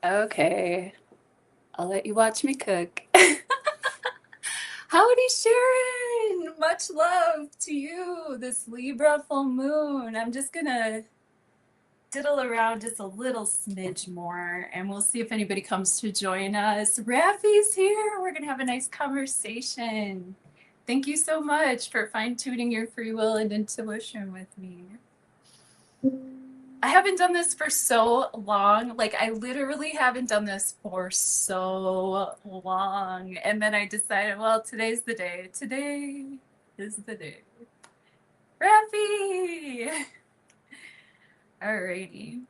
Okay. I'll let you watch me cook. Howdy, Sharon! Much love to you this Libra full moon. I'm just gonna diddle around just a little smidge more and we'll see if anybody comes to join us. Rafi's here. We're gonna have a nice conversation. Thank you so much for fine-tuning your free will and intuition with me. I haven't done this for so long. Like, I literally haven't done this for so long. And then I decided, well, today's the day. Today is the day. Rafi! Alrighty.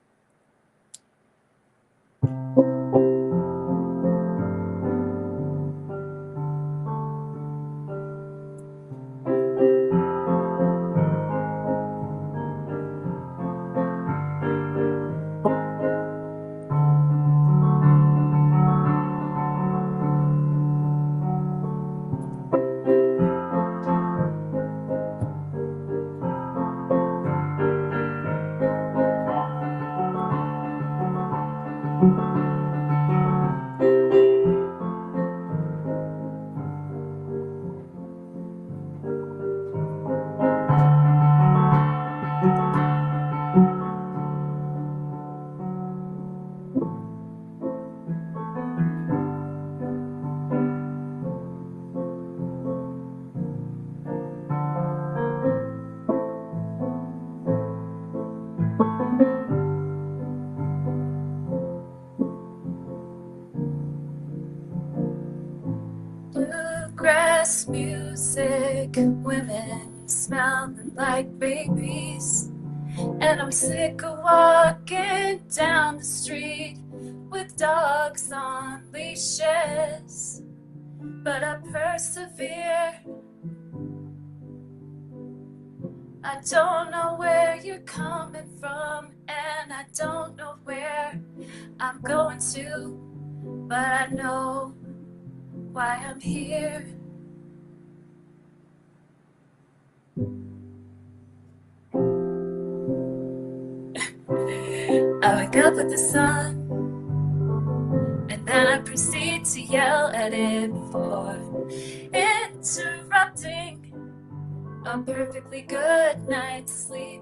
Bluegrass music, women smelling like babies. And I'm sick of walking down the street with dogs on leashes. But I persevere. I don't know where you're coming from, and I don't know where I'm going to, but I know why I'm here. I wake up with the sun, and then I proceed to yell at it for interrupting a perfectly good night's sleep.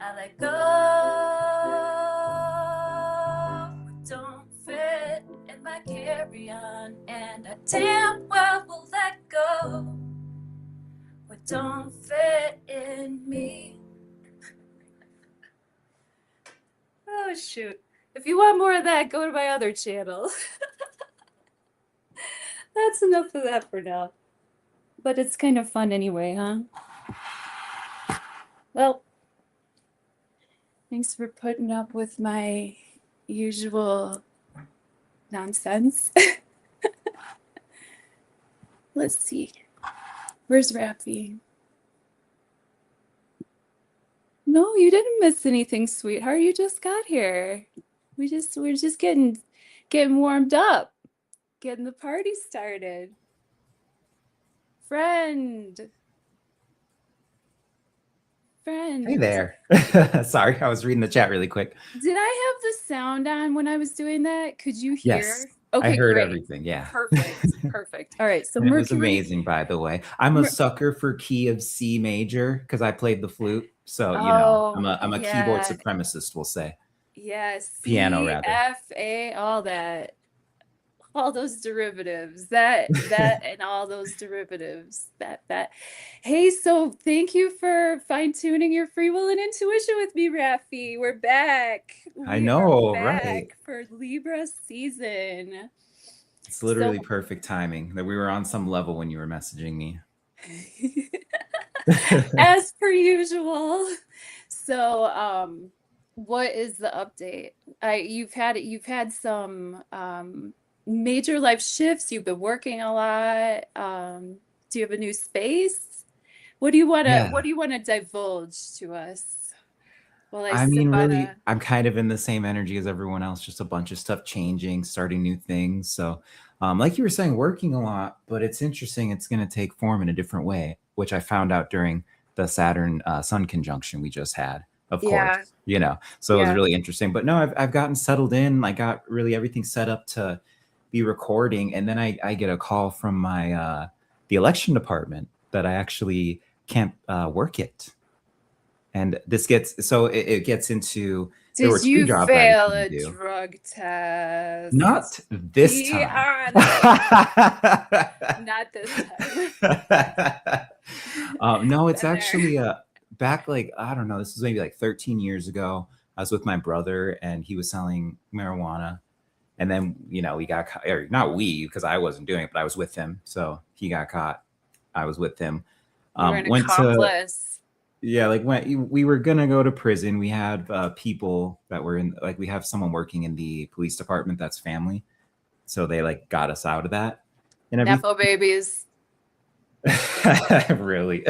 I let go what don't fit in my carry-on, and I damn well will let go what don't fit in me. Oh shoot. If you want more of that, go to my other channel. That's enough of that for now. But it's kind of fun anyway, huh? Well, thanks for putting up with my usual nonsense. Let's see. Where's Rafi? No, you didn't miss anything, sweetheart. You just got here. We're just getting warmed up, getting the party started. Friend. Hey there. Sorry, I was reading the chat really quick. Did I have the sound on when I was doing that? Could you hear? Yes. Okay, I heard great. everything. Yeah. Perfect. Perfect. All right. So And it Mercury was amazing, by the way. I'm a sucker for key of C major because I played the flute. So, you know, I'm a keyboard supremacist, we'll say. Yes. Piano, C, rather. F, A, all that. All those derivatives, that and all those derivatives, that. Hey, so thank you for fine-tuning your free will and intuition with me, Rafi. We're back. I know, back right? for Libra season. It's literally perfect timing that we were on some level when you were messaging me. As per usual. So, what is the update? You've had some major life shifts. You've been working a lot. Do you have a new space? What do you want to divulge to us? Well, I mean, really, I'm kind of in the same energy as everyone else, just a bunch of stuff changing, starting new things. So, like you were saying, working a lot, but it's interesting. It's going to take form in a different way, which I found out during the Saturn Sun conjunction we just had. of Yeah. course, you know. So it was Yeah. really interesting. But no, I've gotten settled in. I got really everything set up to be recording, and then I get a call from my the election department that I actually can't work it. And this gets so it gets into there were Did two you jobs I was fail going to a do. drug Not test? this Be time. honest. Not this time. No, it's Been there. actually back like I don't know. This was maybe like 13 years ago. I was with my brother, and he was selling marijuana. And then we got caught, or not we, because I wasn't doing it, but I was with him, so he got caught. I was with him. You were an Went to accomplice. Yeah, like when we were gonna go to prison, we had people that were in, like we have someone working in the police department that's family, so they like got us out of that and everything. Nepo babies. Really.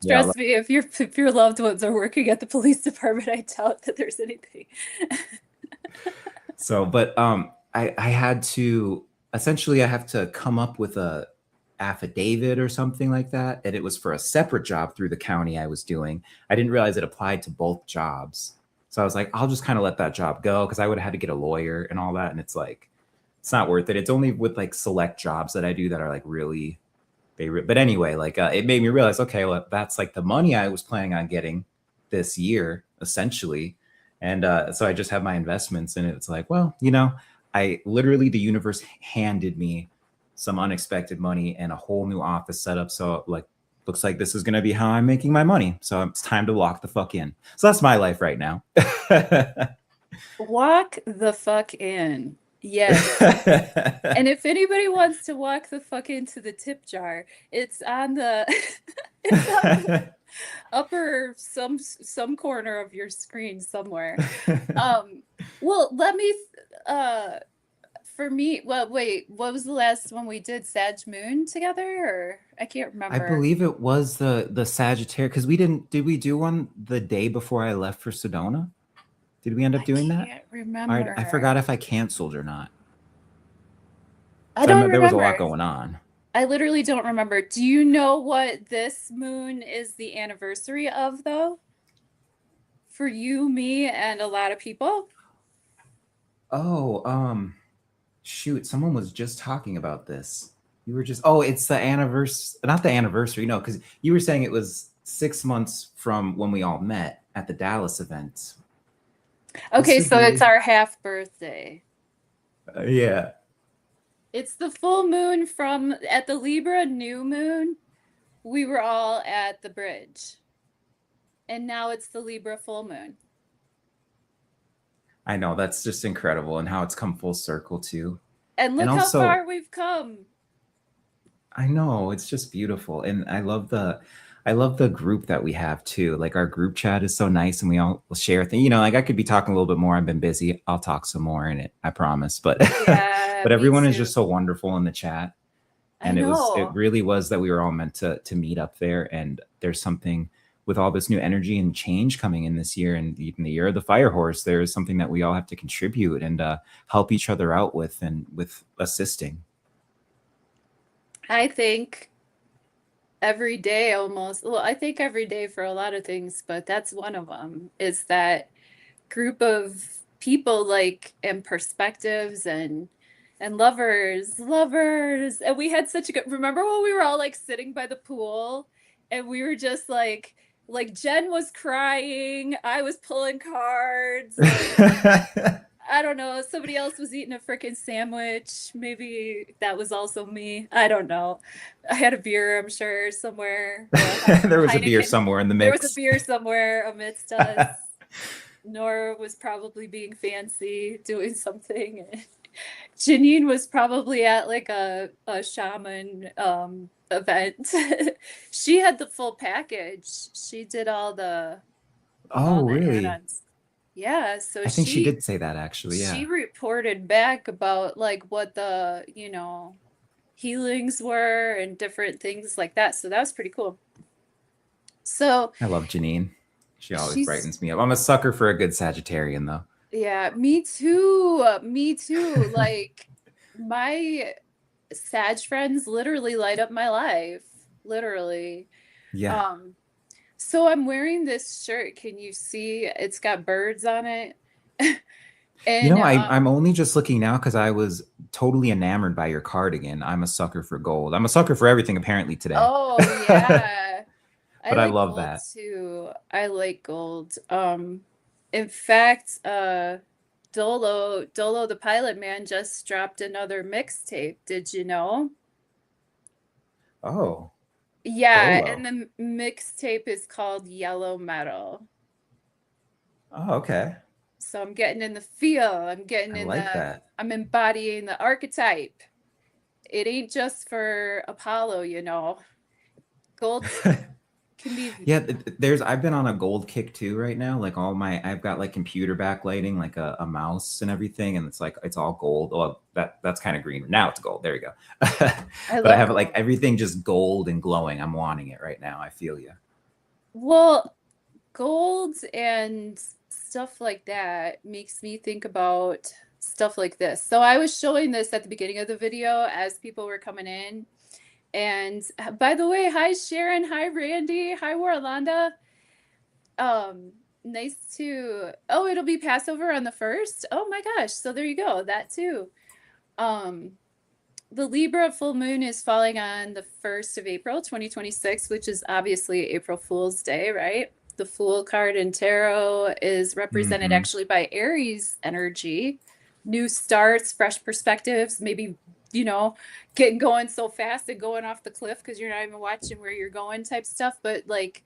Yeah. Trust me, if your loved ones are working at the police department, I doubt that there's anything. So, but I had to essentially I have to come up with a affidavit or something like that, and it was for a separate job through the county I was doing. I didn't realize it applied to both jobs, so I was like, I'll just kind of let that job go because I would have had to get a lawyer and all that, and it's like it's not worth it. It's only with like select jobs that I do that are like really but anyway, like it made me realize, okay, well, that's like the money I was planning on getting this year essentially. And so I just have my investments in it. It's like, well, I literally, the universe handed me some unexpected money and a whole new office setup. So like, looks like this is going to be how I'm making my money. So it's time to lock the fuck in. So that's my life right now. Walk the fuck in. Yes. And if anybody wants to walk the fuck into the tip jar, it's on the it's on the upper some corner of your screen somewhere. Well, let me for me, well, wait, what was the last one we did? Sag Moon together, or I can't I remember. believe it was the Sagittarius, because did we do one the day before I left for Sedona? Did we end up doing that? I can't remember. I forgot if I canceled or not. I don't There was a remember. lot going on. I literally don't remember. Do you know what this moon is the anniversary of, though? For you, me, and a lot of people? Oh, shoot, someone was just talking about this. You were just it's the anniversary, not the anniversary, no, because you were saying it was 6 months from when we all met at the Dallas event. Okay, so it's our half birthday. Yeah. It's the full moon at the LiBRA new moon. We were all at the bridge. And now it's the LiBRA full moon. I know, that's just incredible, and how it's come full circle too. And look how far we've come. I know, it's just beautiful. And I love the group that we have too. Like our group chat is so nice, and we all share things. Like I could be talking a little bit more. I've been busy. I'll talk some more in it, I promise. But yeah, but everyone is just so wonderful in the chat. And it really was that we were all meant to meet up there. And there's something with all this new energy and change coming in this year, and even the year of the fire horse, there is something that we all have to contribute and help each other out with, and with assisting. I think every day almost, well, I think every day for a lot of things, but that's one of them, is that group of people, like, and perspectives and lovers. And we had such a good, remember when we were all like sitting by the pool and we were just like Jen was crying, I was pulling cards, I don't know, somebody else was eating a freaking sandwich, maybe that was also me, I don't know, I had a beer, I'm sure, somewhere. There was a beer somewhere in the mix. There was a beer somewhere amidst us. Nora was probably being fancy, doing something. Janine was probably at like a shaman event. She had the full package. She did all the really? add-ons. Yeah, so I think she did say that, actually. Yeah. She reported back about like what the, healings were and different things like that. So that was pretty cool. So I love Janine. She always brightens me up. I'm a sucker for a good Sagittarian, though. Yeah, me too. Me too. Like, my Sag friends literally light up my life. Literally. Yeah. So I'm wearing this shirt. Can you see? It's got birds on it. You And know, I'm only just looking now because I was totally enamored by your cardigan. I'm a sucker for gold. I'm a sucker for everything apparently today. oh yeah. I But I like love gold that. too. I like gold. In fact, Dolo the Pilot Man just dropped another mixtape. Did you know? Oh, Yeah, and Dolo. the mixtape is called Yellow Metal. Oh, okay. So I'm getting in the feel. I like that. I'm embodying the archetype. It ain't just for Apollo, you know. Gold can be Yeah, I've been on a gold kick too right now. Like I've got like computer backlighting, like a mouse and everything, and it's like it's all gold. Well, that's kind of green. Now it's gold. There you go. I But I love have like gold. everything just gold and glowing. I'm wanting it right now. I feel you. Well, gold and stuff like that makes me think about stuff like this. So I was showing this at the beginning of the video as people were coming in. And by the way, hi Sharon, hi Randy, hi Warlanda. Nice to oh, it'll be Passover on the 1st. Oh my gosh. So there you go. That too. Um the Libra full moon is falling on the 1st of April, 2026, which is obviously April Fool's Day, right? The Fool card in tarot is represented Hmm. actually by Aries energy, new starts, fresh perspectives, maybe, you know, getting going so fast and going off the cliff because you're not even watching where you're going type stuff, but like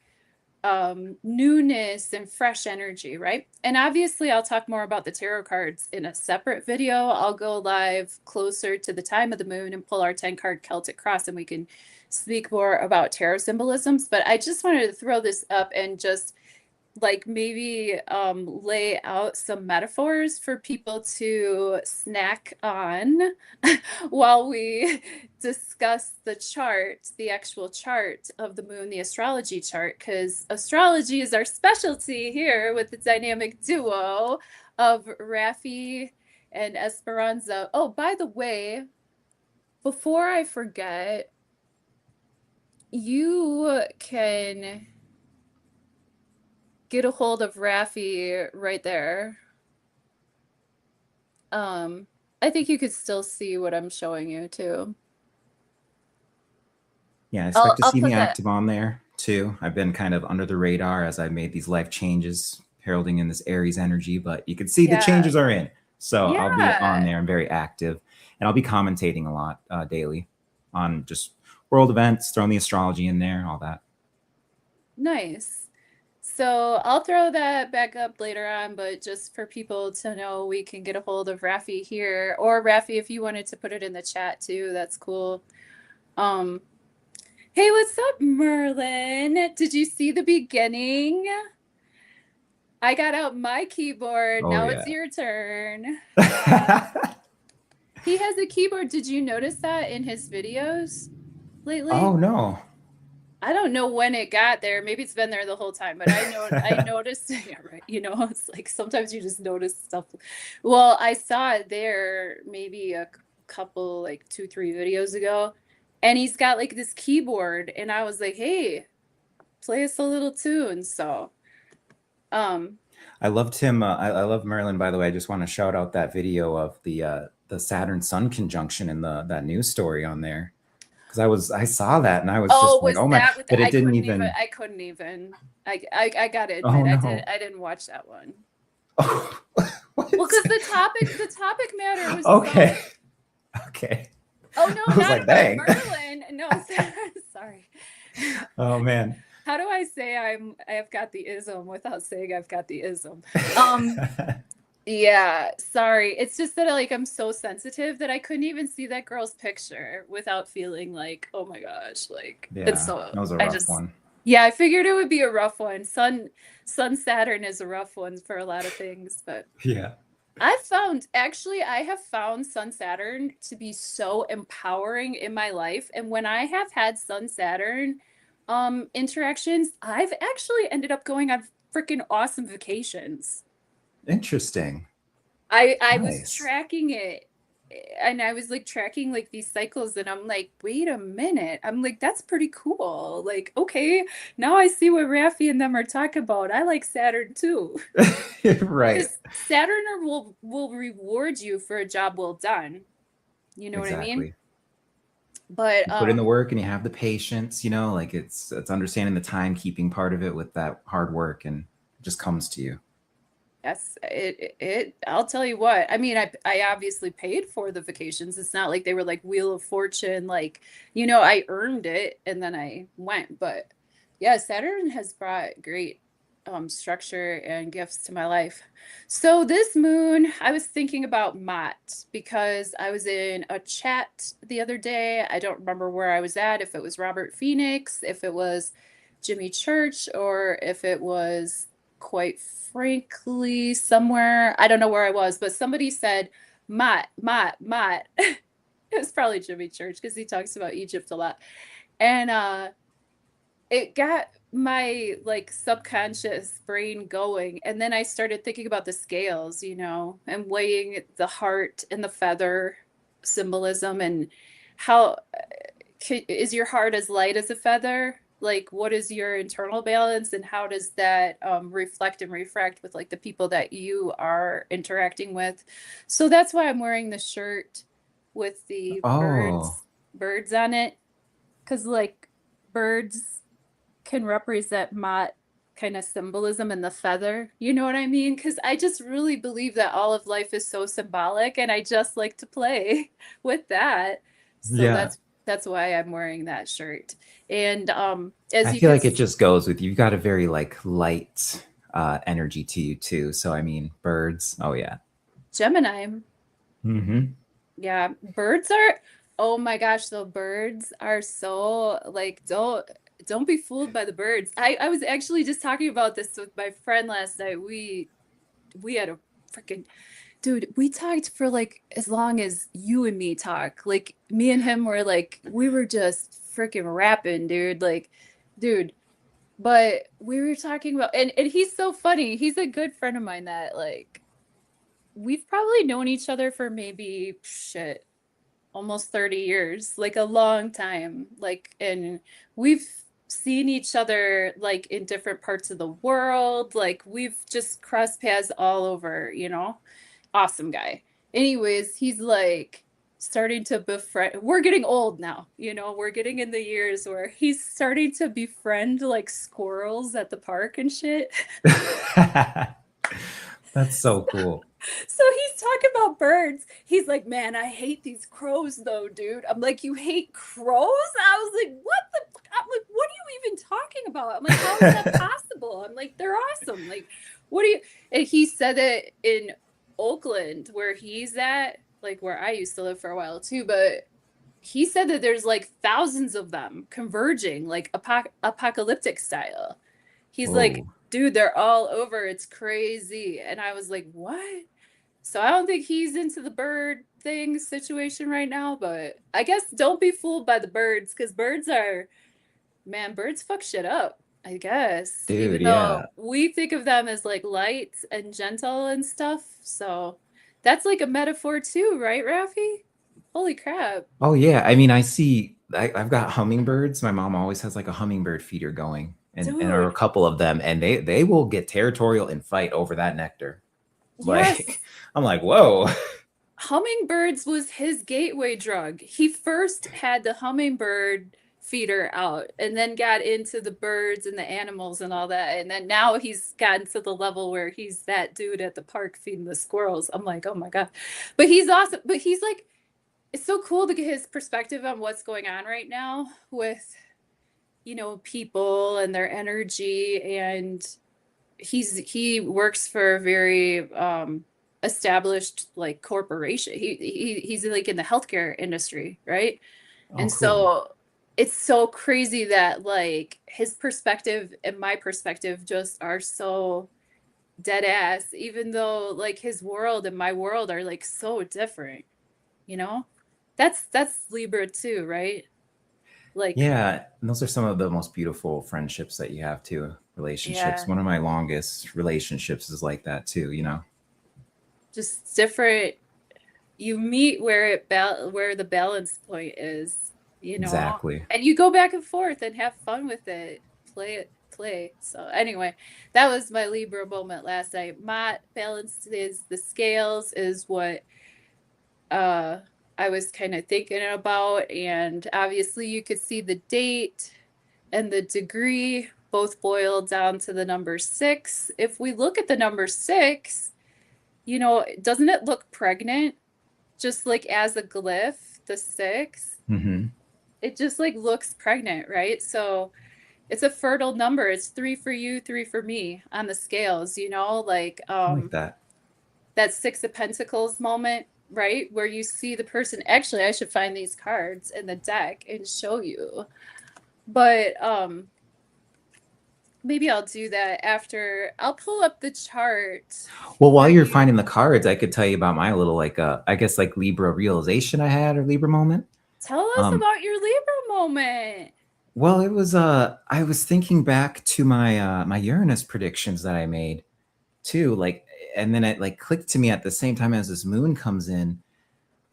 newness and fresh energy, right? And obviously, I'll talk more about the tarot cards in a separate video. I'll go live closer to the time of the moon and pull our 10 card Celtic cross, and we can speak more about tarot symbolisms. But I just wanted to throw this up and just like maybe lay out some metaphors for people to snack on while we discuss the chart, the actual chart of the moon, the astrology chart, because astrology is our specialty here with the dynamic duo of Raffi and Esperanza. Oh, by the way, before I forget, you can get a hold of Raffi right there. I think you could still see what I'm showing you too. Yeah, expect to I'll see me put that. active on there too. I've been kind of under the radar as I made these life changes, heralding in this Aries energy, but you can see the Yeah. changes are in. So I'll be on Yeah. there and very active, and I'll be commentating a lot daily on just world events, throwing the astrology in there, all that. Nice. So I'll throw that back up later on, but just for people to know, we can get a hold of Raffi here, or Raffi, if you wanted to put it in the chat too, that's cool. Um, hey, what's up, Merlin? Did you see the beginning? I got out my keyboard. Oh Now it's yeah. your turn. He has a keyboard. Did you notice that in his videos lately? Oh no. I don't know when it got there. Maybe it's been there the whole time, but I noticed, yeah, right. You know, it's like sometimes you just notice stuff. Well, I saw it there maybe a couple, like 2, 3 videos ago, and he's got like this keyboard, and I was like, hey, play us a little tune. So, um, I loved him. I love Merlin. By the way, I just want to shout out that video of the Saturn Sun conjunction and that news story on there, because I saw that and I was oh, just like, was oh my! that with But the, it didn't even. I couldn't even, I gotta admit, Oh no! I didn't watch that one. Oh, what? Well, because the topic matter was so. Okay, okay. Oh no, I was not like, about dang. Merlin. No, sorry. Oh man. How do I say I've got the ism without saying I've got the ism? Um, yeah, sorry. It's just that like I'm so sensitive that I couldn't even see that girl's picture without feeling like, oh my gosh, like it's Yeah, so that was a I rough just one. yeah, I figured it would be a rough one. Sun Saturn is a rough one for a lot of things, but Yeah. I have found Sun Saturn to be so empowering in my life. And when I have had Sun Saturn interactions, I've actually ended up going on freaking awesome vacations. Interesting. I was Nice. tracking it and I was like tracking like these cycles, and I'm like, wait a minute. I'm like, that's pretty cool. Like, okay, now I see what Raffi and them are talking about. I like Saturn too. Right. Because Saturn will reward you for a job well done. You know what I mean? Exactly. But You put in the work and you have the patience, you know, like it's understanding the timekeeping part of it with that hard work, and it just comes to you. yes, it I'll tell you what. I mean, I obviously paid for the vacations. It's not like they were like Wheel of Fortune, like, I earned it and then I went. But yeah, Saturn has brought great structure and gifts to my life. So this moon, I was thinking about Mott because I was in a chat the other day. I don't remember where I was at, if it was Robert Phoenix, if it was Jimmy Church, or if it was, quite frankly, somewhere. I don't know where I was, but somebody said Mott, Mott, Mott. It was probably Jimmy Church because he talks about Egypt a lot. And it got my like subconscious brain going, and then I started thinking about the scales, and weighing the heart and the feather symbolism, and how is your heart as light as a feather? Like, what is your internal balance, and how does that reflect and refract with like the people that you are interacting with? So that's why I'm wearing the shirt with the Oh, birds on it, because like birds can represent Mott kind of symbolism in the feather. You know what I mean? Because I just really believe that all of life is so symbolic, and I just like to play with that. So yeah. that's why I'm wearing that shirt. And as I you feel can like it just goes with you. You've got a very like light energy to you too. So I mean, birds. Oh yeah. Gemini, Mm-hmm. yeah, birds are, oh my gosh, the birds are so like, don't be fooled by the birds. I was actually just talking about this with my friend last night. We had a freaking dude, we talked for like as long as you and me talk. Like me and him were like, we were just freaking rapping, dude. Like, dude. But we were talking about, and he's so funny. He's a good friend of mine that like we've probably known each other for maybe shit, almost 30 years, like a long time. Like, and we've seen each other like in different parts of the world. Like we've just crossed paths all over. Awesome guy. Anyways, he's like starting to befriend. We're getting old now, we're getting in the years where he's starting to befriend like squirrels at the park and shit. That's so cool. So he's talking about birds. He's like, man, I hate these crows though, dude. I'm like, you hate crows? I was like, what the fuck? I'm like, what are you even talking about? I'm like, how is that possible? I'm like, they're awesome. Like, what do you? And he said it in Oakland, where he's at, like where I used to live for a while too. But he said that there's like thousands of them converging, like apocalyptic style. He's like, Whoa. dude, they're all over. It's crazy. And I was like, what? So I don't think he's into the bird thing situation right now, but I guess don't be fooled by the birds, because birds fuck shit up, I guess. Dude, Even yeah. though we think of them as like light and gentle and stuff. So that's like a metaphor too, right, Raffi? Holy crap. Oh yeah. I mean, I've got hummingbirds. My mom always has like a hummingbird feeder going, and are a Dude, couple of them, and they will get territorial and fight over that nectar. Like, yes. I'm like, whoa. Hummingbirds was his gateway drug. He first had the hummingbird feeder out and then got into the birds and the animals and all that. And then now he's gotten to the level where he's that dude at the park feeding the squirrels. I'm like, oh my God. But he's awesome. But he's like, it's so cool to get his perspective on what's going on right now with, people and their energy. And he works for a very established like corporation. He's like in the healthcare industry, right? Oh, And cool. so it's so crazy that like his perspective and my perspective just are so dead ass, even though like his world and my world are like so different, you know? That's Libra too, right? Like, Yeah, and those are some of the most beautiful friendships that you have too. Relationships. yeah, One of my longest relationships is like that too, you know. just different. you meet where where the balance point is, you know, Exactly. and you go back and forth and have fun with it, play. So anyway, that was my Libra moment last night. My balance is the scales is what I was kind of thinking about, and obviously you could see the date and the degree both boil down to the number 6. If we look at the number 6, you know, doesn't it look pregnant? Just like as a glyph, the 6, Mm-hmm. it just like looks pregnant, right? So it's a fertile number. It's 3 for you, 3 for me on the scales, you know, like I like that. that 6 of Pentacles moment, right? Where you see the person. Actually, I should find these cards in the deck and show you. But maybe I'll do that after. I'll pull up the chart Well, while for you're you. finding the cards, I could tell you about my little like I guess like Libra realization I had or Libra moment. Tell us Um, about your Libra moment. well, it was I was thinking back to my my Uranus predictions that I made too, like, and then it like clicked to me at the same time as this moon comes in.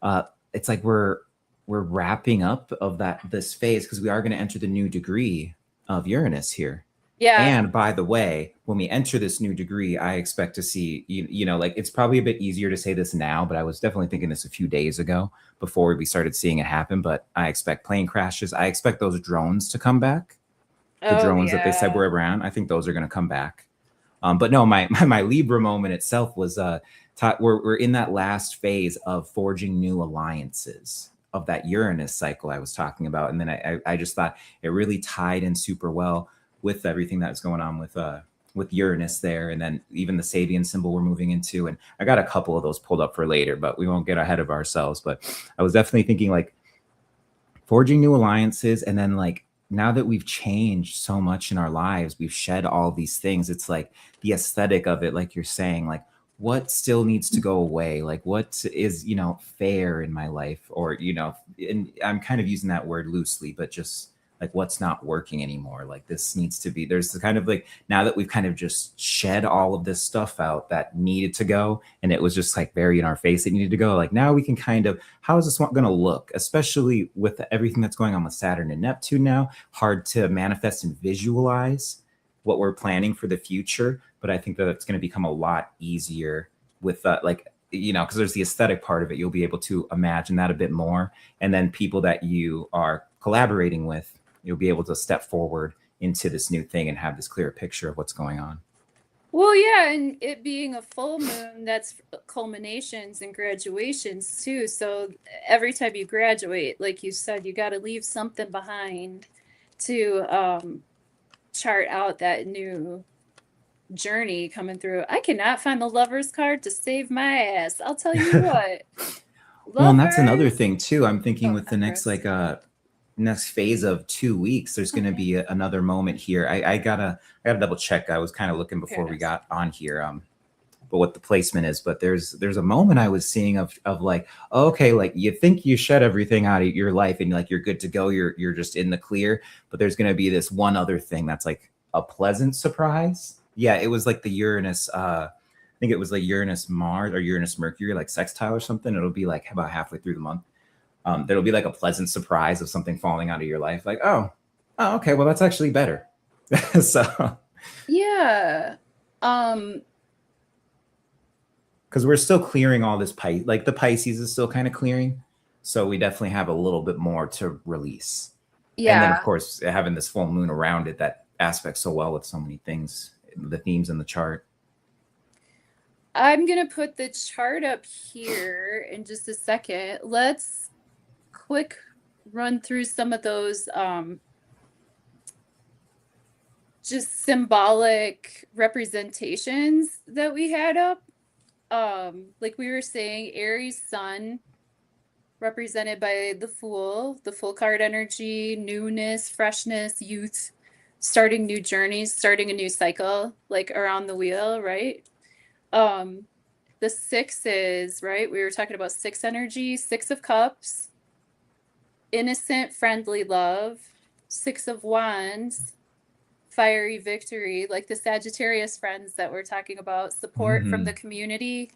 Uh, it's like we're wrapping up of this phase because we are going to enter the new degree of Uranus here. Yeah. And by the way, when we enter this new degree, I expect to see, you know, like it's probably a bit easier to say this now, but I was definitely thinking this a few days ago before we started seeing it happen. But I expect plane crashes. I expect those drones to come back. The Oh drones that they said yeah. were around, I think those are going to come back. But no, my Libra moment itself was we're in that last phase of forging new alliances of that Uranus cycle I was talking about, and then I just thought it really tied in super well with everything that's going on with Uranus there, and then even the Sabian symbol we're moving into, and I got a couple of those pulled up for later, but we won't get ahead of ourselves. But I was definitely thinking like forging new alliances, and then like now that we've changed so much in our lives, we've shed all these things. It's like the aesthetic of it, like you're saying, like what still needs to go away, like what is, you know, fair in my life, or, you know, and I'm kind of using that word loosely, but just like what's not working anymore, like this needs to be, there's the kind of like, now that we've kind of just shed all of this stuff out that needed to go, and it was just like very in our face, it needed to go, like now we can kind of, how is this one going to look, especially with everything that's going on with Saturn and Neptune now, hard to manifest and visualize what we're planning for the future. But I think that it's going to become a lot easier with like, you know, because there's the aesthetic part of it. You'll be able to imagine that a bit more. And then people that you are collaborating with, you'll be able to step forward into this new thing and have this clear picture of what's going on. Well, yeah, and it being a full moon, that's culminations and graduations too. So every time you graduate, like you said, you got to leave something behind to chart out that new journey coming through. I cannot find the Lover's card to save my ass. I'll tell you what. Well, and that's another Lovers. thing too. I'm thinking Oh, with the next Empress. like next phase of 2 weeks, there's going to be another moment here. I gotta double check. I was kind of looking before we got on here, but what the placement is. But there's a moment I was seeing of like, okay, like you think you shed everything out of your life and like you're good to go. You're just in the clear. But there's going to be this one other thing that's like a pleasant surprise. Yeah, it was like the Uranus. I think it was like Uranus Mars or Uranus Mercury, like sextile or something. It'll be like about halfway through the month. There'll be like a pleasant surprise of something falling out of your life. Like, oh, okay, well that's actually better. So Yeah. Um, because we're still clearing all this like the Pisces is still kind of clearing. So we definitely have a little bit more to release. And then of yeah. course having this full moon around it that aspects so well with so many things, the themes in the chart. I'm going to put the chart up here in just a second. Let's quick run through some of those just symbolic representations that we had up. Like we were saying, Aries sun represented by the Fool card energy, newness, freshness, youth, starting new journeys, starting a new cycle, like around the wheel, right? The 6 is, right? We were talking about 6 energy, 6 of Cups, innocent, friendly love, 6 of Wands, fiery victory, like the Sagittarius friends that we're talking about, support from the community.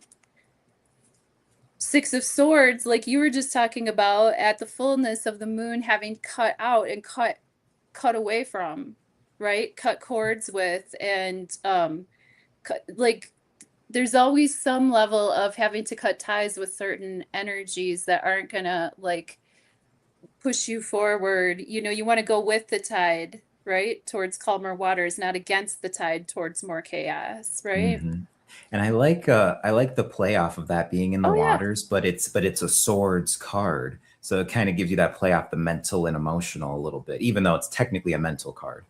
Six of Swords, like you were just talking about, at the fullness of the moon, having cut out and cut away from, right? Cut cords with, and like there's always some level of having to cut ties with certain energies that aren't gonna like push you forward. You know, you want to go with the tide, right? Towards calmer waters, not against the tide towards more chaos, right? Mm-hmm. And I like the play off of that being in the Oh yeah. waters, but it's a swords card. So it kind of gives you that play off the mental and emotional a little bit, even though it's technically a mental card.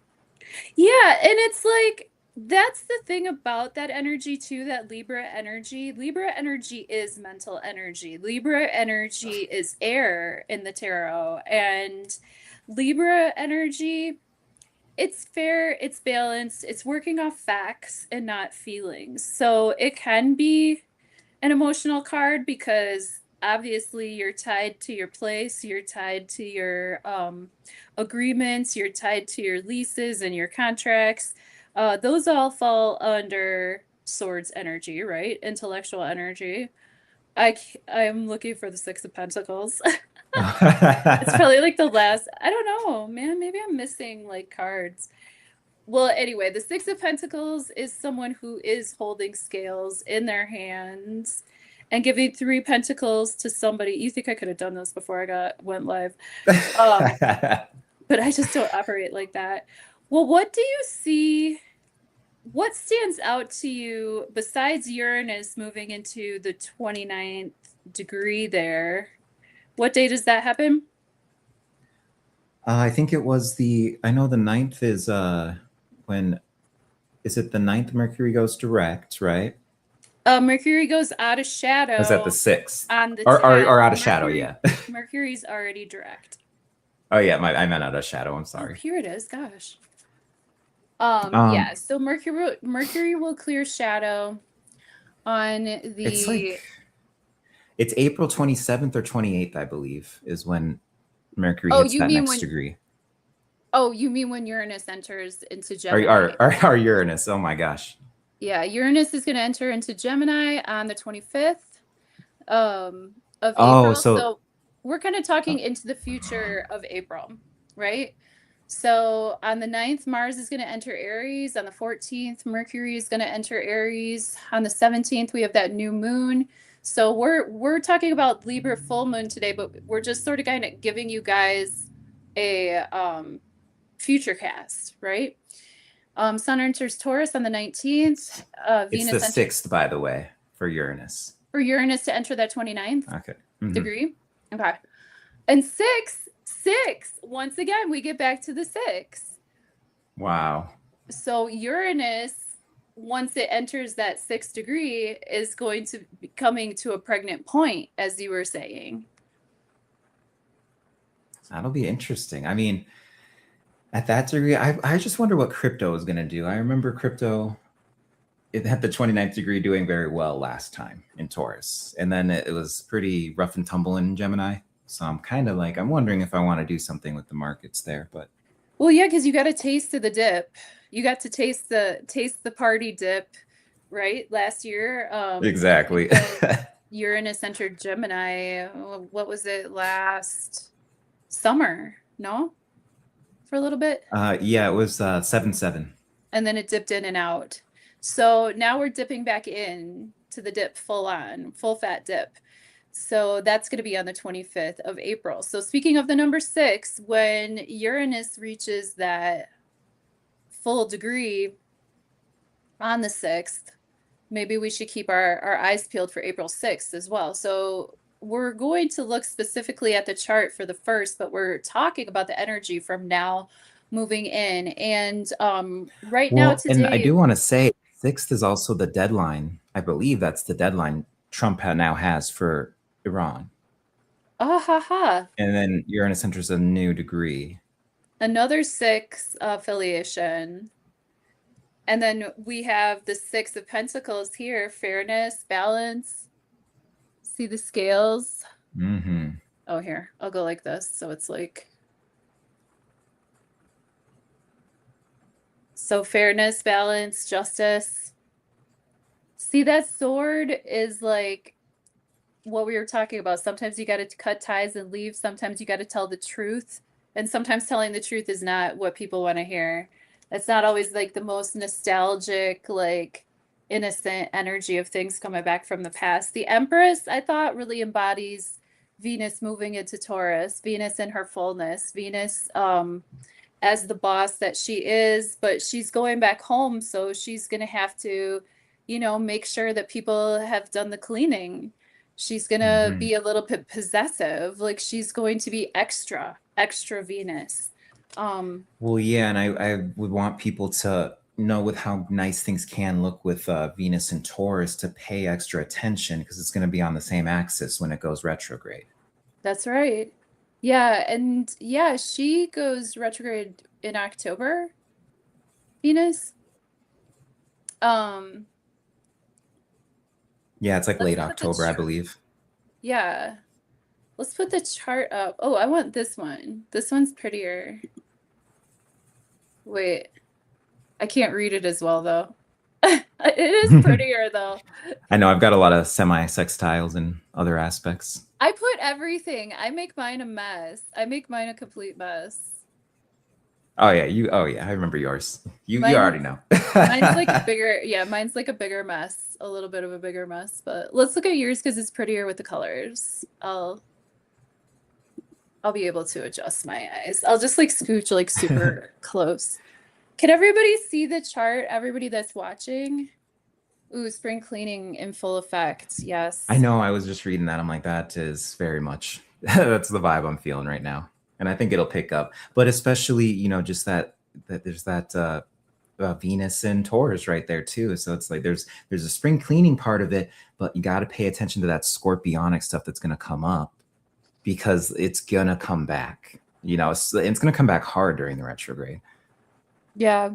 Yeah, and it's like that's the thing about that energy too, that Libra energy. Libra energy is mental energy. Libra energy is air in the tarot, and Libra energy, it's fair, it's balanced, it's working off facts and not feelings. So it can be an emotional card because obviously you're tied to your place, you're tied to your agreements, you're tied to your leases and your contracts. Those all fall under swords energy, right? Intellectual energy. I'm looking for the Six of Pentacles. It's probably like the last, I don't know, man, maybe I'm missing like cards. Well, anyway, the Six of Pentacles is someone who is holding scales in their hands and giving three pentacles to somebody. You think I could have done this before I went live. But I just don't operate like that. Well, what do you see? What stands out to you besides Uranus moving into the 29th degree there? What day does that happen? I think it was I know the ninth is when, is it the ninth Mercury goes direct, right? Mercury goes out of Or is that the shadow sixth? on the Or 10th. out of shadow, yeah. Mercury's already direct. Oh yeah, I meant out of shadow, I'm Oh, sorry. here it is. Gosh. Yeah, Um, so Mercury will clear shadow on it's the like it's April 27th or 28th, I believe, is when Mercury Oh, hits you that mean next when degree. Uranus enters into Or Gemini. our Uranus. Oh my gosh. Yeah, Uranus is going to enter into Gemini on the 25th of Oh, April. so So we're kind of talking into the future of April, right? So on the 9th, Mars is going to enter Aries. On the 14th, Mercury is going to enter Aries. On the 17th, we have that new moon. So we're talking about Libra full moon today, but we're just sort of kind of giving you guys a future cast, right? Sun enters Taurus on the 19th. it's the Venus enters 6th, by the way, for Uranus. for Uranus to enter that 29th Okay. Mm-hmm. degree. Okay. And six, once again, we get back to the six. Wow. So Uranus, once it enters that 6th degree, is going to be coming to a pregnant point, as you were saying. That'll be interesting. I mean, at that degree, I just wonder what crypto is going to do. I remember crypto, it had the 29th degree doing very well last time in Taurus. And then it was pretty rough and tumble in Gemini. So I'm kind of like, I'm wondering if I want to do something with the markets there. But Well, yeah, because you got a taste of the dip. You got to taste the party dip, right? Last year. exactly. Uranus entered Gemini. What was it last summer? No? For a little bit? Yeah, it was 7-7. And then it dipped in and out. So now we're dipping back in to the dip full on, full fat dip. So that's going to be on the 25th of April. So speaking of the number 6, when Uranus reaches that full degree on the 6th, maybe we should keep our eyes peeled for April 6th as well. So we're going to look specifically at the chart for the first, but we're talking about the energy from now moving in. And right now And I today, do want to say 6th is also the deadline. I believe that's the deadline Trump now has for Iran. ah ha ha, And then Uranus enters a new degree. another 6 affiliation. And then we have the 6 of Pentacles here, fairness, balance. See the scales? Mm-hmm. Oh, here, I'll go like this. So it's like, so fairness, balance, justice. See, that sword is like what we were talking about. Sometimes you got to cut ties and leave. Sometimes you got to tell the truth. And sometimes telling the truth is not what people want to hear. It's not always like the most nostalgic, like innocent energy of things coming back from the past. The Empress, I thought, really embodies Venus moving into Taurus, Venus in her fullness, Venus as the boss that she is, but she's going back home. So she's going to have to, you know, make sure that people have done the cleaning. She's going to Hmm. be a little bit possessive. Like she's going to be extra, extra Venus. Well, yeah, and I would want people to know with how nice things can look with Venus and Taurus to pay extra attention because it's going to be on the same axis when it goes retrograde. That's right. Yeah. And yeah, she goes retrograde in October, Venus. Um, Yeah, it's like let's late put the October, I believe. yeah. Let's put the chart up. Oh, I want this one. This one's prettier. Wait, I can't read it as well though. It is prettier though. I know I've got a lot of semi-sextiles and other aspects. I put everything. I make mine a mess. I make mine a complete mess. Oh yeah, oh yeah, I remember yours. You Mine, already know. mine's like a bigger, yeah, mine's like a bigger mess, a little bit of a bigger mess. But let's look at yours because it's prettier with the colors. I'll be able to adjust my eyes. I'll just like scooch like super close. Can everybody see the chart? Everybody that's watching? Ooh, spring cleaning in full effect. Yes. I know, I was just reading that. I'm like, that is very much that's the vibe I'm feeling right now. And I think it'll pick up. But especially, you know, just that there's that Venus and Taurus right there too. So it's like there's a spring cleaning part of it, but you got to pay attention to that scorpionic stuff that's going to come up because it's gonna come back. You know, it's gonna come back hard during the retrograde. Yeah.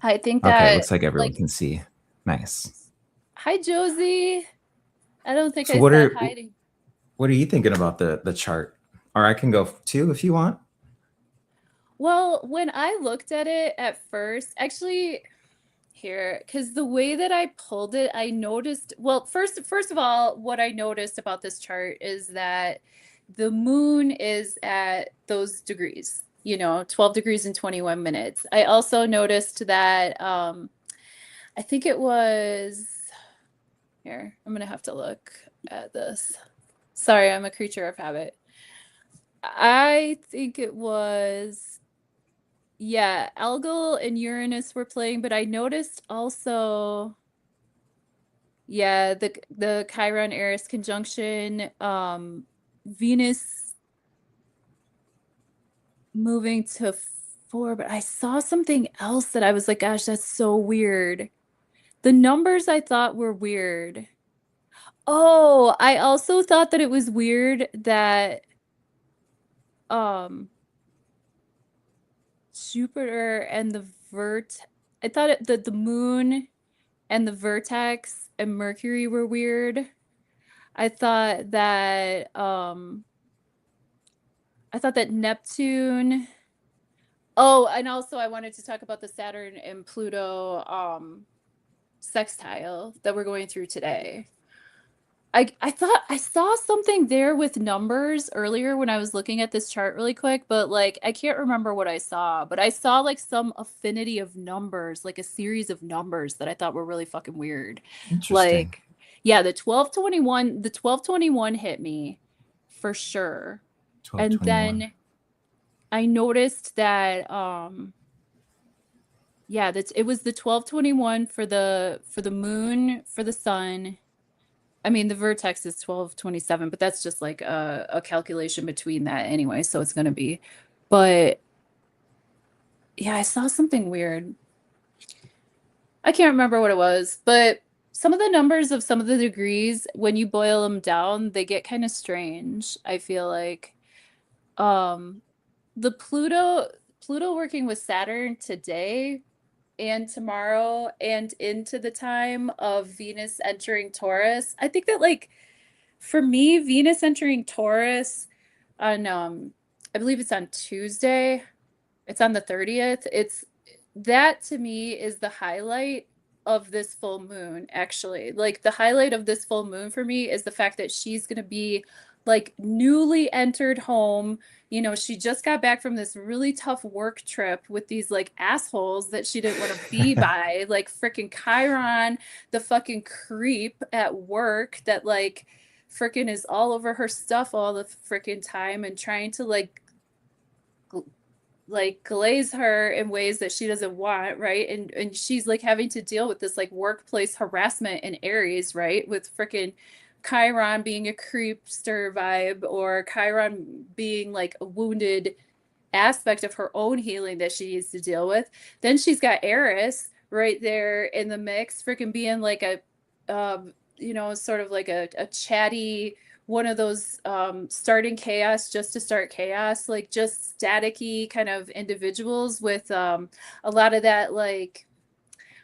I think Okay, it that looks like everyone like can see. Nice. hi Josie. I don't think So I what said are hi to. what are you thinking about the chart? Or I can go too if you want. Well, when I looked at it at first, actually here, because the way that I pulled it, I noticed, well, first of all, what I noticed about this chart is that the moon is at those degrees, you know, 12 degrees and 21 minutes. I also noticed that I think it was here, I'm gonna have to look at this. Sorry, I'm a creature of habit. I think it was, yeah, Algol and Uranus were playing, but I noticed also, yeah, the Chiron Eris conjunction, Venus moving to 4, but I saw something else that I was like, gosh, that's so weird. The numbers I thought were weird. Oh, I also thought that it was weird that um Jupiter and the I thought that the moon and the vertex and Mercury were weird. I thought that Neptune. Oh, and also I wanted to talk about the Saturn and Pluto sextile that we're going through today. I thought I saw something there with numbers earlier when I was looking at this chart really quick, but like I can't remember what I saw, but I saw like some affinity of numbers, like a series of numbers that I thought were really fucking weird. Interesting. Like, yeah, the 1221 hit me for sure. And 1221. then I noticed that yeah, it was the 1221 for the moon, for the sun. I mean, the vertex is 1227, but that's just like a calculation between that anyway, so it's gonna be. But yeah, I saw something weird. I can't remember what it was, but some of the numbers of some of the degrees, when you boil them down, they get kind of strange, I feel like. Um, the Pluto working with Saturn today and tomorrow and into the time of Venus entering Taurus. I think that like for me, Venus entering Taurus on I believe it's on Tuesday. It's on the 30th. It's that to me is the highlight of this full moon, actually. Like the highlight of this full moon for me is the fact that she's going to be like newly entered home. You know, she just got back from this really tough work trip with these like assholes that she didn't want to be by, like freaking Chiron, the fucking creep at work that like freaking is all over her stuff all the freaking time and trying to like glaze her in ways that she doesn't want, right? And she's like having to deal with this like workplace harassment in Aries, right? With freaking Chiron being a creepster vibe, or Chiron being like a wounded aspect of her own healing that she needs to deal with. Then she's got Eris right there in the mix, freaking being like a you know, sort of like a chatty, one of those starting chaos just to start chaos, like just staticky kind of individuals with a lot of that like,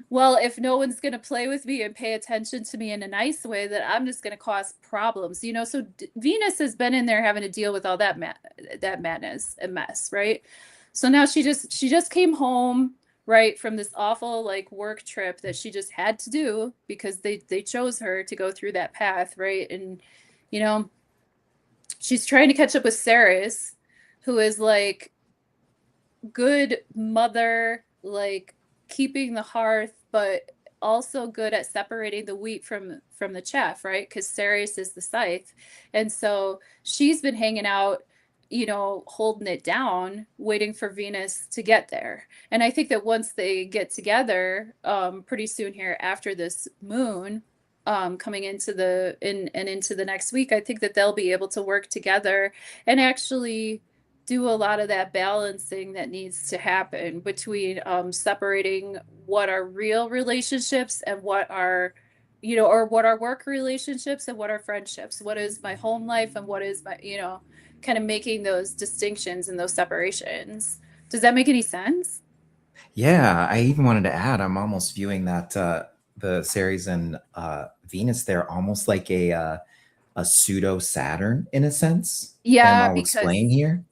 well, if no one's going to play with me and pay attention to me in a nice way, that I'm just going to cause problems, you know? So Venus has been in there having to deal with all that that madness and mess, right? So now she just came home, right, from this awful like work trip that she just had to do because they chose her to go through that path, right? And you know, she's trying to catch up with Ceres, who is like good mother, like keeping the hearth, but also good at separating the wheat from the chaff, right? Because Ceres is the scythe, and so she's been hanging out, you know, holding it down, waiting for Venus to get there. And I think that once they get together, pretty soon here after this moon, coming into into the next week, I think that they'll be able to work together and actually do a lot of that balancing that needs to happen between separating what are real relationships and what are, you know, or what are work relationships and what are friendships, what is my home life and what is my, you know, kind of making those distinctions and those separations. Does that make any sense? Yeah, I even wanted to add, I'm almost viewing that the Ceres and Venus there almost like a pseudo Saturn in a sense, and Yeah, I'll because explain here.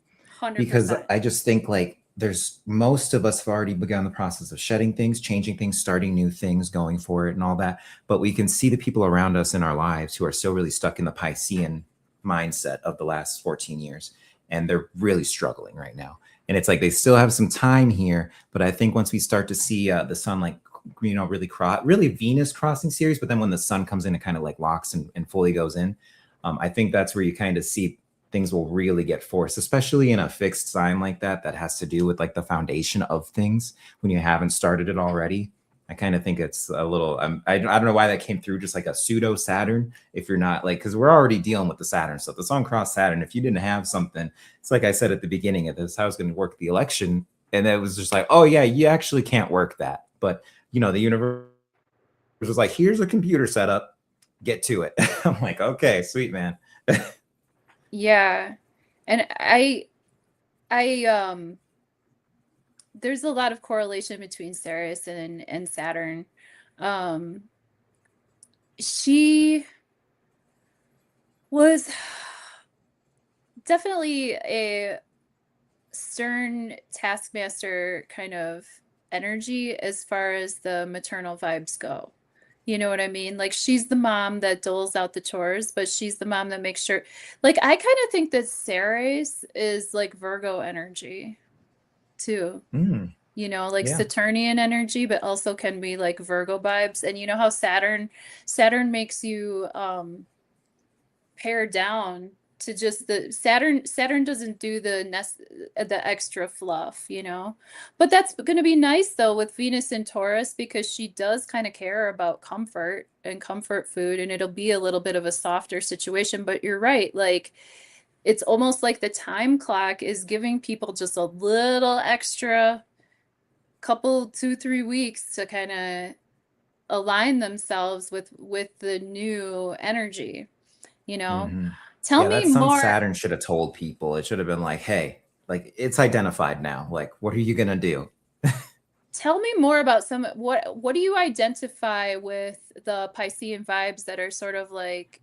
Because 100%. I just think like there's most of us have already begun the process of shedding things, changing things, starting new things, going for it and all that. But we can see the people around us in our lives who are still really stuck in the Piscean mindset of the last 14 years. And they're really struggling right now. And it's like they still have some time here. But I think once we start to see the sun, like, you know, really Venus crossing series, but then when the sun comes in, it kind of like locks and fully goes in. I think that's where you kind of see things will really get forced, especially in a fixed sign like that, that has to do with like the foundation of things when you haven't started it already. I kind of think it's a little, I don't know why that came through, just like a pseudo Saturn. If you're not like, because we're already dealing with the Saturn stuff, the sun crossed Saturn. If you didn't have something, it's like I said at the beginning of this, how I was going to work the election. And it was just like, oh yeah, you actually can't work that. But you know, the universe was like, here's a computer setup, get to it. I'm like, okay, sweet, man. Yeah. And I there's a lot of correlation between Ceres and Saturn. Um, she was definitely a stern taskmaster kind of energy as far as the maternal vibes go. You know what I mean? Like she's the mom that doles out the chores, but she's the mom that makes sure. Like I kind of think that Ceres is like Virgo energy too. Mm, You know, like yeah. Saturnian energy, but also can be like Virgo vibes. And you know how Saturn makes you pare down to just the Saturn doesn't do the extra fluff, you know. But that's going to be nice though with Venus and Taurus because she does kind of care about comfort and comfort food, and it'll be a little bit of a softer situation. But you're right, like it's almost like the time clock is giving people just a little extra couple 2-3 weeks to kind of align themselves with the new energy, you know. Mm-hmm. Tell Yeah, me that sun more. Saturn should have told people. It should have been like, hey, like it's identified now. Like, what are you gonna do? Tell me more about some what do you identify with the Piscean vibes that are sort of like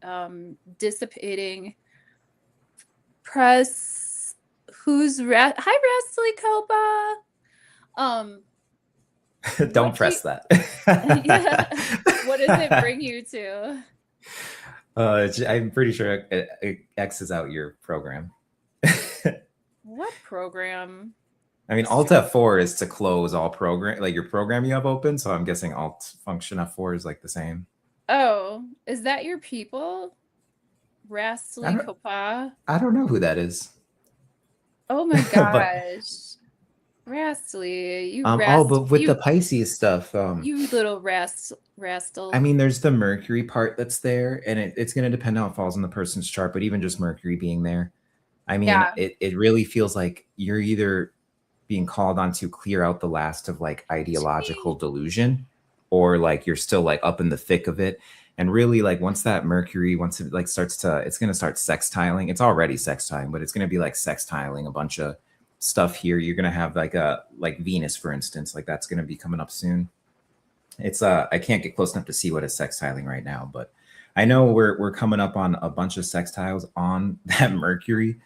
dissipating press, hi Rastly Copa. um Don't What do you, press that. yeah, what does it bring you to? I'm pretty sure it X's out your program. What program? I mean, Alt F4 is to close all program, like your program you have open. So I'm guessing Alt function F4 is like the same. Oh, is that your people? I Rastly don't, Copa? I don't know who that is, Oh my but gosh. Rastly, oh, but with the Pisces stuff, you little I rastal. mean, there's the Mercury part that's there, and it's going to depend how it falls in the person's chart. But even just Mercury being there, I mean, Yeah. it really feels like you're either being called on to clear out the last of like ideological delusion, or like you're still like up in the thick of it. And really, like once that Mercury, once it like starts to, it's going to start sextiling. It's already sextiling, but it's going to be like sextiling a bunch of stuff here. You're going to have like Venus, for instance, like that's going to be coming up soon. It's I can't get close enough to see what is sextiling right now, but I know we're coming up on a bunch of sextiles on that Mercury,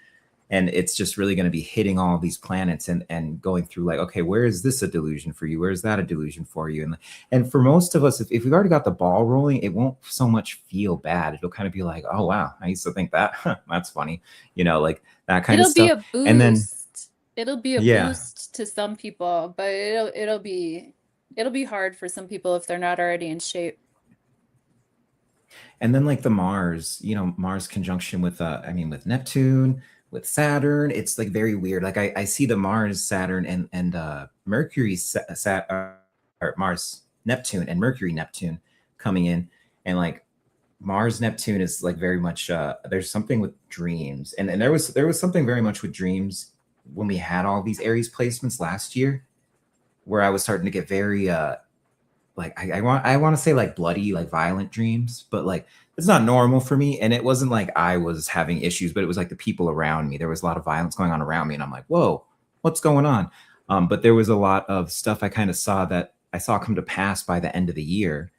and it's just really going to be hitting all these planets and going through like, okay, where is this a delusion for you? Where is that a delusion for you? And for most of us, if we've already got the ball rolling, it won't so much feel bad. It'll kind of be like, oh wow, I used to think that. That's funny, like that kind of It'll be stuff. a And then boost. It'll be a yeah, boost to some people, but it'll be hard for some people if they're not already in shape. and then like the Mars, Mars conjunction with I mean with Neptune, with Saturn, it's like very weird. Like I see the Mars, Saturn, and Mercury, or Mars, Neptune, and Mercury, Neptune coming in, and like Mars, Neptune is like very much there's something with dreams, and there was something very much with dreams when we had all these Aries placements last year, where I was starting to get very like I want to say like bloody, like violent dreams, but like it's not normal for me. And it wasn't like I was having issues, but it was like the people around me. There was a lot of violence going on around me, and I'm like, whoa, what's going on? But there was a lot of stuff I kind of saw that I saw come to pass by the end of the year.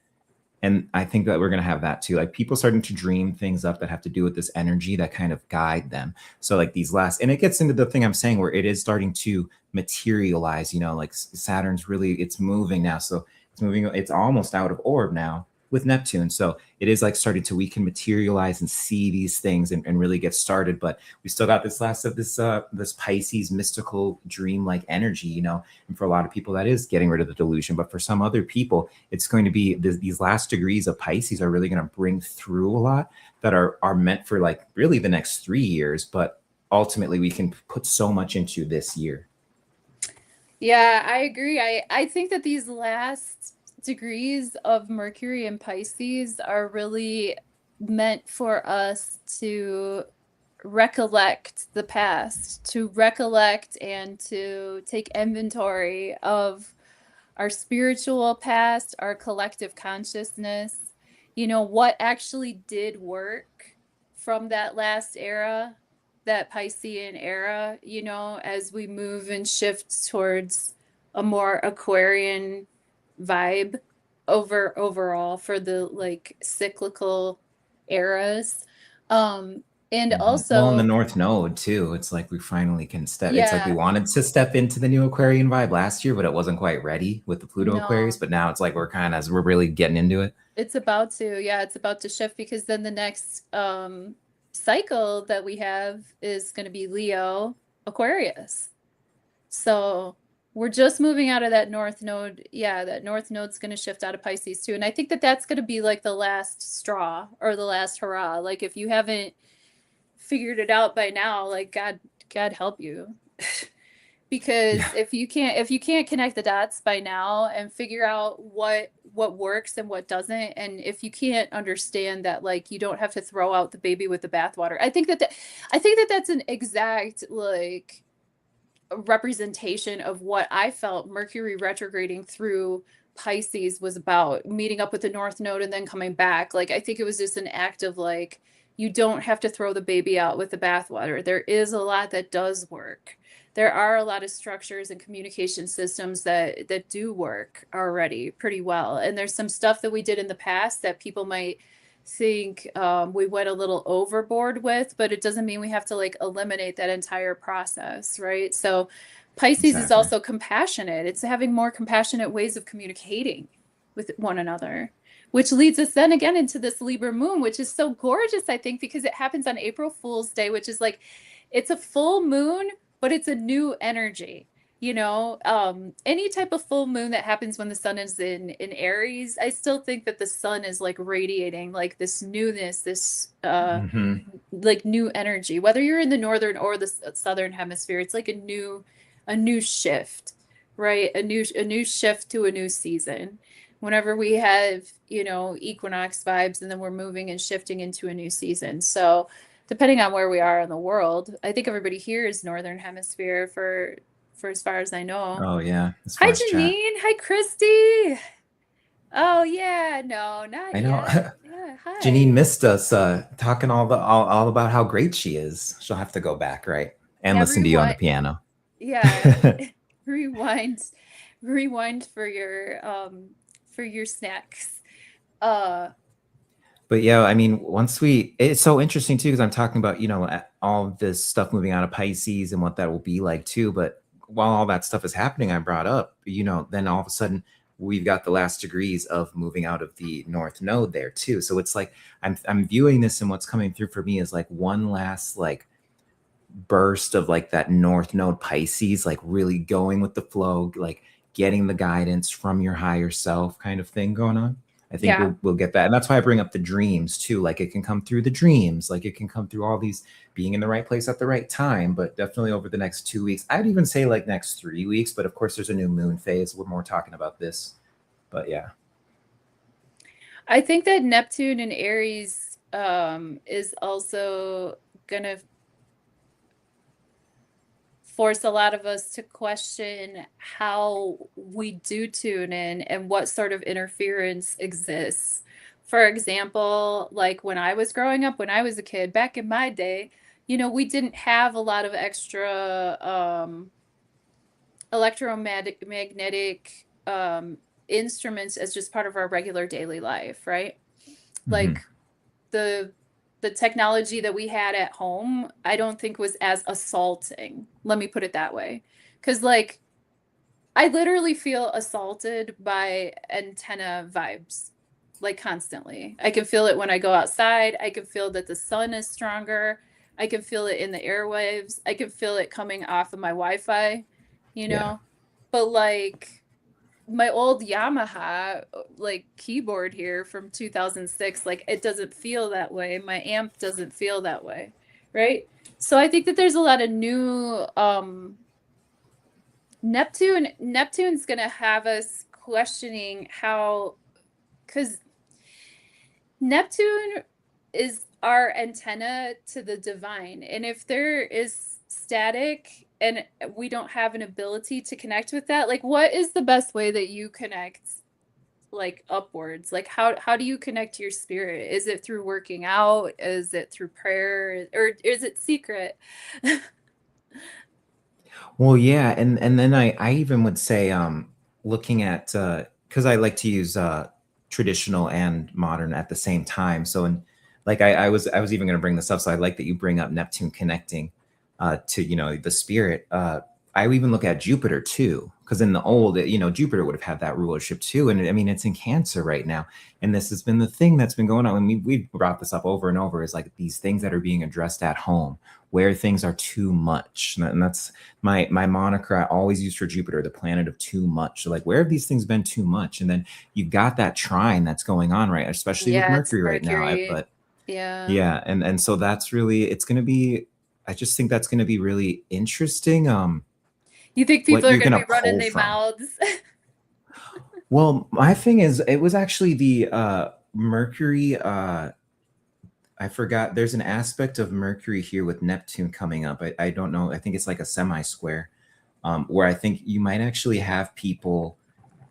And I think that we're going to have that too. Like people starting to dream things up that have to do with this energy that kind of guide them. So like these last, and it gets into the thing I'm saying where it is starting to materialize, like Saturn's really, it's moving now. So it's almost out of orb now with Neptune. So it is like starting to, we can materialize and see these things and really get started. But we still got this last of this Pisces mystical dream like energy, and for a lot of people that is getting rid of the delusion. But for some other people, it's going to be these last degrees of Pisces are really going to bring through a lot that are meant for like really the next 3 years. But ultimately we can put so much into this year. Yeah, I agree. I think that these last degrees of Mercury and Pisces are really meant for us to recollect the past, to recollect and to take inventory of our spiritual past, our collective consciousness, what actually did work from that last era, that Piscean era, as we move and shift towards a more Aquarian vibe overall for the like cyclical eras. And Well, in the also, North Node too, it's like we finally can step. It's like we yeah, wanted to step into the new Aquarian vibe last year, but it wasn't quite ready with the Pluto Aquarius. no, But now it's like we're really getting into it. it's about to, yeah, it's about to shift because then the next cycle that we have is going to be Leo Aquarius. So we're just moving out of that North Node. Yeah, that North Node's going to shift out of Pisces too. And I think that that's going to be like the last straw or the last hurrah. Like if you haven't figured it out by now, like God help you. Yeah. Because if you can't connect the dots by now and figure out what works and what doesn't, and if you can't understand that like you don't have to throw out the baby with the bathwater, I think that that's an exact like representation of what I felt Mercury retrograding through Pisces was about, meeting up with the North Node and then coming back. Like I think it was just an act of like you don't have to throw the baby out with the bathwater. There is a lot that does work. There are a lot of structures and communication systems that do work already pretty well. And there's some stuff that we did in the past that people might think we went a little overboard with, but it doesn't mean we have to like eliminate that entire process, right? So Pisces is Exactly. also compassionate. It's having more compassionate ways of communicating with one another, which leads us then again into this Libra moon, which is so gorgeous, I think, because it happens on April Fool's Day, which is like, it's a full moon, but it's a new energy. You know, any type of full moon that happens when the sun is in Aries, I still think that the sun is like radiating like this newness, this Hmm. like new energy. Whether you're in the northern or the southern hemisphere, it's like a new shift, right? A new shift to a new season. Whenever we have, you know, equinox vibes, and then we're moving and shifting into a new season. So depending on where we are in the world, I think everybody here is northern hemisphere for as far as I know. Oh yeah, as Hi far as chat. Janine, hi Christy. Oh yeah, no, not I know. yet. Yeah, Janine hi. missed us talking all about how great she is. She'll have to go back, right? And listen to you on the Everyone, piano. yeah, rewind, rewind for your snacks. Uh, But yeah, I mean, it's so interesting too, because I'm talking about, all of this stuff moving out of Pisces and what that will be like too. But while all that stuff is happening, I brought up, then all of a sudden we've got the last degrees of moving out of the North Node there too. So it's like I'm viewing this, and what's coming through for me is like one last like burst of like that North Node Pisces, like really going with the flow, like getting the guidance from your higher self kind of thing going on. I think yeah, we'll get that. And that's why I bring up the dreams too. Like it can come through the dreams, like it can come through all these being in the right place at the right time, but definitely over the next 2 weeks. I'd even say like next 3 weeks, but of course there's a new moon phase. We're more talking about this. But yeah. I think that Neptune and Aries is also gonna force a lot of us to question how we do tune in and what sort of interference exists. For example, like when I was growing up, when I was a kid, back in my day, you know, we didn't have a lot of extra electromagnetic instruments as just part of our regular daily life, right? Mm-hmm. Like the the technology that we had at home, I don't think was as assaulting. Let me put it that way. Cuz like I literally feel assaulted by antenna vibes like constantly. I can feel it when I go outside. I can feel that the sun is stronger. I can feel it in the airwaves. I can feel it coming off of my Wi-Fi, you Yeah. know? But like my old Yamaha like keyboard here from 2006, like it doesn't feel that way. My amp doesn't feel that way, right? So I think that there's a lot of new Neptune's going to have us questioning how, cuz Neptune is our antenna to the divine. And if there is static and we don't have an ability to connect with that, like what is the best way that you connect like upwards? Like how do you connect to your spirit? Is it through working out? Is it through prayer, or is it secret? Well, yeah, and then I even would say looking at because I like to use traditional and modern at the same time. So and like I was even going to bring this up. So I like that you bring up Neptune connecting to the spirit. I even look at Jupiter too, because in the old, Jupiter would have had that rulership too. And I mean, it's in Cancer right now, and this has been the thing that's been going on. And we've brought this up over and over. Is like these things that are being addressed at home, where things are too much, and that's my moniker I always use for Jupiter, the planet of too much. So like, where have these things been too much? And then you've got that trine that's going on, right? Especially with Yeah, it's Mercury right now. Mercury. But Yeah. yeah, and so that's really it's going to be. I just think that's going to be really interesting. You think people What are you're going going to to be running pull their from. mouths? Well, my thing is, it was actually the Mercury. I forgot. There's an aspect of Mercury here with Neptune coming up. I don't know. I think it's like a semi square, where I think you might actually have people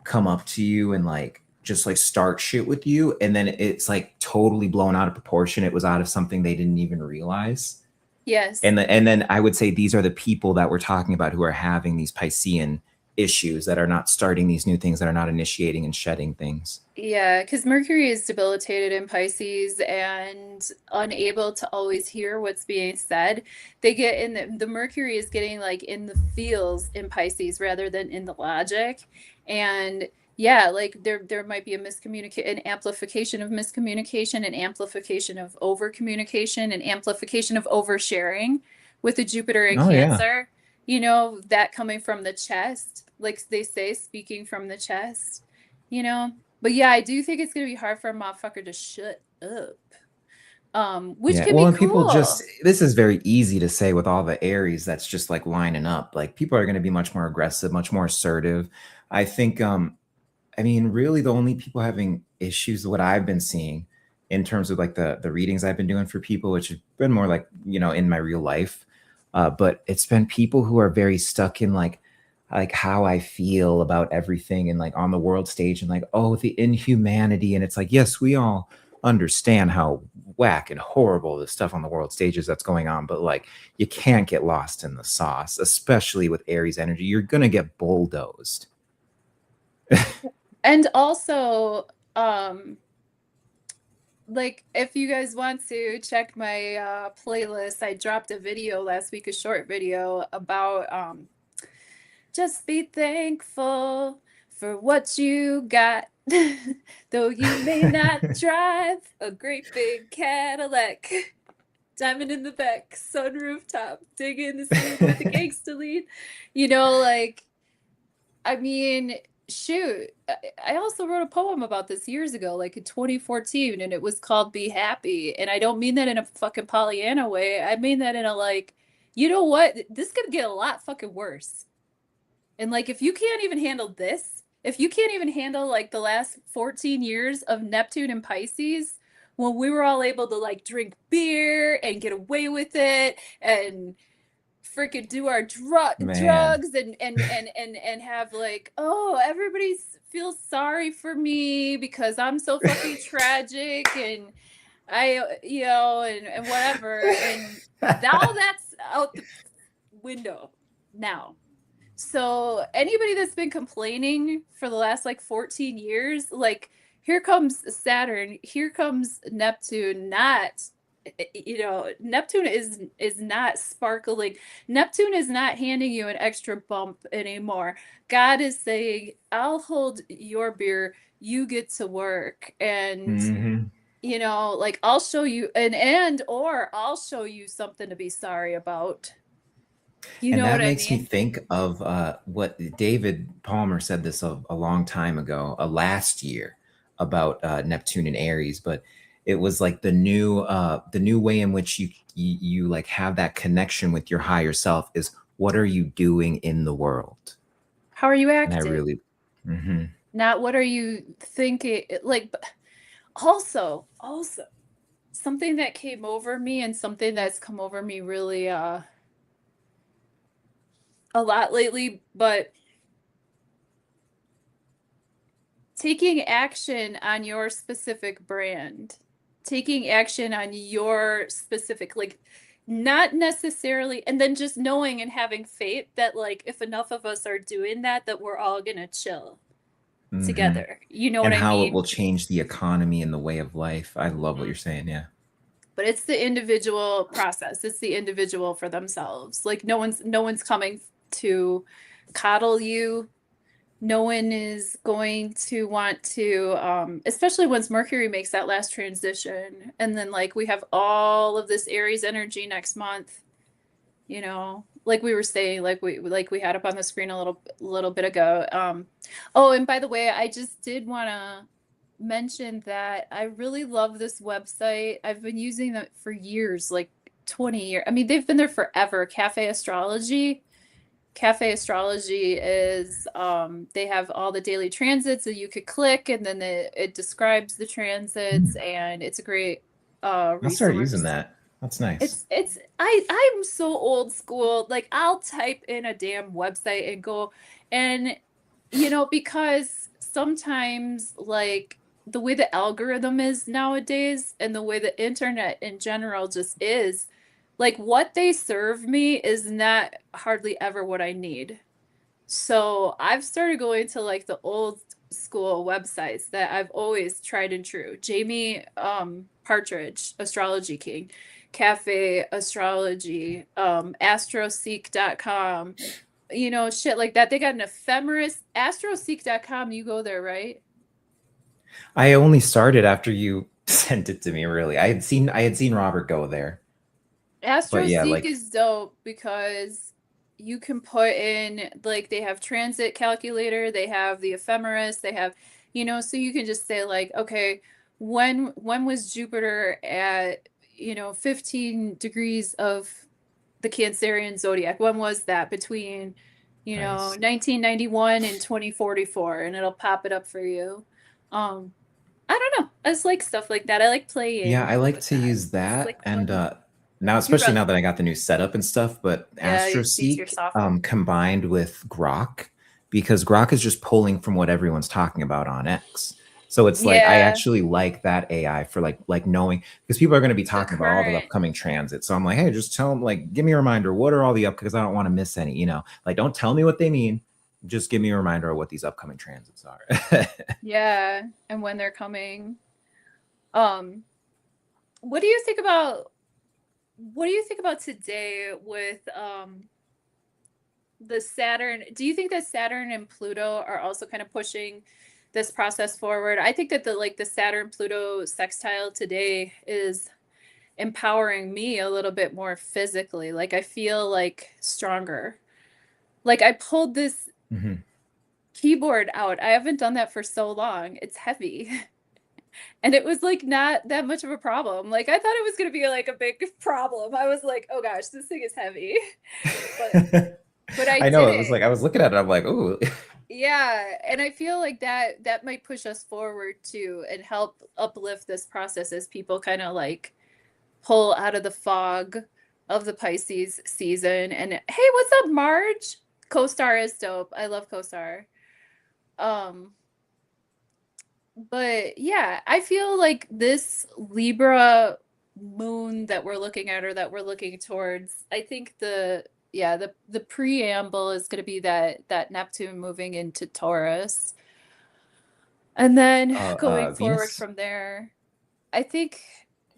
come up to you and like just like start shit with you, and then it's like totally blown out of proportion. It was out of something they didn't even realize. Yes. And then I would say these are the people that we're talking about who are having these Piscean issues, that are not starting these new things, that are not initiating and shedding things. Yeah, because Mercury is debilitated in Pisces and unable to always hear what's being said. They get in the Mercury is getting like in the feels in Pisces rather than in the logic. And yeah, like there might be a an amplification of miscommunication, an amplification of over communication, an amplification of oversharing with the Jupiter in Oh yeah. Cancer. You know, that coming from the chest, like they say, speaking from the chest, you know. But yeah, I do think it's gonna be hard for a motherfucker to shut up. Which Yeah. can Well, be and people just, cool. this is very easy to say with all the Aries that's just like lining up. Like people are going to be much more aggressive, much more assertive. I think, I mean, really the only people having issues, what I've been seeing in terms of like the readings I've been doing for people, which have been more like, you know, in my real life. But it's been people who are very stuck in like how I feel about everything and like on the world stage and like, oh, the inhumanity. And it's like, yes, we all understand how whack and horrible the stuff on the world stages that's going on, but like you can't get lost in the sauce, especially with Aries energy. You're gonna get bulldozed. And also, like if you guys want to check my playlist, I dropped a video last week, a short video about just be thankful for what you got. Though you may not drive a great big Cadillac. Diamond in the back, sunroof top, digging the scene with the gangster lead. You know, like, I mean, shoot. I also wrote a poem about this years ago, like in 2014, and it was called Be Happy. And I don't mean that in a fucking Pollyanna way. I mean that in a like, you know what? This could get a lot fucking worse. And like, if you can't even handle this, if you can't even handle like the last 14 years of Neptune and Pisces, when we were all able to like drink beer and get away with it and freaking do our Man. drugs and have like, oh, everybody feels sorry for me because I'm so fucking tragic and I, you know, and whatever. And all that's out the window now. So anybody that's been complaining for the last like 14 years, like here comes Saturn, here comes Neptune, not, you know, Neptune is not sparkling. Neptune is not handing you an extra bump anymore. God is saying, I'll hold your beer, you get to work. And Hmm. you know, like I'll show you and or I'll show you something to be sorry about. You And know what that I makes me mean? think of what David Palmer said this a long time ago, last year, about Neptune and Aries. But it was like the new way in which you like have that connection with your higher self is, what are you doing in the world? How are you And I acting? really, mhm. Not what are you thinking? Like, also, something that came over me and something that's come over me really a lot lately, but taking action on your specific brand, taking action on your specific, like, not necessarily, and then just knowing and having faith that, like, if enough of us are doing that, that we're all gonna chill Hmm. together. You know what And I how it mean? will change the economy and the way of life. I love what Mm. you're saying. Yeah. But it's the individual process. It's the individual for themselves. Like no one's coming to coddle you. No one is going to want to especially once Mercury makes that last transition and then like we have all of this Aries energy next month, you know, like we were saying, like we had up on the screen a little bit ago. Oh, and by the way, I just did want to mention that I really love this website. I've been using them for years, like 20 years. I mean, they've been there forever. Cafe Astrology. Cafe Astrology is they have all the daily transits that you could click and then it describes the transits and it's a great I'll start using resource. that. That's nice. I'm so old school. Like I'll type in a damn website and go and you know because sometimes like the way the algorithm is nowadays and the way the internet in general just is like what they serve me is not hardly ever what I need. So I've started going to like the old school websites that I've always tried and true. Jamie Partridge, Astrology King, Cafe Astrology, astroseek.com, you know, shit like that. They got an ephemeris, astroseek.com, you go there, right? I only started after you sent it to me, really. I had seen Robert go there. But yeah, AstroSeek like is dope because you can put in, like, they have transit calculator, they have the ephemeris, they have, you know, so you can just say like, okay, when was Jupiter at, you know, 15 degrees of the Cancerian zodiac? When was that between, you know, nice. 1991 and 2044? And it'll pop it up for you. Um, I don't know. I just like stuff like that. I like Yeah, playing I like with to that. use It's that. like And fun. now, You're especially about, now that I got the new setup and stuff, but yeah, it's easier AstroSeek software. combined with Grok, because Grok is just pulling from what everyone's talking about on X. So it's like I Yeah, actually like that AI for like knowing, because people are going to be the talking about all the current. upcoming transits. So I'm like, hey, just tell them, like, give me a reminder. What are all the up? Because I don't want to miss any. Like, don't tell me what they mean. Just give me a reminder of what these upcoming transits are. Yeah, and when they're coming. Um, what do you think about what do you think about today with the Saturn? Do you think that Saturn and Pluto are also kind of pushing this process forward? I think that the Saturn Pluto sextile today is empowering me a little bit more physically. Like I feel like stronger. Like I pulled this Mhm. keyboard out. I haven't done that for so long. It's heavy. And it was like not that much of a problem. Like I thought it was gonna be like a big problem. I was like, oh gosh, this thing is heavy. But but I I know did it was it. like I was looking at it. I'm like, ooh. Yeah. And I feel like that might push us forward too and help uplift this process as people kind of like pull out of the fog of the Pisces season. And hey, what's up, Marge? Co-star is dope. I love co-star. Um, But yeah, I feel like this Libra moon that we're looking at or that we're looking towards, I think the preamble is going to be that Neptune moving into Taurus. And then going forward Venus? from there, I think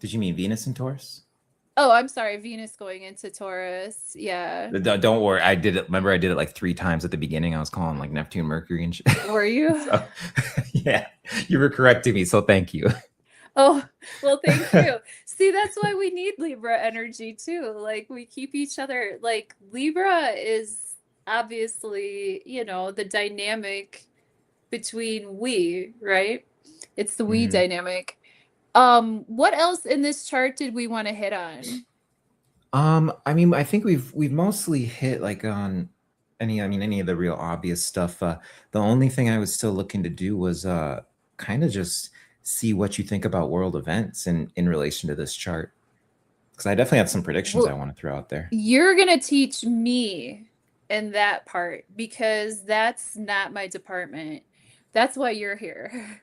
Did you mean Venus and Taurus? oh, I'm sorry, Venus going into Taurus. Yeah. Don't worry. I did it. Remember, I did it like 3 times at the beginning. I was calling like Neptune, Mercury, and shit. Were you? So, yeah, you were correcting me. So thank you. Oh, well, thank you. See, that's why we need Libra energy too. Like we keep each other, like Libra is obviously, you know, the dynamic between we, right? It's the we Mhm. dynamic. What else in this chart did we want to hit on? I mean, I think we've mostly hit like on any of the real obvious stuff. The only thing I was still looking to do was kind of just see what you think about world events in relation to this chart. Because I definitely have some predictions I Well, want to throw out there. you're gonna teach me in that part because that's not my department. That's why you're here.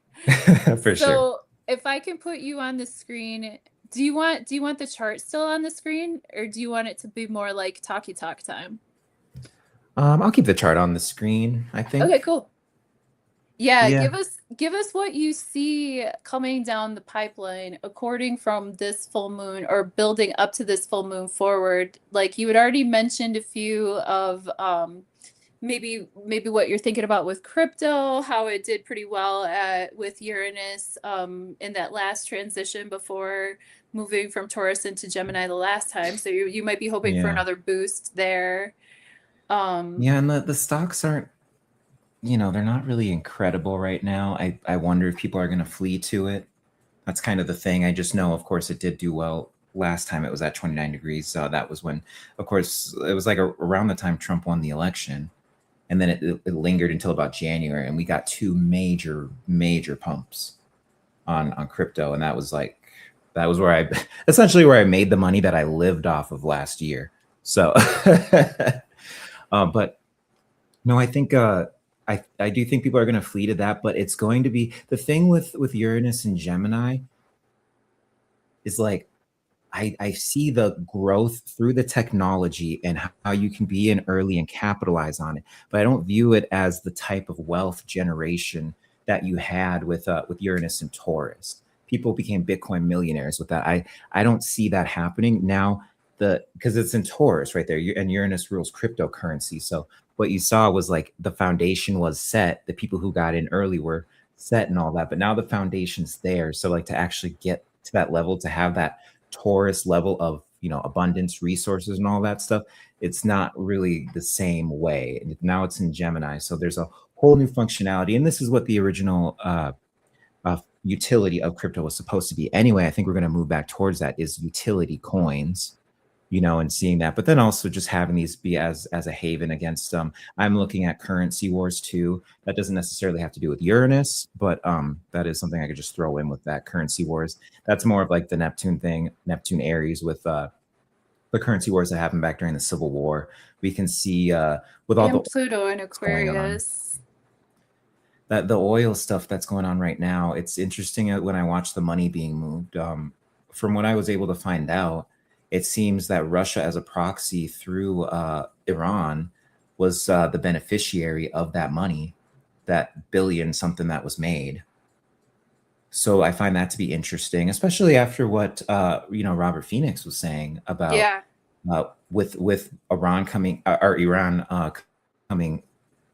For sure. So if I can put you on the screen, do you want the chart still on the screen or do you want it to be more like talky talk time? I'll keep the chart on the screen, I Okay, think. cool. Yeah, Yeah. give us what you see coming down the pipeline according from this full moon or building up to this full moon forward. Like you had already mentioned a few of maybe what you're thinking about with crypto, how it did pretty well at with Uranus in that last transition before moving from Taurus into Gemini the last time. So you might be hoping for Yeah. another boost there. Um, Yeah, and the stocks aren't, they're not really incredible right now. I wonder if people are going to flee to it. That's kind of the thing. I just know, of course, it did do well last time it was at 29 degrees. So that was when, of course, it was like around the time Trump won the election. And then it lingered until about January. And we got two major, major pumps on crypto. And that was where I essentially where I made the money that I lived off of last year. So, but no, I think I do think people are going to flee to that, but it's going to be the thing with Uranus and Gemini is like I see the growth through the technology and how you can be in early and capitalize on it. But I don't view it as the type of wealth generation that you had with Uranus and Taurus. People became Bitcoin millionaires with that. I don't see that happening now. Because it's in Taurus right there, and Uranus rules cryptocurrency. So what you saw was like the foundation was set. The people who got in early were set and all that, but now the foundation's there. So like to actually get to that level, to have that Taurus level of, you know, abundance, resources, and all that stuff, it's not really the same way. And now it's in Gemini, so there's a whole new functionality, and this is what the original utility of crypto was supposed to be. Anyway, I think we're going to move back towards that, is utility coins, you know, and seeing that, but then also just having these be as a haven against I'm looking at currency wars too. That doesn't necessarily have to do with Uranus, but that is something I could just throw in with that currency wars. That's more of like the Neptune thing, Neptune Aries, with the currency wars that happened back during the Civil War. We can see with all And the Pluto and going on, Aquarius. that the oil stuff that's going on right now, it's interesting when I watch the money being moved. From what I was able to find out, it seems that Russia as a proxy through Iran was the beneficiary of that money, that billion something that was made. So I find that to be interesting, especially after what you know, Robert Phoenix was saying about Yeah. with Iran coming or Iran coming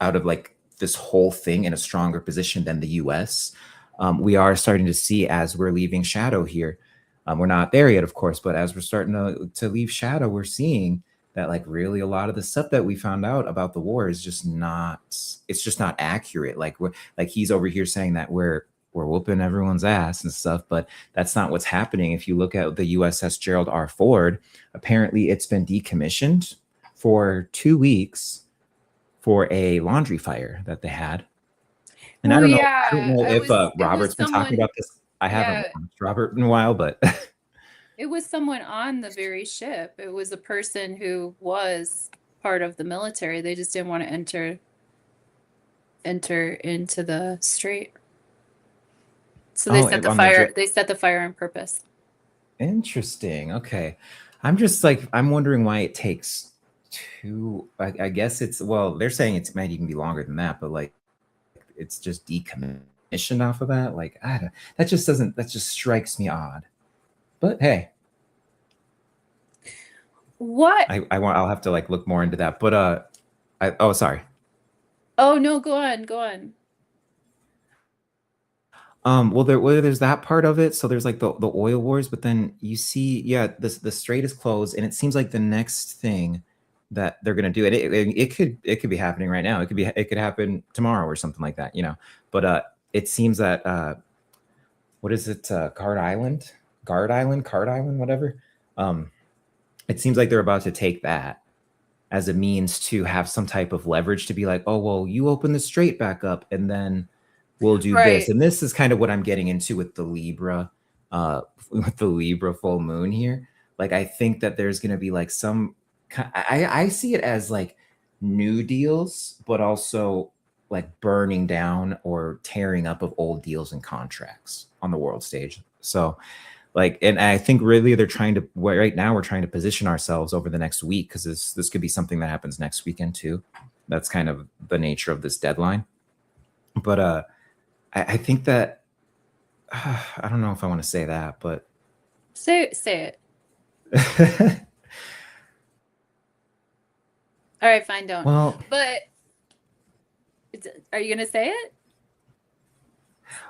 out of like this whole thing in a stronger position than the U.S. We are starting to see, as we're leaving shadow here. We're not there yet, of course, but as we're starting to leave shadow, we're seeing that like really a lot of the stuff that we found out about the war is just not, it's just not accurate. Like we're like, he's over here saying that we're whooping everyone's ass and stuff, but that's not what's happening. If you look at the USS Gerald R. Ford, apparently it's been decommissioned for 2 weeks for a laundry fire that they had. And Well, I don't yeah, know if it was Robert's been talking someone, about this. I haven't yeah, watched Robert in a while, but it was someone on the very ship. It was a person who was part of the military. They just didn't want to enter into the strait. So oh, on the they set the fire on purpose. interesting. Okay. I'm just like, I'm wondering why it takes I guess it's, well, they're saying it might even be longer than that, but like it's just decommissioned off of that. Like, I don't, that just doesn't, that just strikes me odd. But hey, What? I'll have to like look more into that. But oh, sorry. Oh no, go on, go on. Well, there's that part of it. So there's like the oil wars, but then you see, yeah, the strait is closed, and it seems like the next thing that they're gonna do it could be happening right now. It could happen tomorrow or something like that, you know. But it seems that what is it, Card Island, whatever. It seems like they're about to take that as a means to have some type of leverage to be like, oh well, you open the strait back up, and then we'll do this. Right. And this is kind of what I'm getting into with the Libra, with the Libra full moon here. Like, I think that there's going to be like I see it as like new deals, but also like burning down or tearing up of old deals and contracts on the world stage. So like, and I think really they're trying to, right now we're trying to position ourselves over the next week, because this could be something that happens next weekend too. That's kind of the nature of this deadline. But I think that I don't know if I want to say that, but Say it. All right, fine, don't. well, But are you gonna say it?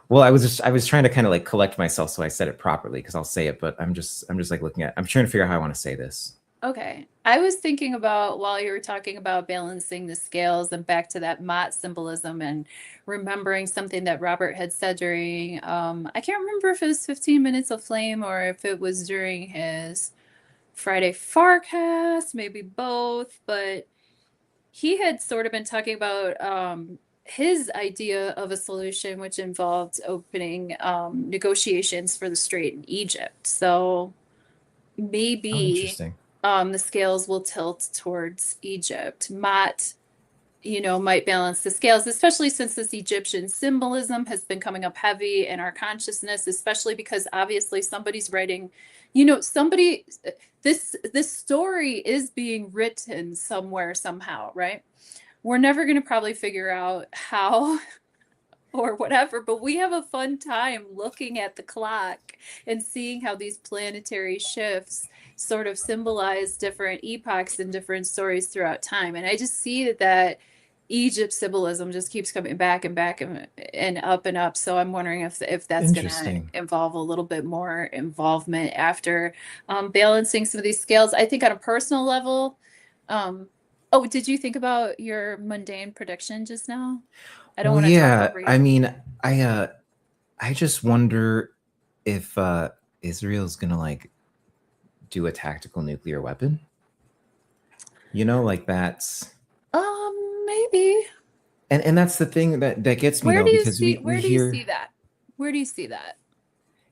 well, I was trying to kind of like collect myself so I said it properly, because I'll say it, but I'm just like I'm trying to figure out how I want to say this. Okay. I was thinking about, while you were talking about balancing the scales, and back to that Mott symbolism, and remembering something that Robert had said during, I can't remember if it was 15 Minutes of Flame or if it was during his Friday Forecast, maybe both, but he had sort of been talking about his idea of a solution, which involved opening negotiations for the strait in Egypt. So Oh, maybe interesting. the scales will tilt towards Egypt. Mott you know, might balance the scales, especially since this Egyptian symbolism has been coming up heavy in our consciousness, especially because obviously somebody's writing, you know, this story is being written somewhere, somehow, right? We're never going to probably figure out how or whatever, but we have a fun time looking at the clock and seeing how these planetary shifts sort of symbolize different epochs and different stories throughout time. And I just see that Egypt symbolism just keeps coming back and back and up and up. So I'm wondering if that's going to Interesting. involve a little bit more involvement after balancing some of these scales. I think on a personal level, oh, did you think about your mundane prediction just now? I don't Well, want to talk yeah. over I you. mean, I just wonder if Israel's gonna like do a tactical nuclear weapon. You know, like that's Maybe. and that's the thing that gets me Where though, do you because see we where do you hear see that? Where do you see that?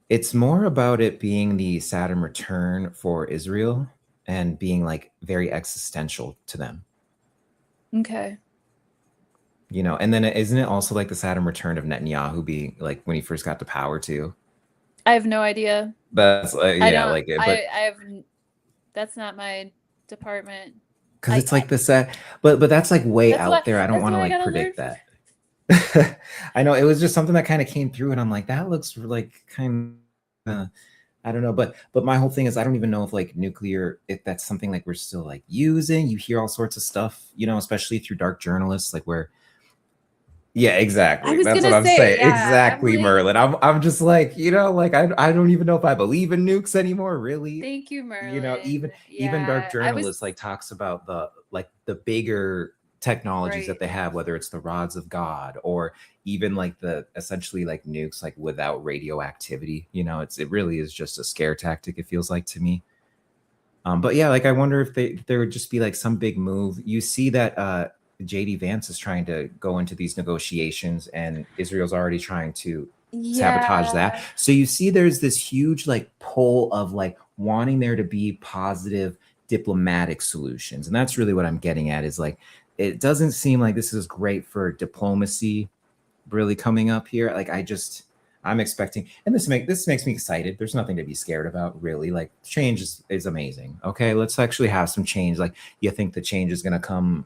it's more about it being the Saturn return for Israel and being like very existential to them. Okay. You know, and then isn't it also like the Saturn return of Netanyahu being like when he first got to power too? I have no idea. That's I yeah, don't like it, but I have that's not my department. because I it's I like this, but that's like way that's why out there. I don't that's want to why I like gotta learn predict from. that. I know it was just something that kind of came through, and I'm like, that looks like kind of, I don't know, but my whole thing is I don't even know if like nuclear, if that's something like we're still like using. You hear all sorts of stuff, you know, especially through dark journalists, like where yeah, I exactly. was That's what gonna I'm say, saying. yeah, I'm Exactly, like, Merlin. I'm just like, you know, like I don't even know if I believe in nukes anymore, really. thank you, You know, Merlin. even dark Yeah, I was journalists like talks about the like the bigger technologies that right. they have, whether it's the rods of God or even like the essentially like nukes like without radioactivity. You know, it really is just a scare tactic, it feels like to me. But yeah, like I wonder if there would just be like some big move. You see that JD Vance is trying to go into these negotiations, and Israel's already trying to sabotage that. Yeah. So you see, there's this huge like pull of like wanting there to be positive diplomatic solutions, and that's really what I'm getting at. Is like it doesn't seem like this is great for diplomacy really coming up here. Like I'm expecting, and this makes me excited. There's nothing to be scared about, really. Like change is amazing. Okay, let's actually have some change. Like you think the change is gonna come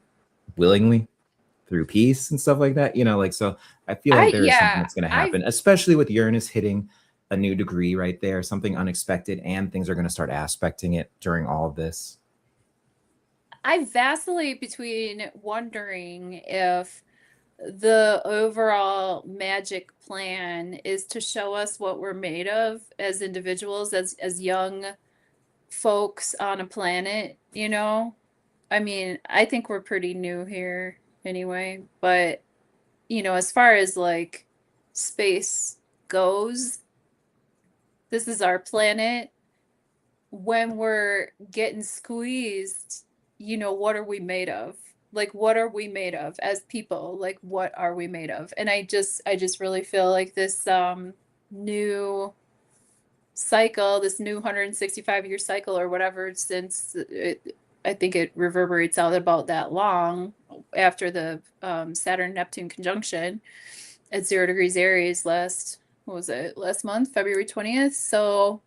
willingly through peace and stuff like that, you know, like so I feel like there is something Yeah, that's gonna I happen, especially with Uranus hitting a new degree right there, something unexpected, and things are gonna start aspecting it during all of this. I vacillate between wondering if the overall magic plan is to show us what we're made of as individuals, as young folks on a planet, you know? I mean, I think we're pretty new here anyway, but you know, as far as like space goes, this is our planet. When we're getting squeezed, you know, what are we made of? Like, what are we made of as people? Like, what are we made of? And I just really feel like this new cycle, this new 165-year cycle or whatever, since I think it reverberates out about that long after the Saturn Neptune conjunction at 0 degrees Aries what was it, last month, February 20th. So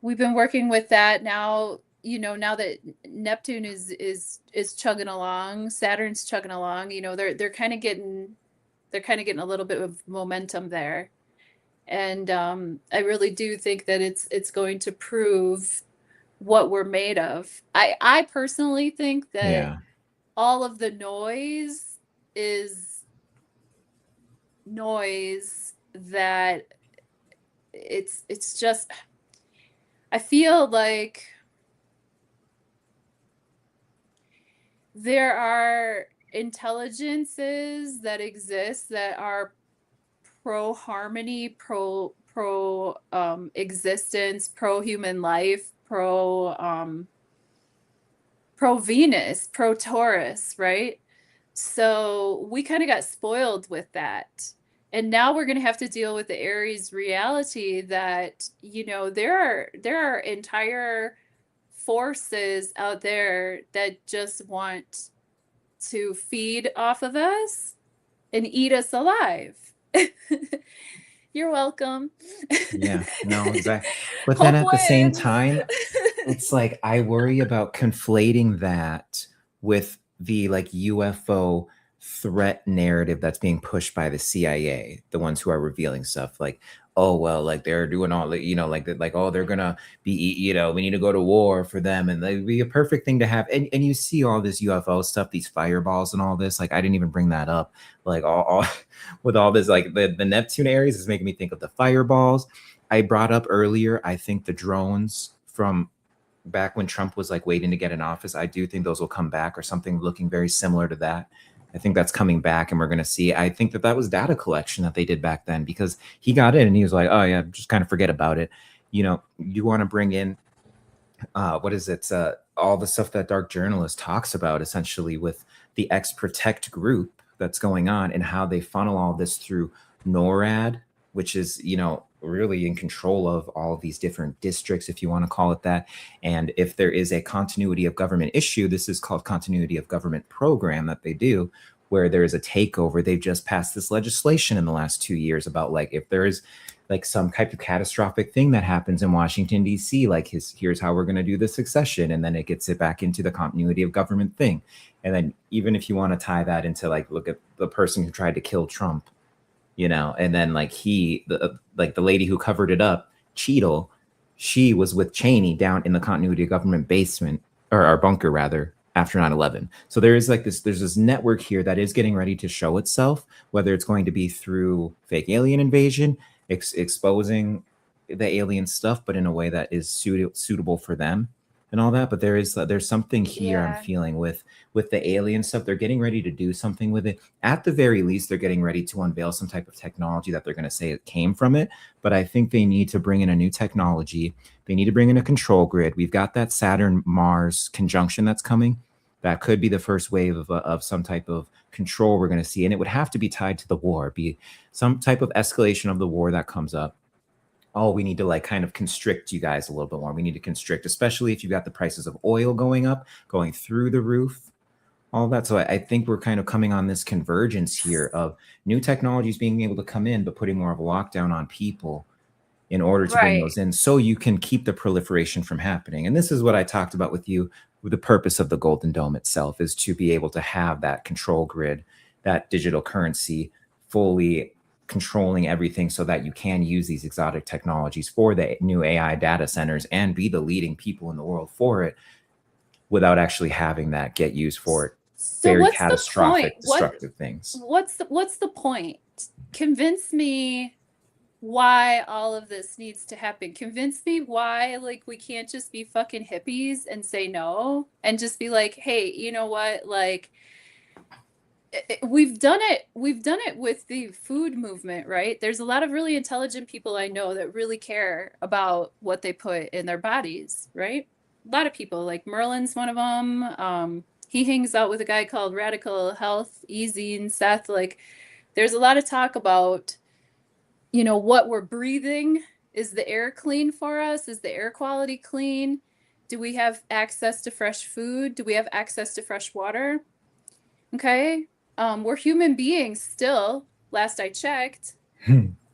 we've been working with that now, you know, now that Neptune is chugging along, Saturn's chugging along, you know, they're kind of getting a little bit of momentum there. And I really do think that it's going to prove what we're made of. I personally think that Yeah. all of the noise is noise that it's just I feel like there are intelligences that exist that are pro harmony, pro existence, pro human life, pro Venus, pro Taurus, right? So we kind of got spoiled with that. And now we're going to have to deal with the Aries reality that, you know, there are entire forces out there that just want to feed off of us and eat us alive. You're welcome. Yeah, no, exactly. But then Hope at the same wins. time, it's like I worry about conflating that with the like UFO threat narrative that's being pushed by the CIA, the ones who are revealing stuff like, oh well, like they're doing all the, like oh they're gonna be, we need to go to war for them, and they'd be a perfect thing to have. And you see all this UFO stuff, these fireballs and all this. Like I didn't even bring that up. Like all with all this, like the Neptune Aries is making me think of the fireballs. I brought up earlier, I think the drones from back when Trump was like waiting to get in office, I do think those will come back, or something looking very similar to that. I think that's coming back, and we're going to see. I think that was data collection that they did back then, because he got in and he was like, oh yeah, just kind of forget about it. You want to bring in what is it? All the stuff that Dark Journalist talks about, essentially with the X Protect group that's going on, and how they funnel all this through NORAD, which is, really in control of all of these different districts, if you want to call it that. And if there is a continuity of government issue, this is called continuity of government program that they do, where there is a takeover. They've just passed this legislation in the last 2 years about like, if there is like some type of catastrophic thing that happens in Washington, D.C., like here's how we're going to do the succession. And then it gets it back into the continuity of government thing. And then even if you want to tie that into like, look at the person who tried to kill Trump, and then like the lady who covered it up, Cheadle, she was with Cheney down in the continuity of government basement, or our bunker rather, after 9/11. So there's this network here that is getting ready to show itself, whether it's going to be through fake alien invasion, exposing the alien stuff, but in a way that is suitable for them and all that. But there's something here I'm feeling with the alien stuff. They're getting ready to do something with it. At the very least, they're getting ready to unveil some type of technology that they're going to say it came from it. But I think they need to bring in a new technology. They need to bring in a control grid. We've got that Saturn-Mars conjunction that's coming. That could be the first wave of some type of control we're going to see. And it would have to be tied to the war, be some type of escalation of the war that comes up. Oh, we need to like kind of constrict you guys a little bit more. We need to constrict, especially if you've got the prices of oil going up, going through the roof, all that. So I think we're kind of coming on this convergence here of new technologies being able to come in, but putting more of a lockdown on people in order to bring those in, so you can keep the proliferation from happening. And this is what I talked about with you, with the purpose of the Golden Dome itself, is to be able to have that control grid, that digital currency fully controlling everything, so that you can use these exotic technologies for the new AI data centers and be the leading people in the world for it, without actually having that get used for so very what's catastrophic, the point? destructive things. What's the point? Convince me why all of this needs to happen. Convince me why, like, we can't just be fucking hippies and say no, and just be like, hey, you know what, like, we've done it with the food movement, right? There's a lot of really intelligent people I know that really care about what they put in their bodies, right? A lot of people, like Merlin's one of them. He hangs out with a guy called Radical Health, Easy, and Seth. Like, there's a lot of talk about, what we're breathing. Is the air clean for us? Is the air quality clean? Do we have access to fresh food? Do we have access to fresh water? Okay. We're human beings still, last I checked.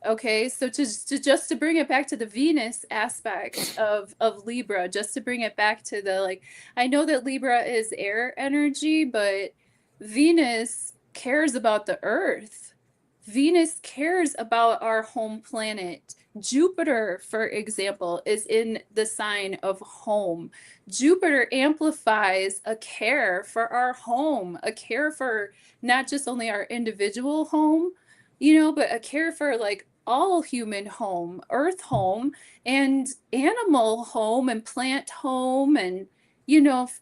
Okay, so just to bring it back to the Venus aspect of Libra, just to bring it back to the, like, I know that Libra is air energy, but Venus cares about the Earth. Venus cares about our home planet. Jupiter, for example, is in the sign of home. Jupiter amplifies a care for our home, a care for not just only our individual home, but a care for like all human home, earth home, and animal home, and plant home, and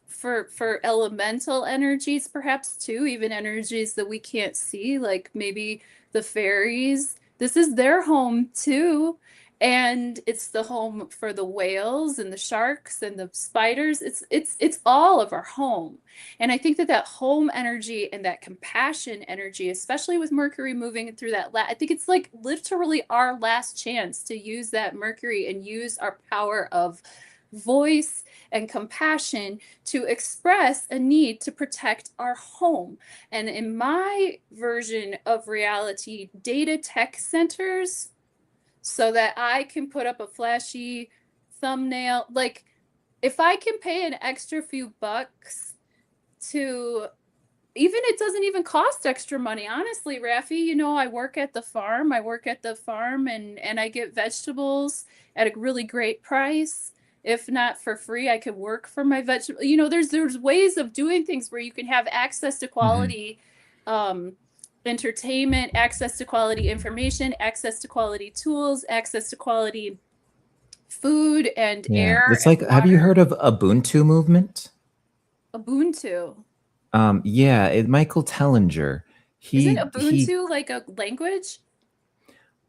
for elemental energies perhaps too, even energies that we can't see, like maybe the fairies. This is their home too. And it's the home for the whales and the sharks and the spiders. It's all of our home. And I think that home energy and that compassion energy, especially with Mercury moving through that, I think it's like literally our last chance to use that Mercury and use our power of voice and compassion to express a need to protect our home. And in my version of reality, data tech centers, so that I can put up a flashy thumbnail. Like, if I can pay an extra few bucks to, even it doesn't even cost extra money, honestly, Raffi. You know, I work at the farm. And I get vegetables at a really great price. If not for free, I could work for my vegetable. You know, there's ways of doing things where you can have access to quality entertainment, access to quality information, access to quality tools, access to quality food and air. It's like, have you heard of Ubuntu movement? Ubuntu. Michael Tellinger. Isn't Ubuntu like a language?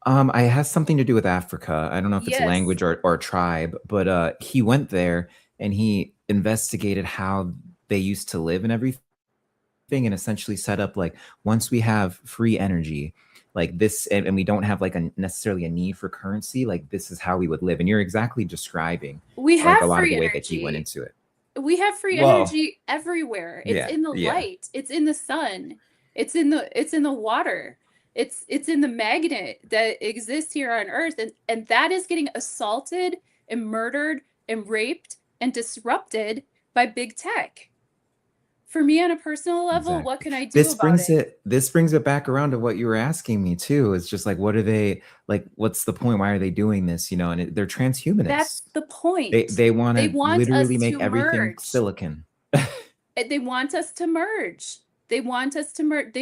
It has something to do with Africa. I don't know if it's a language or a tribe, but he went there and he investigated how they used to live and everything, and essentially set up like, once we have free energy like this, and we don't have like necessarily a need for currency, like this is how we would live. And you're exactly describing we have a lot free of the way energy. that he went into it. We have free energy everywhere. It's in the light. It's in the sun. It's in the water. It's in the magnet that exists here on Earth, and that is getting assaulted and murdered and raped and disrupted by big tech. For me, on a personal level, what can I do about it? This brings it back around to what you were asking me too. It's just like, what are they like? What's the point? Why are they doing this? You know, and they're transhumanists. That's the point. They want to literally make everything silicon. They want us to merge. They want us to merge.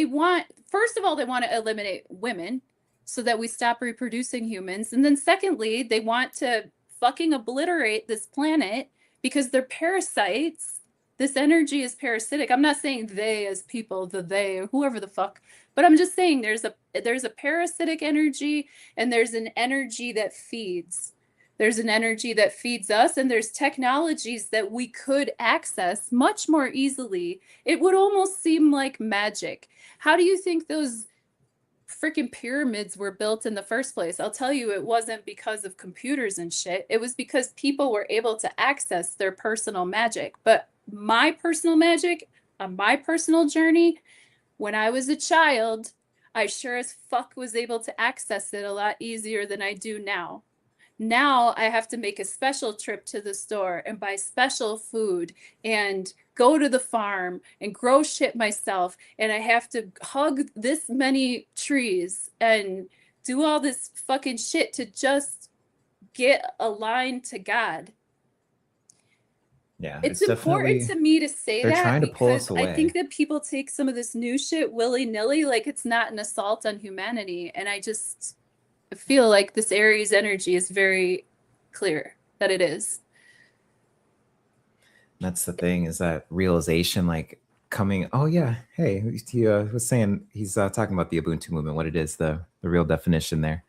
First of all, they want to eliminate women so that we stop reproducing humans. And then secondly, they want to fucking obliterate this planet because they're parasites. This energy is parasitic. I'm not saying they as people, they, or whoever the fuck, but I'm just saying there's a parasitic energy, and there's an energy that feeds. There's an energy that feeds us, and there's technologies that we could access much more easily. It would almost seem like magic. How do you think those freaking pyramids were built in the first place? I'll tell you, it wasn't because of computers and shit. It was because people were able to access their personal magic. But my personal magic on my personal journey, when I was a child, I sure as fuck was able to access it a lot easier than I do now. Now I have to make a special trip to the store and buy special food and go to the farm and grow shit myself. And I have to hug this many trees and do all this fucking shit to just get aligned to God. Yeah, it's important to me to say they're that trying to pull us away. I think that people take some of this new shit willy-nilly, like it's not an assault on humanity. And I just feel like this Aries energy is very clear that it is. That's the thing, is that realization, like coming. Oh yeah, hey, he was saying he's talking about the Ubuntu movement, what it is, the real definition there.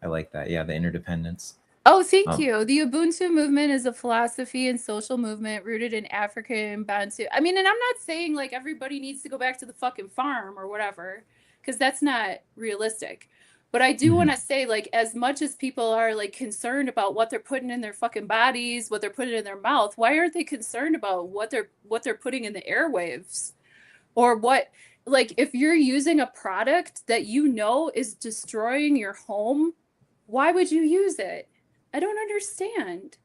I like that. Yeah, the interdependence. Oh, thank you. The Ubuntu movement is a philosophy and social movement rooted in African Bantu. I mean, and I'm not saying like everybody needs to go back to the fucking farm or whatever, because that's not realistic. But I do want to say, like, as much as people are like concerned about what they're putting in their fucking bodies, what they're putting in their mouth, why aren't they concerned about what they're putting in the airwaves? Or what, like, if you're using a product that you know is destroying your home, why would you use it? I don't understand.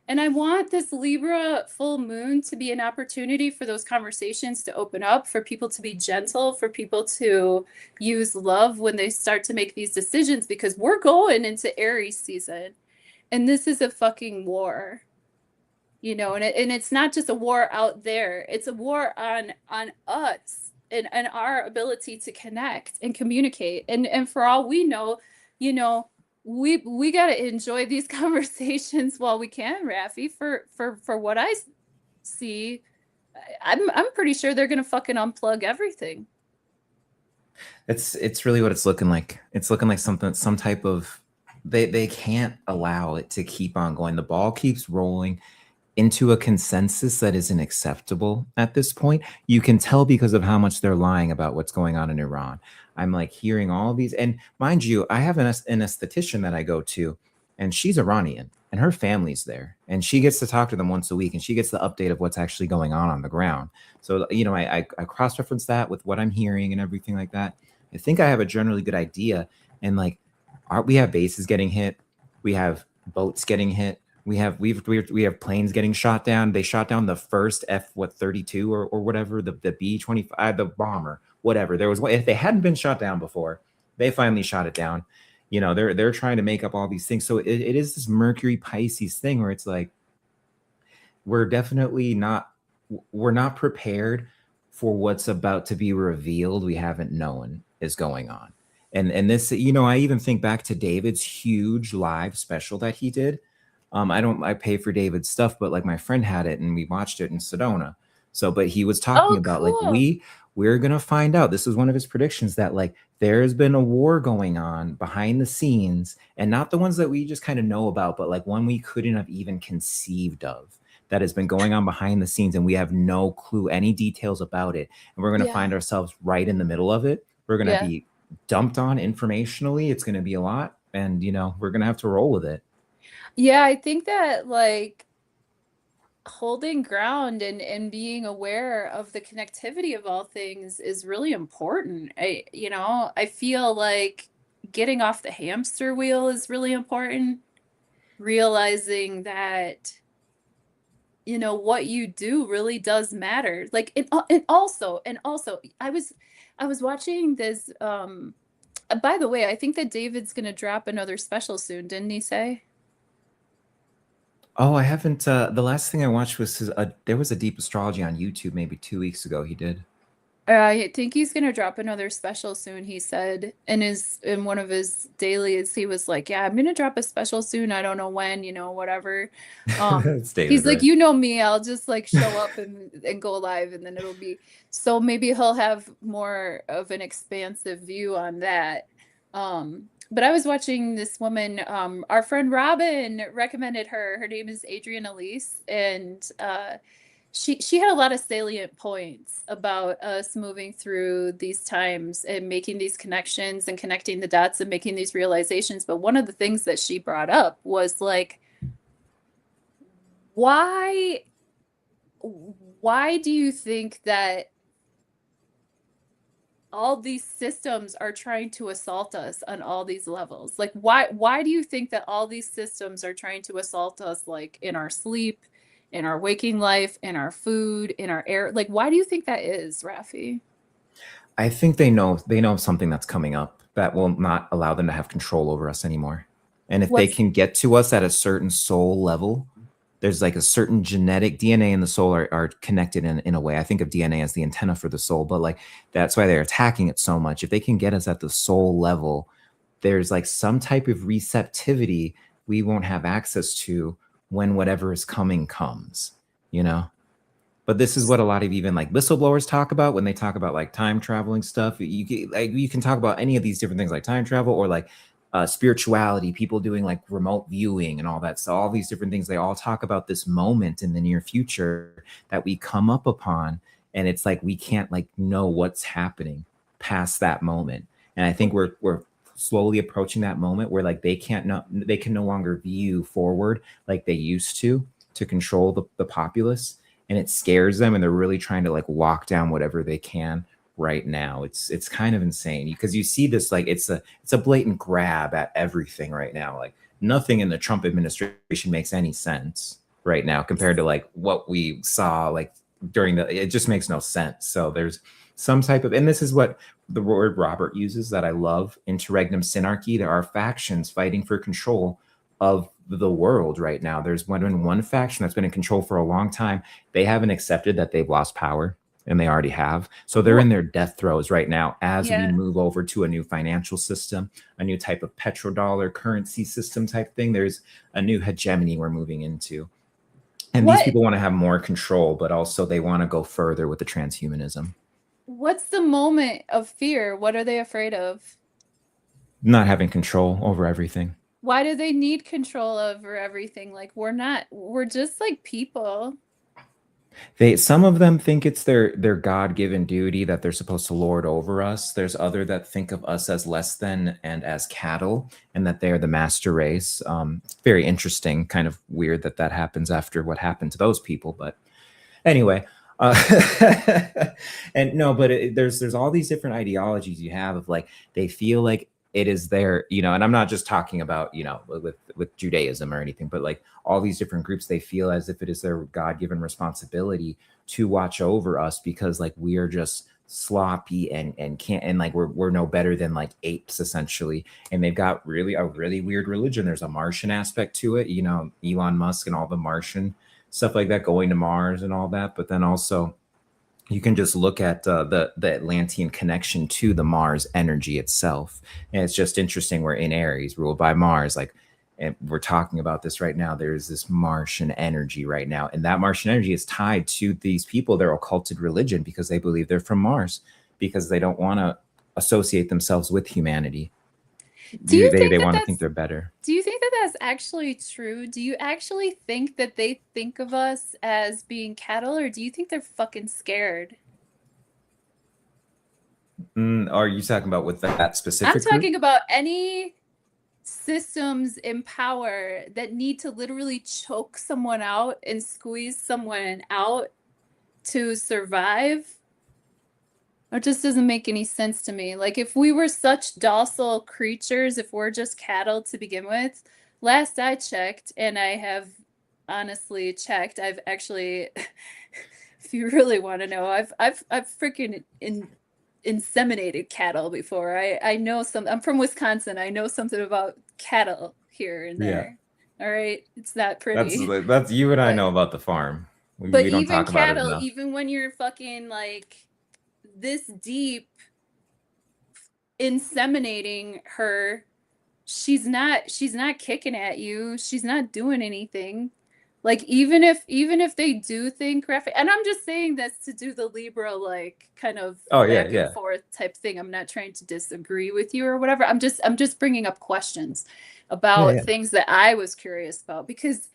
And I want this Libra full moon to be an opportunity for those conversations to open up, for people to be gentle, for people to use love when they start to make these decisions, because we're going into Aries season and this is a fucking war, you know, and it's not just a war out there. It's a war on us and our ability to connect and communicate. And for all we know, you know, we got to enjoy these conversations while we can, Raffi. For what I see, I'm pretty sure they're gonna fucking unplug everything. It's really what it's looking like. It's looking like some type of, they can't allow it to keep on going. The ball keeps rolling into a consensus that isn't acceptable at this point. You can tell because of how much they're lying about what's going on in Iran. I'm like hearing all of these, and mind you, I have an esthetician that I go to, and she's Iranian and her family's there, and she gets to talk to them once a week, and she gets the update of what's actually going on the ground. So, you know, I cross-reference that with what I'm hearing and everything like that. I think I have a generally good idea. And like, we have bases getting hit, we have boats getting hit, we have planes getting shot down. They shot down the first F-32 or whatever, the B-25, the bomber, whatever. There was one, if they hadn't been shot down before, they finally shot it down. You know, they're trying to make up all these things. So it is this Mercury Pisces thing where it's like, we're not prepared for what's about to be revealed. We haven't known is going on. And this, you know, I even think back to David's huge live special that he did. I pay for David's stuff, but like my friend had it and we watched it in Sedona. So, but he was talking about cool. like, we're going to find out. This is one of his predictions that like there's been a war going on behind the scenes, and not the ones that we just kind of know about, but like one we couldn't have even conceived of, that has been going on behind the scenes, and we have no clue any details about it. And we're going to find ourselves right in the middle of it. We're going to be dumped on informationally. It's going to be a lot, and you know, we're going to have to roll with it. Yeah, I think that like holding ground and being aware of the connectivity of all things is really important. I feel like getting off the hamster wheel is really important. Realizing that, you know, what you do really does matter. Like, and also, I was watching this, by the way, I think that David's gonna drop another special soon, didn't he say? Oh, I haven't. The last thing I watched was there was a deep astrology on YouTube maybe 2 weeks ago. He did. I think he's gonna drop another special soon. He said in one of his dailies, he was like, "Yeah, I'm gonna drop a special soon. I don't know when, you know, whatever." It's David, He's like, right? "You know me. I'll just like show up and go live, and then it'll be so maybe he'll have more of an expansive view on that." But I was watching this woman. Our friend Robin recommended her. Her name is Adrienne Elise, and she had a lot of salient points about us moving through these times and making these connections and connecting the dots and making these realizations. But one of the things that she brought up was like, why do you think that all these systems are trying to assault us on all these levels? Like, why do you think that all these systems are trying to assault us, like in our sleep, in our waking life, in our food, in our air? Like, why do you think that is, Rafi? I think they know something that's coming up that will not allow them to have control over us anymore. And if they can get to us at a certain soul level, there's like a certain genetic DNA and the soul are connected in a way. I think of DNA as the antenna for the soul, but like that's why they're attacking it so much. If they can get us at the soul level, there's like some type of receptivity we won't have access to when whatever is coming comes, you know? But this is what a lot of even like whistleblowers talk about when they talk about like time traveling stuff. You can talk about any of these different things like time travel or like spirituality, people doing like remote viewing and all that. So all these different things, they all talk about this moment in the near future that we come up upon. And it's like, we can't like know what's happening past that moment. And I think we're slowly approaching that moment where like they can no longer view forward like they used to control the populace. And it scares them, and they're really trying to like lock down whatever they can right now. It's kind of insane because you see this like it's a blatant grab at everything right now. Like nothing in the Trump administration makes any sense right now compared to like what we saw like during it just makes no sense. So there's some type of, and this is what the word Robert uses that I love, interregnum synarchy. There are factions fighting for control of the world right now. There's one faction that's been in control for a long time. They haven't accepted that they've lost power, and they already have. So they're in their death throes right now as we move over to a new financial system, a new type of petrodollar currency system type thing. There's a new hegemony we're moving into. And these people want to have more control, but also they want to go further with the transhumanism. What's the moment of fear? What are they afraid of? Not having control over everything. Why do they need control over everything? Like we're just like people. Some of them think it's their God-given duty that they're supposed to lord over us. There's other that think of us as less than and as cattle, and that they're the master race. Very interesting, kind of weird that that happens after what happened to those people. But anyway, uh, and no, but there's all these different ideologies you have of like they feel like it is their, you know, and I'm not just talking about, you know, with Judaism or anything, but like all these different groups, they feel as if it is their God-given responsibility to watch over us because like we are just sloppy and can't, and like we're no better than like apes essentially. And they've got really a really weird religion. There's a Martian aspect to it, you know, Elon Musk and all the Martian stuff like that, going to Mars and all that. But then also you can just look at the Atlantean connection to the Mars energy itself. And it's just interesting. We're in Aries, ruled by Mars. Like, and we're talking about this right now. There's this Martian energy right now. And that Martian energy is tied to these people, their occulted religion, because they believe they're from Mars, because they don't want to associate themselves with humanity. Do you They think want to think they're better. Do you think that that's actually true? Do you actually think that they think of us as being cattle, or do you think they're fucking scared? Are you talking about with that specific I'm talking group? about any systems in power that need to literally choke someone out and squeeze someone out to survive. It just doesn't make any sense to me. Like, if we were such docile creatures, if we're just cattle to begin with, last I checked, and I have honestly checked, I've actually, if you really want to know, I've freaking inseminated cattle before. I know some. I'm from Wisconsin. I know something about cattle here and Yeah. there. All right, it's that pretty. That's you and I But know about the farm. but We don't even talk about it cattle, enough. even when you're fucking like this deep inseminating her, she's not kicking at you, she's not doing anything. Like, even if they do think graphic, and I'm just saying this to do the Libra like kind of Oh yeah, back and yeah, forth type thing. I'm not trying to disagree with you or whatever. I'm just bringing up questions yeah, about yeah. things that I was curious about. Because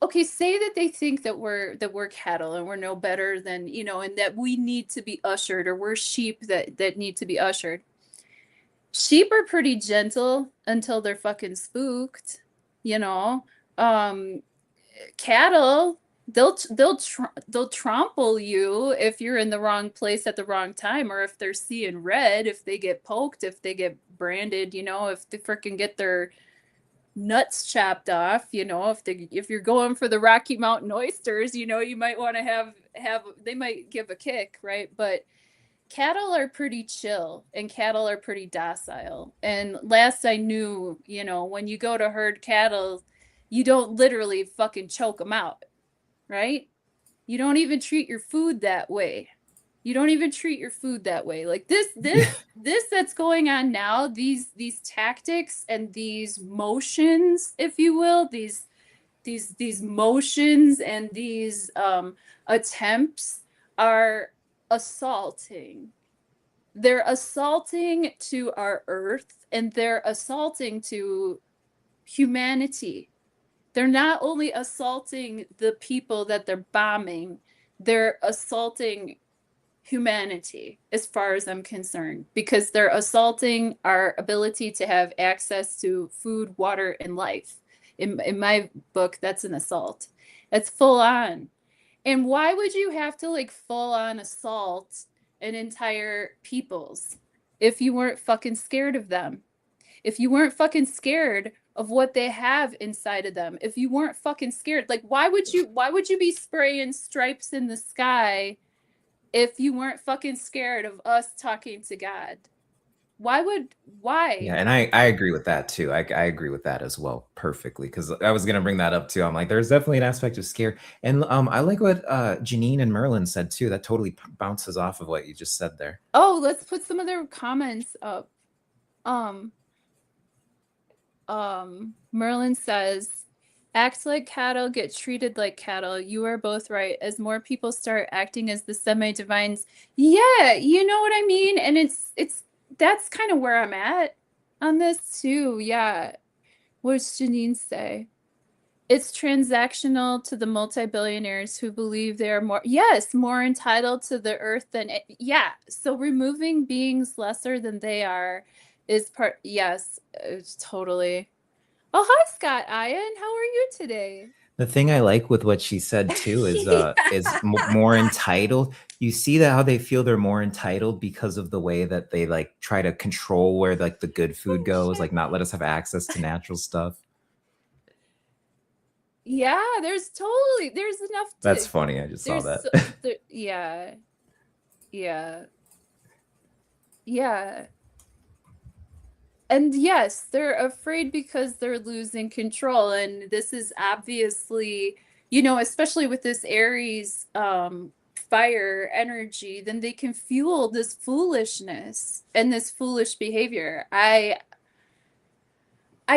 okay, say that they think that we're cattle and we're no better than, you know, and that we need to be ushered, or we're sheep that need to be ushered. Sheep are pretty gentle until they're fucking spooked, you know. Um, Cattle, they'll trample you if you're in the wrong place at the wrong time, or if they're seeing red, if they get poked, if they get branded, you know, if they freaking get their nuts chopped off, you know, if you're going for the Rocky Mountain oysters, you know, you might want to have they might give a kick, right? But cattle are pretty chill and cattle are pretty docile. And last I knew, you know, when you go to herd cattle, you don't literally fucking choke them out, right? You don't even treat your food that way. You don't even treat your food that way. Like this that's going on now, these tactics and these motions, if you will, these motions and these attempts are assaulting. They're assaulting to our earth, and they're assaulting to humanity. They're not only assaulting the people that they're bombing, they're assaulting humanity, as far as I'm concerned, because they're assaulting our ability to have access to food, water, and life. In my book, that's an assault. That's full on. And why would you have to like full on assault an entire peoples if you weren't fucking scared of them? If you weren't fucking scared of what they have inside of them, if you weren't fucking scared, like why would you be spraying stripes in the sky if you weren't fucking scared of us talking to God? Why? Yeah, and I agree with that too. I agree with that as well perfectly, because I was gonna bring that up too. I'm like, there's definitely an aspect of scare, and I like what Janine and Merlin said too. That totally bounces off of what you just said there. Oh, let's put some of their comments up. Um, Merlin says, act like cattle, get treated like cattle. You are both right. As more people start acting as the semi-divines, yeah, you know what I mean? And it's that's kind of where I'm at on this too. Yeah. What does Janine say? It's transactional to the multi-billionaires who believe they are more, yes, more entitled to the earth than, yeah. So removing beings lesser than they are is part, yes, totally. Oh, hi, Scott Ian. How are you today? The thing I like with what she said too is Yeah. more entitled. You see that how they feel they're more entitled because of the way that they like try to control where like the good food Oh, goes, shit. like not let us have access to natural stuff. Yeah, there's enough That's to, funny. I just saw there's, that. yeah, yeah, yeah. And yes, they're afraid because they're losing control. And this is obviously, especially with this Aries fire energy, then they can fuel this foolishness and this foolish behavior. I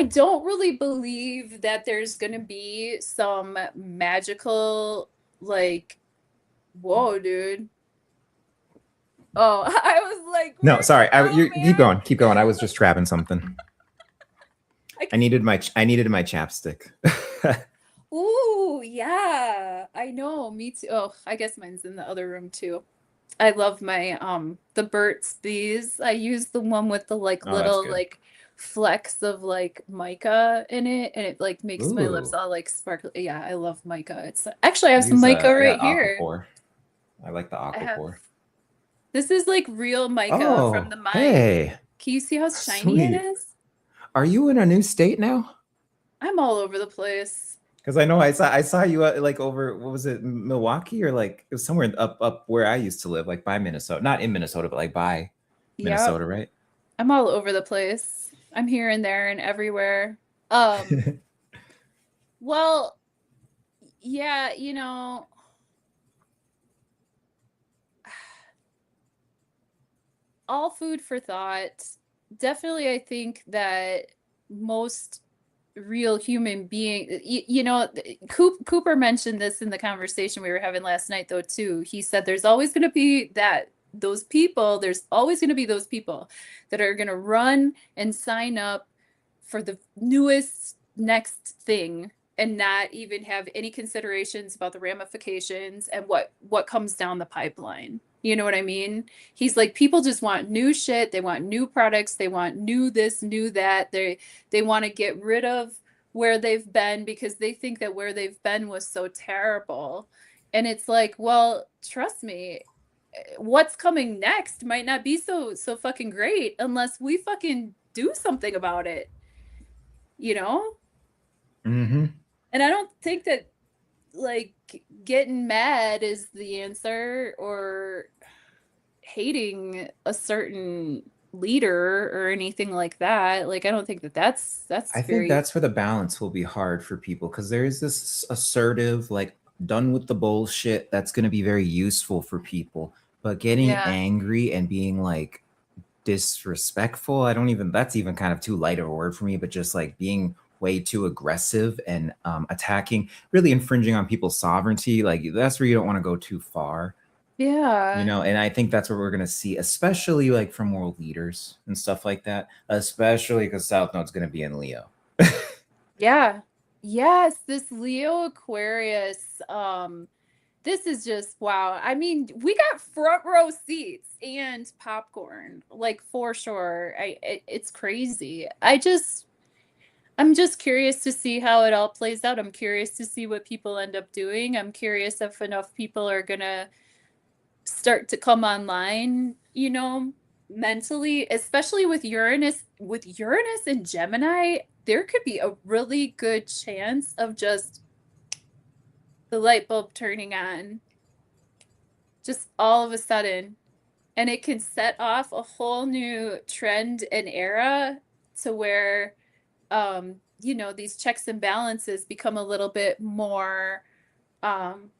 don't really believe that there's gonna be some magical, like, whoa, dude. Oh, I was like, No, where'd sorry. you go, You keep man? going. Keep going. I was just trapping something. I I needed my chapstick. Ooh, yeah. I know, me too. Oh, I guess mine's in the other room too. I love my the Burt's Bees. I use the one with the like Oh, that's little good. like flecks of like mica in it, and it like makes my lips Ooh, all like sparkly. Yeah, I love mica. It's actually I I have some use mica I got right here. aquaphor. I like the I have aquaphor. This is like real mica from Oh, the mine. hey, Can you see how shiny it sweet. is? Are you in a new state now? I'm all over the place. Because I know I saw you like over what was it, Milwaukee, or like it was somewhere up where I used to live, like by Minnesota, not in Minnesota, but like by Yep. Minnesota, right? I'm all over the place. I'm here and there and everywhere. Um, well, yeah, all food for thought. Definitely, I think that most real human being, Cooper mentioned this in the conversation we were having last night, though, too. He said there's always going to be there's always going to be those people that are going to run and sign up for the newest next thing and not even have any considerations about the ramifications and what comes down the pipeline. You know what I mean? He's like, people just want new shit, they want new products, they want new this, new that. They want to get rid of where they've been because they think that where they've been was so terrible. And it's like, well, trust me, what's coming next might not be so fucking great unless we fucking do something about it, you know? Mm-hmm. And I don't think that like getting mad is the answer or hating a certain leader or anything like that. Like I don't think that that's I think very, that's where the balance will be hard for people because there is this assertive, like done with the bullshit that's going to be very useful for people. But getting yeah. angry and being like disrespectful, I don't even, that's even kind of too light of a word for me, but just like being way too aggressive and attacking, really infringing on people's sovereignty, like that's where you don't want to go too far. You Yeah. know, and I think that's what we're going to see, especially like from world leaders and stuff like that, especially because South Node's going to be in Leo. Yeah. Yes, this Leo Aquarius, this is just wow. I mean, we got front row seats and popcorn, like for sure. It's crazy. I'm just curious to see how it all plays out. I'm curious to see what people end up doing. I'm curious if enough people are gonna start to come online, mentally, especially with Uranus and Gemini, there could be a really good chance of just the light bulb turning on just all of a sudden. And it can set off a whole new trend and era to where these checks and balances become a little bit more um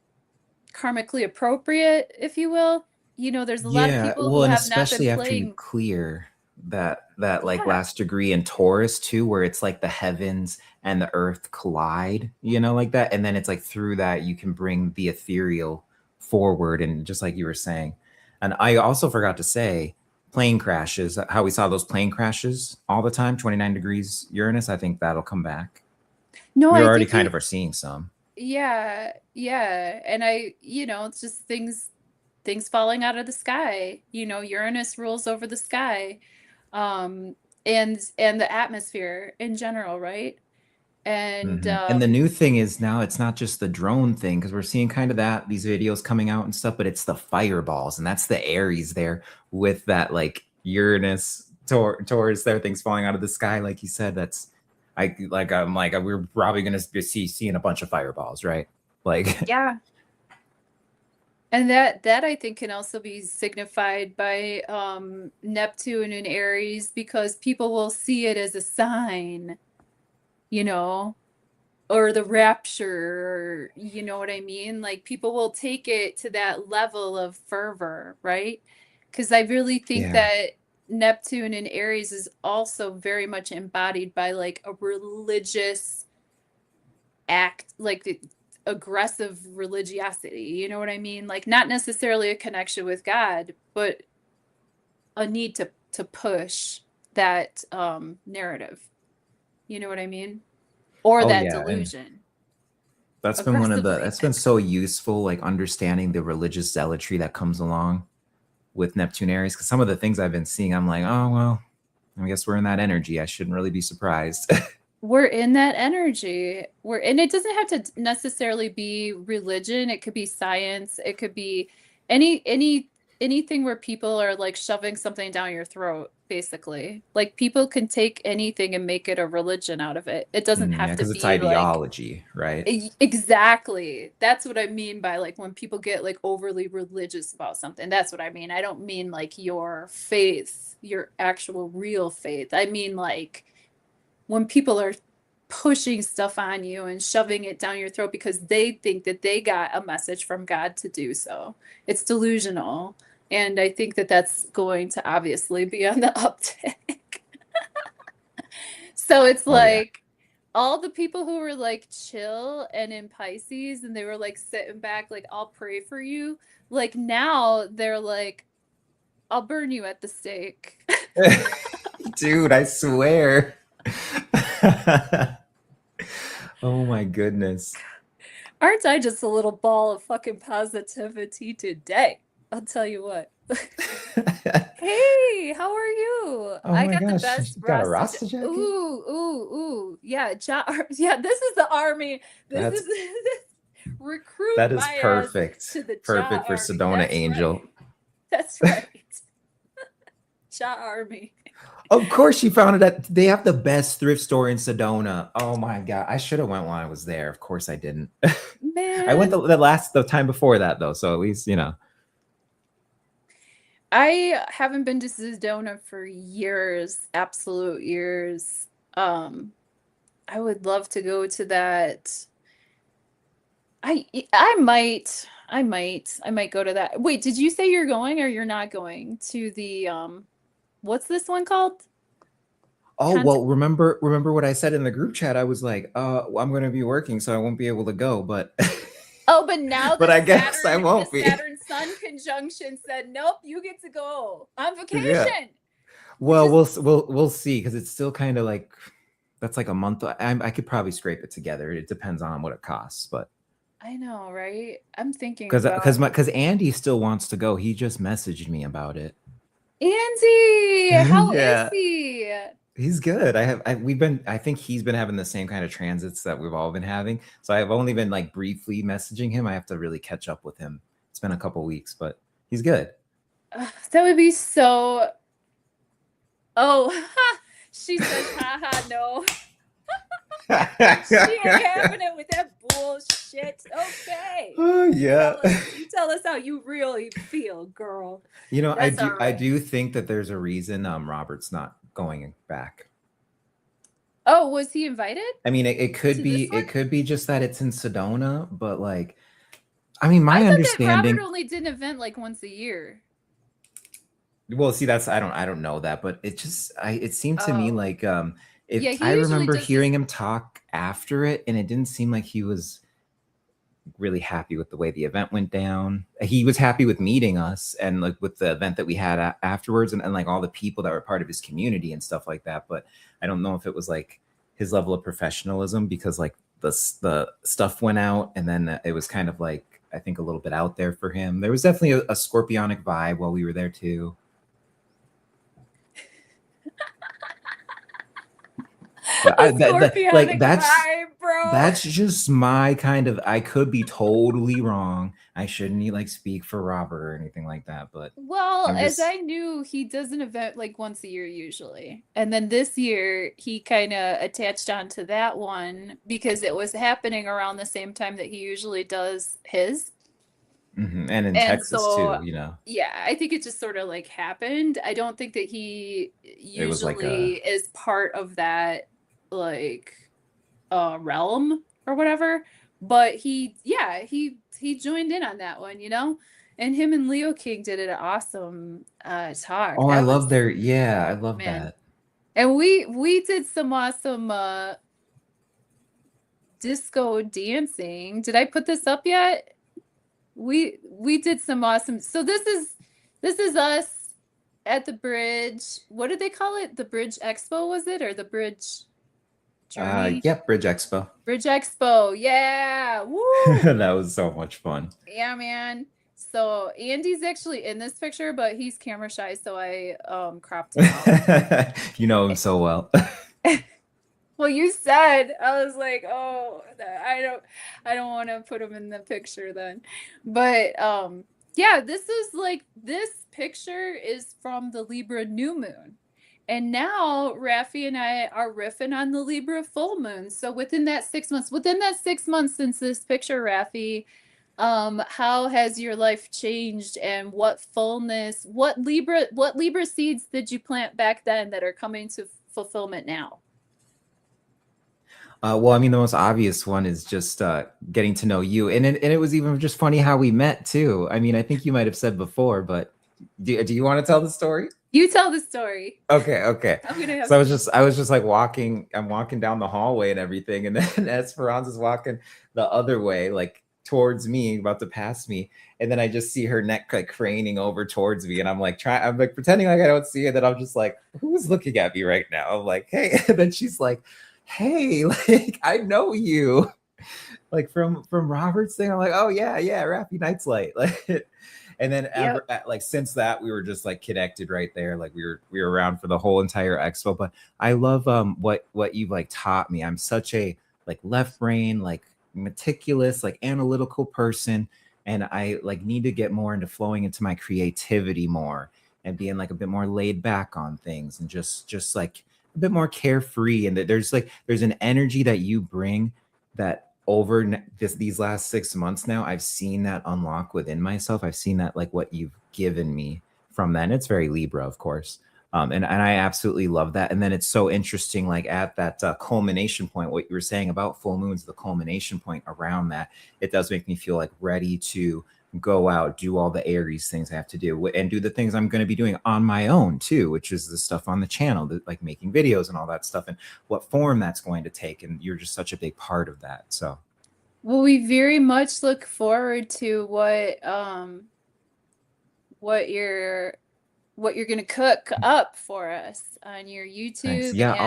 karmically appropriate, if you will. There's a lot of Yeah, people who well, and have not been especially after you playing. clear that like Yeah. last degree in Taurus too, where it's like the heavens and the earth collide, you know, like that. And then it's like through that you can bring the ethereal forward, and just like you were saying. And I also forgot to say plane crashes, how we saw those plane crashes all the time, 29 degrees Uranus. I think that'll come back. No, We I already think kind you, of are seeing some. yeah, yeah. And I, it's just things falling out of the sky. Uranus rules over the sky. Um, and the atmosphere in general, right? And And the new thing is now it's not just the drone thing, because we're seeing kind of these videos coming out and stuff, but it's the fireballs, and that's the Aries there with that like Uranus, Taurus there, things falling out of the sky, like you said. I'm like we're probably gonna be seeing a bunch of fireballs, right? Like yeah. And that I think can also be signified by Neptune and Aries, because people will see it as a sign, you know, or the rapture, or you know what I mean? Like people will take it to that level of fervor, right? Because I really think yeah, that Neptune and Aries is also very much embodied by like a religious act, like the aggressive religiosity, you know what I mean? Like not necessarily a connection with God, but a need to push that narrative. You know what I mean? Or oh that yeah, and delusion that's been aggressively. that's been so useful, like understanding the religious zealotry that comes along with Neptune Aries, because some of the things I've been seeing, I'm like, oh well, I guess we're in that energy. I shouldn't really be surprised. We're in that energy. And it doesn't have to necessarily be religion. It could be science. It could be anything where people are like shoving something down your throat, basically. Like people can take anything and make it a religion out of it. It doesn't Yeah, have to because it's be like ideology, right? exactly. That's what I mean by like when people get like overly religious about something. That's what I mean. I don't mean like your faith, your actual real faith. I mean like when people are pushing stuff on you and shoving it down your throat because they think that they got a message from God to do so. It's delusional. And I think that that's going to obviously be on the uptick. So it's Oh yeah. like all the people who were like chill and in Pisces and they were like sitting back, like, I'll pray for you. Like now they're like, I'll burn you at the stake. Dude, I swear. Oh my goodness. Aren't I just a little ball of fucking positivity today? I'll tell you what. Hey, how are you? Oh I my got the gosh, best you got a Rasta. Rasta jacket? Ooh, ooh, ooh. Yeah, yeah, this is the army. This is That's recruit that is my ass perfect. to the Ja Perfect for army. Sedona That's Angel. right. That's right. Ja army. Of course, you found it at. They have the best thrift store in Sedona. Oh my god, I should have went while I was there. Of course, I didn't. I went Man, the time before that though, so at least you know. I haven't been to Sedona for years, absolute years. Um, I would love to go to that. I might go to that. Wait, did you say you're going or you're not going to the what's this one called? Oh Content. well, remember what I said in the group chat? I was like, well, I'm going to be working, so I won't be able to go. But Oh, but now but the I guess I The won't be. Saturn Sun conjunction said, "Nope, you get to go on Yeah. vacation." Which Well, is we'll see, because it's still kind of like that's like a month. I could probably scrape it together. It depends on what it costs, but I know, right? I'm thinking because about because Andy still wants to go. He just messaged me about it. Andy. How is Yeah, he? he's good. I think he's been having the same kind of transits that we've all been having. So I've only been like briefly messaging him. I have to really catch up with him. It's been a couple weeks, but he's good. That would be so. Oh, she says, haha, no. She ain't having it with that bullshit. Okay. Oh yeah. You tell us how you really feel, girl. You know, That's all I right. do think that there's a reason Robert's not going back. Oh, was he invited I mean, to this one? it could be just that it's in Sedona, but like, I mean, I my thought that Robert understanding. only did an event like once a year. Well, see, that's I don't know that, but it seemed to me Oh. like if Yeah, I he usually remember does this. hearing him talk after it, and it didn't seem like he was really happy with the way the event went down. He was happy with meeting us and like with the event that we had afterwards, and like all the people that were part of his community and stuff like that. But I don't know if it was like his level of professionalism, because like the stuff went out, and then it was kind of like, I think, a little bit out there for him. There was definitely a scorpionic vibe while we were there too. But Scorpionic vibe, bro. That's just my kind of, I could be totally wrong. I shouldn't like speak for Robert or anything like that, but Well, I'm as just, I knew, he does an event like once a year usually. And then this year he kind of attached on to that one because it was happening around the same time that he usually does his. and in And Texas so, too, you know, yeah, I think it just sort of like happened. I don't think that he it was like a, usually is part of that like realm or whatever, but he joined in on that one, you know? And him and Leo King did an awesome talk. oh, I That love was, their, yeah, I oh love man. that. And we did some awesome disco dancing. Did I put this up yet? We did some awesome. So this is us at the bridge. What did they call it? The Bridge Expo, was it? Or the Bridge Journey? Yep, Bridge Expo. Bridge Expo. Yeah. Woo. That was so much fun. Yeah, man. So Andy's actually in this picture, but he's camera shy, so I cropped him out. You know him so well. Well, you said, I was like, oh, I don't want to put him in the picture then. But yeah, this picture is from the Libra new moon. And now Raffi and I are riffing on the Libra full moon. So within that 6 months since this picture, Raffi, how has your life changed, and what fullness, what Libra seeds did you plant back then that are coming to fulfillment now? Well, I mean, the most obvious one is just getting to know you, and it was even just funny how we met too. I mean, I think you might have said before, but do you want to tell the story? You tell the story. Okay, okay. I'm gonna have So I was just like walking. I'm walking down the hallway and everything, and then Esperanza's walking the other way, like towards me, about to pass me, and then I just see her neck like craning over towards me, and I'm like pretending like I don't see it. That I'm just like, who's looking at me right now? I'm like, hey, and then she's like, hey, like I know you, like from Robert's thing. I'm like, oh yeah, yeah, Rappy Night's Light, like. And then Yep. like since that, we were just like connected right there. Like we were around for the whole entire expo. But I love what you've like taught me. I'm such a like left brain, like meticulous, like analytical person. And I like need to get more into flowing into my creativity more, and being like a bit more laid back on things, and just like a bit more carefree. And that there's an energy that you bring that over these last 6 months now, I've seen that unlock within myself. I've seen that like what you've given me from that. And it's very Libra, of course. And I absolutely love that. And then it's so interesting, like at that culmination point, what you were saying about full moons, the culmination point around that, it does make me feel like ready to go out, do all the Aries things I have to do, and do the things I'm going to be doing on my own too, which is the stuff on the channel, like making videos and all that stuff, and what form that's going to take. And you're just such a big part of that. So, Well, we very much look forward to what you're gonna cook up for us on your thanks. YouTube. Yeah, And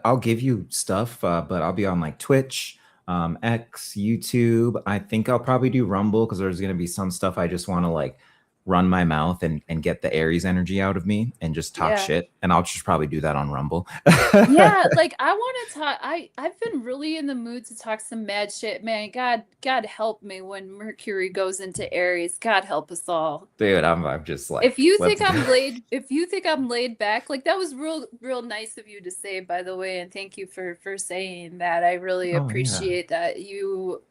I'll give you stuff, but I'll be on like Twitch, X, YouTube. I think I'll probably do Rumble, because there's going to be some stuff I just want to like run my mouth and get the Aries energy out of me and just talk yeah. shit. And I'll just probably do that on Rumble. Yeah, like I want to talk. I've been really in the mood to talk some mad shit, man. God help me when Mercury goes into Aries. God help us all. Dude, I'm just like, let's go. If you think I'm laid back, like that was real nice of you to say, by the way, and thank you for saying that. I really Oh yeah. appreciate that you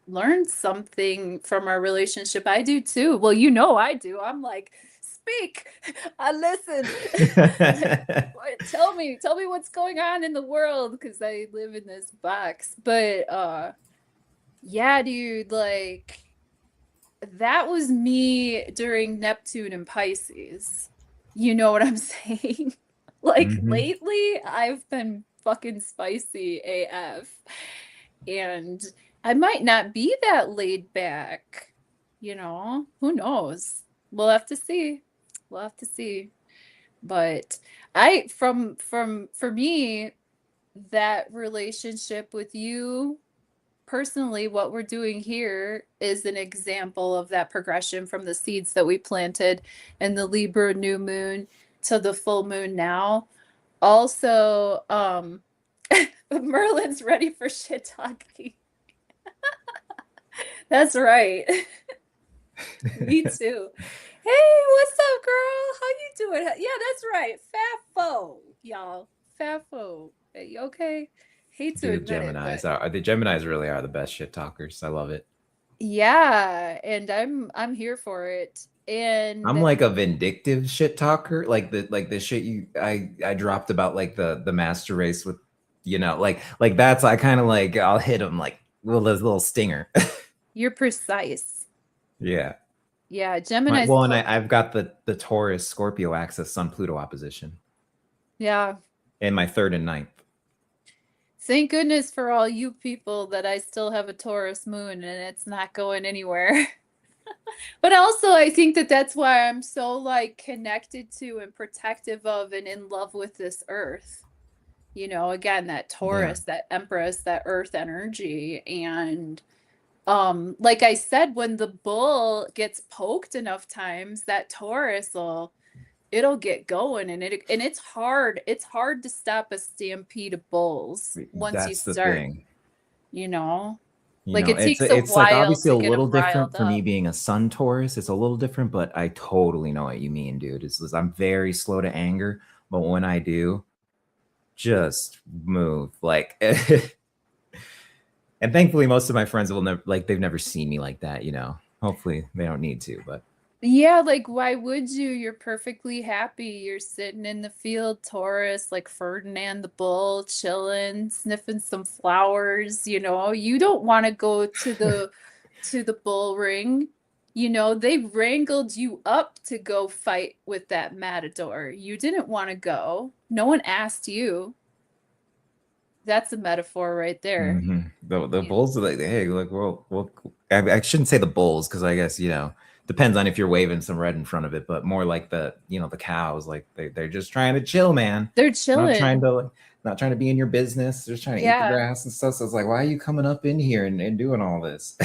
learned something from our relationship. I do too. Well, you know I do. I'm like, speak. I listen. Tell me what's going on in the world, because I live in this box. But yeah, dude, like that was me during Neptune and Pisces. You know what I'm saying? Like Mhm. lately, I've been fucking spicy AF. And I might not be that laid back, you know? Who knows? We'll have to see. We'll have to see. But I from for me, that relationship with you personally, what we're doing here is an example of that progression from the seeds that we planted in the Libra new moon to the full moon now. Also, Merlin's ready for shit talking. That's right. Me too. Hey, what's up, girl? How you doing? Yeah, that's right. Fafo, y'all. Fafo. Hey, you okay? Hate to Dude, admit it, but The Geminis really are the best shit talkers. I love it. yeah, and I'm here for it. I'm And like a vindictive shit talker. Like the shit I dropped about like the master race with, you know, like that's I kind of like I'll hit him like little stinger. you're precise. Yeah. Yeah, Gemini's And I've got the Taurus Scorpio axis Sun Pluto opposition yeah. in my third and ninth. Thank goodness for all you people that I still have a Taurus moon and it's not going anywhere. But also, I think that that's why I'm so like connected to and protective of and in love with this earth. You know, again, that Yeah. Taurus, that Empress, that earth energy. And like I said, when the bull gets poked enough times, that Taurus will it'll get going and it's hard to stop a stampede of bulls once you That's the start, thing. you know. You Like know, it takes a it's like while obviously to a get little them different riled for me up. being a Sun Taurus. It's a little different, but I totally know what you mean, dude. I'm very slow to anger, but when I do, just move like. And thankfully, most of my friends will never like they've never seen me like that. You know, hopefully they don't need to, but Yeah, like why would you? You're perfectly happy. You're sitting in the field, Taurus, like Ferdinand the Bull, chilling, sniffing some flowers, you know. You don't want to go to the bull ring. You know, they wrangled you up to go fight with that matador. You didn't want to go. No one asked you. That's a metaphor right there. the Yeah. bulls are like, hey, look, well, I shouldn't say the bulls because I guess you know depends on if you're waving some red in front of it, but more like the you know the cows, like they're just trying to chill, man. They're Not trying chilling. to not trying to be in your business. They're just trying to eat the Yeah. grass and stuff. So it's like, why are you coming up in here and doing all this?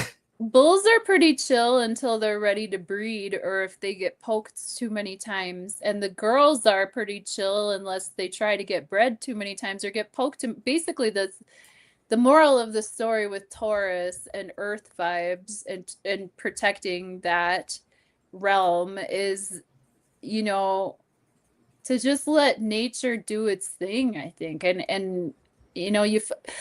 Bulls are pretty chill until they're ready to breed or if they get poked too many times. And the girls are pretty chill unless they try to get bred too many times or get poked. Basically, the moral of the story with Taurus and Earth vibes and protecting that realm is, you know, to just let nature do its thing, I think. And you know,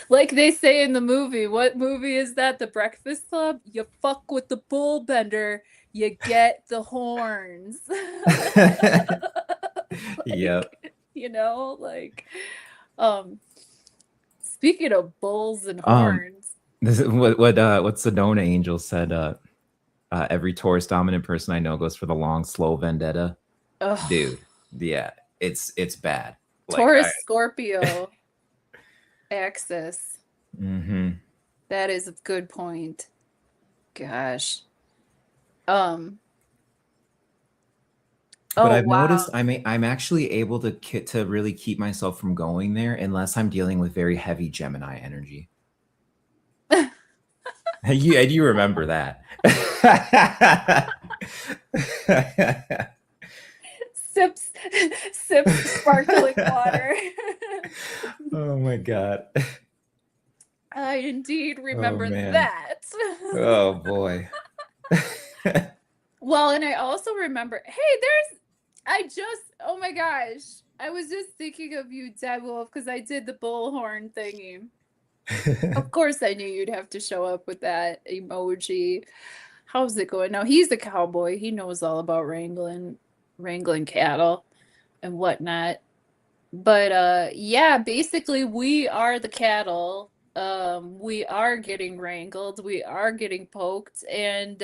like they say in the movie, what movie is that? The Breakfast Club? You fuck with the bull bender, you get the horns. Yep. Like, you know, like um speaking of bulls and Um, horns. this is what Sedona Angel said. Every Taurus dominant person I know goes for the long, slow vendetta. Ugh. Dude, yeah, it's bad. Like I. Taurus Scorpio axis. Mm-hmm. That is a good point. Gosh. Um, But oh I've noticed wow. I'm actually able to really keep myself from going there unless I'm dealing with very heavy Gemini energy. You remember that? Sips sips sparkling water. Oh my god. I indeed Oh remember man. that. Oh boy. Well, and I also remember, hey, oh my gosh. I was just thinking of you, Dead Wolf, because I did the bullhorn thingy. Of course I knew you'd have to show up with that emoji. How's it going? Now he's a cowboy. He knows all about wrangling cattle and whatnot. But yeah, basically we are the cattle. We are getting wrangled, we are getting poked, and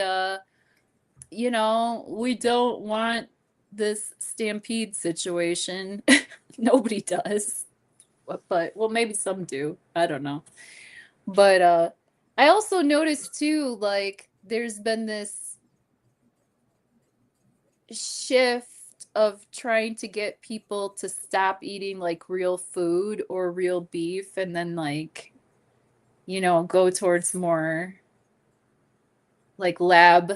you know, we don't want this stampede situation. Nobody does. But well, maybe some do. I don't know. But I also noticed too, like there's been this shift of trying to get people to stop eating like real food or real beef and then like, you know, go towards more like lab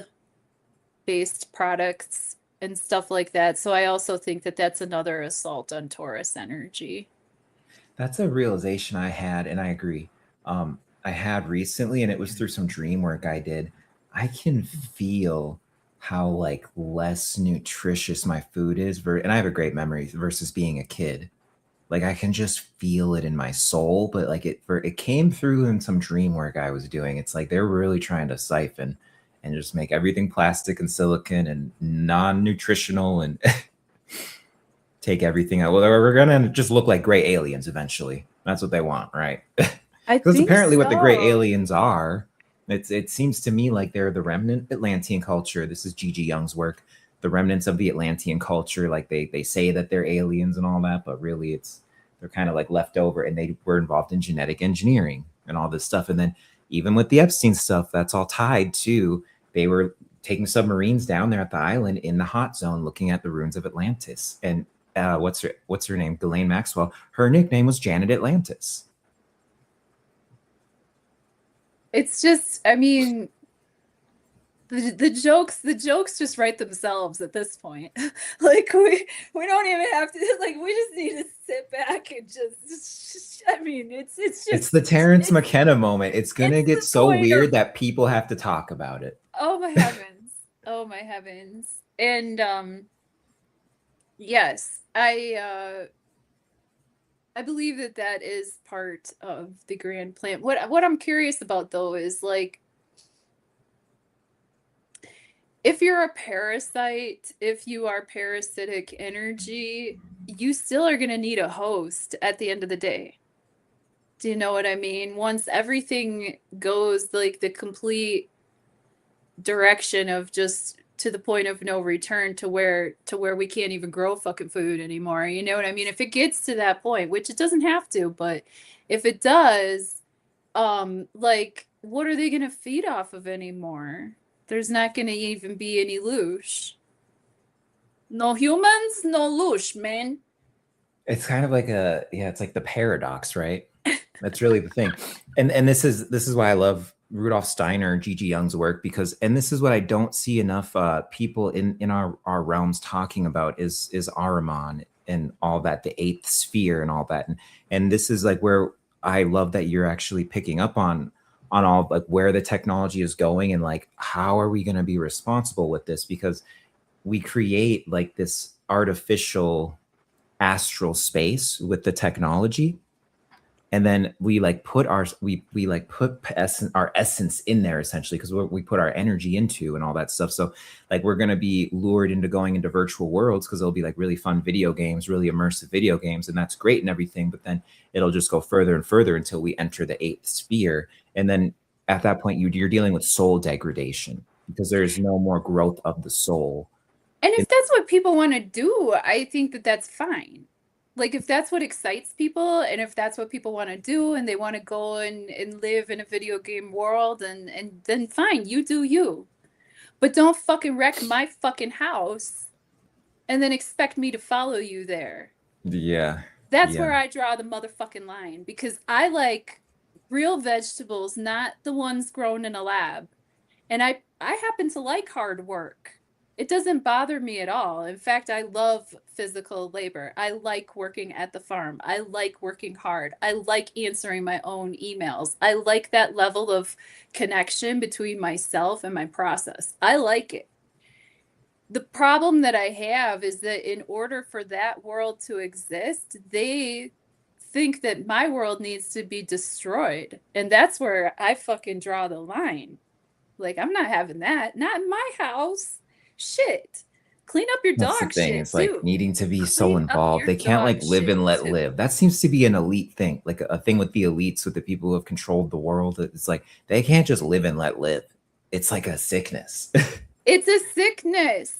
based products and stuff like that. So I also think that that's another assault on Taurus energy. That's a realization I had, and I agree. I had recently, and it was through some dream work I did. I can feel how like less nutritious my food is, and I have a great memory versus being a kid. Like I can just feel it in my soul, but like it came through in some dream work I was doing. It's like they're really trying to siphon and just make everything plastic and silicon and non-nutritional and take everything out. Well, we're gonna just look like gray aliens eventually. That's what they want, right? I Because think apparently what the gray so. aliens are, it seems to me like they're the remnant Atlantean culture. This is Gigi Young's work. The remnants of the Atlantean culture, like they say that they're aliens and all that, but really they're kind of like left over, and they were involved in genetic engineering and all this stuff. And then even with the Epstein stuff, that's all tied to they were taking submarines down there at the island in the hot zone, looking at the ruins of Atlantis. And what's her name? Ghislaine Maxwell. Her nickname was Janet Atlantis. It's just, I mean, the jokes just write themselves at this point. Like we don't even have to, like, we just need to sit back and just I mean, it's It's just the Terrence McKenna moment. It's gonna it's get the so point weird of, that people have to talk about it. oh my heavens. Oh my heavens. And yes, I believe that that is part of the grand plan. What I'm curious about though is like, if you're a parasite, if you are parasitic energy, you still are going to need a host at the end of the day. Do you know what I mean? Once everything goes like the complete direction of just to the point of no return to where we can't even grow fucking food anymore. You know what I mean? If it gets to that point, which it doesn't have to, but if it does, like what are they going to feed off of anymore? There's not going to even be any loosh. No humans, no loosh, man. It's kind of like it's like the paradox, right? That's really the thing. And this is why I love Rudolf Steiner, Gigi Young's work, because and this is what I don't see enough people in our realms talking about is Ahriman and all that, the eighth sphere and all that. And this is like where I love that you're actually picking up on all like where the technology is going and like how are we going to be responsible with this, because we create like this artificial astral space with the technology, and then we like put our we like put our essence in there essentially, because we put our energy into and all that stuff. So like we're going to be lured into going into virtual worlds because it'll be like really fun video games, really immersive video games, and that's great and everything, but then it'll just go further and further until we enter the eighth sphere. And then at that point you're dealing with soul degradation because there's no more growth of the soul. And if that's what people want to do, I think that that's fine. Like if that's what excites people and if that's what people want to do and they want to go and live in a video game world and then fine, you do you. But don't fucking wreck my fucking house and then expect me to follow you there. Yeah. That's Yeah. where I draw the motherfucking line because I like real vegetables, not the ones grown in a lab. And I happen to like hard work. It doesn't bother me at all. In fact, I love physical labor. I like working at the farm. I like working hard. I like answering my own emails. I like that level of connection between myself and my process. I like it. The problem that I have is that in order for that world to exist, they think that my world needs to be destroyed. And that's where I fucking draw the line. Like, I'm not having that. Not in my house. Shit. Clean up your That's the dog thing. shit It's like too. needing to be so Clean up involved. your They can't like dog live shit and let too. live. That seems to be an elite thing, like a thing with the elites, with the people who have controlled the world. It's like they can't just live and let live. It's like a sickness. It's a sickness.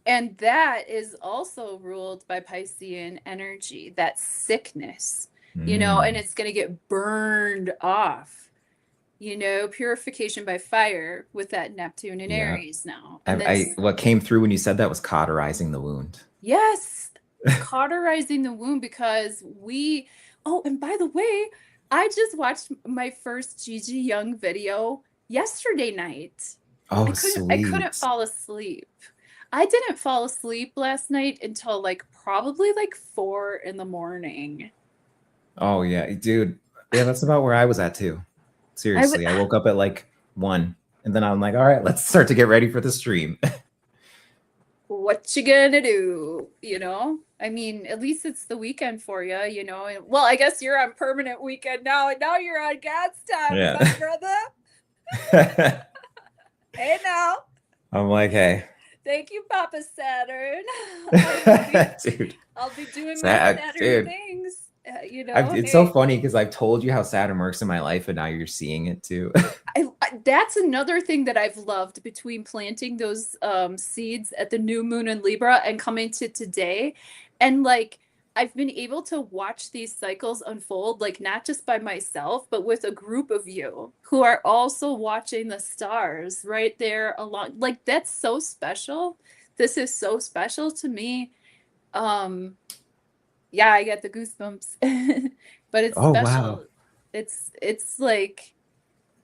And that is also ruled by Piscean energy, that sickness, you know, and Mm. it's going to get burned off. you know, purification by fire with that Neptune and Yeah. Aries now. And then, What came through when you said that was cauterizing the wound. yes, cauterizing the wound because oh, and by the way, I just watched my first Gigi Young video yesterday night. Oh, I couldn't sweet. fall asleep. I didn't fall asleep last night until like probably like 4 in the morning. Oh, yeah, dude. Yeah, that's about where I was at too. Seriously, I woke up at like 1, and then I'm like, all right, let's start to get ready for the stream. What you gonna do? You know? I mean, at least it's the weekend for you, you know? Well, I guess you're on permanent weekend now, and now you're on God's time, Yeah. my brother. Hey now. I'm like, hey. Thank you, Papa Saturn. Dude. I'll be doing my Saturn things. You know, it's so funny because I've told you how Saturn works in my life, and now you're seeing it too. That's another thing that I've loved between planting those seeds at the new moon in Libra and coming to today. And like, I've been able to watch these cycles unfold, like not just by myself, but with a group of you who are also watching the stars right there along. Like, that's so special. This is so special to me. Yeah, I get the goosebumps. But it's special. Wow. It's like,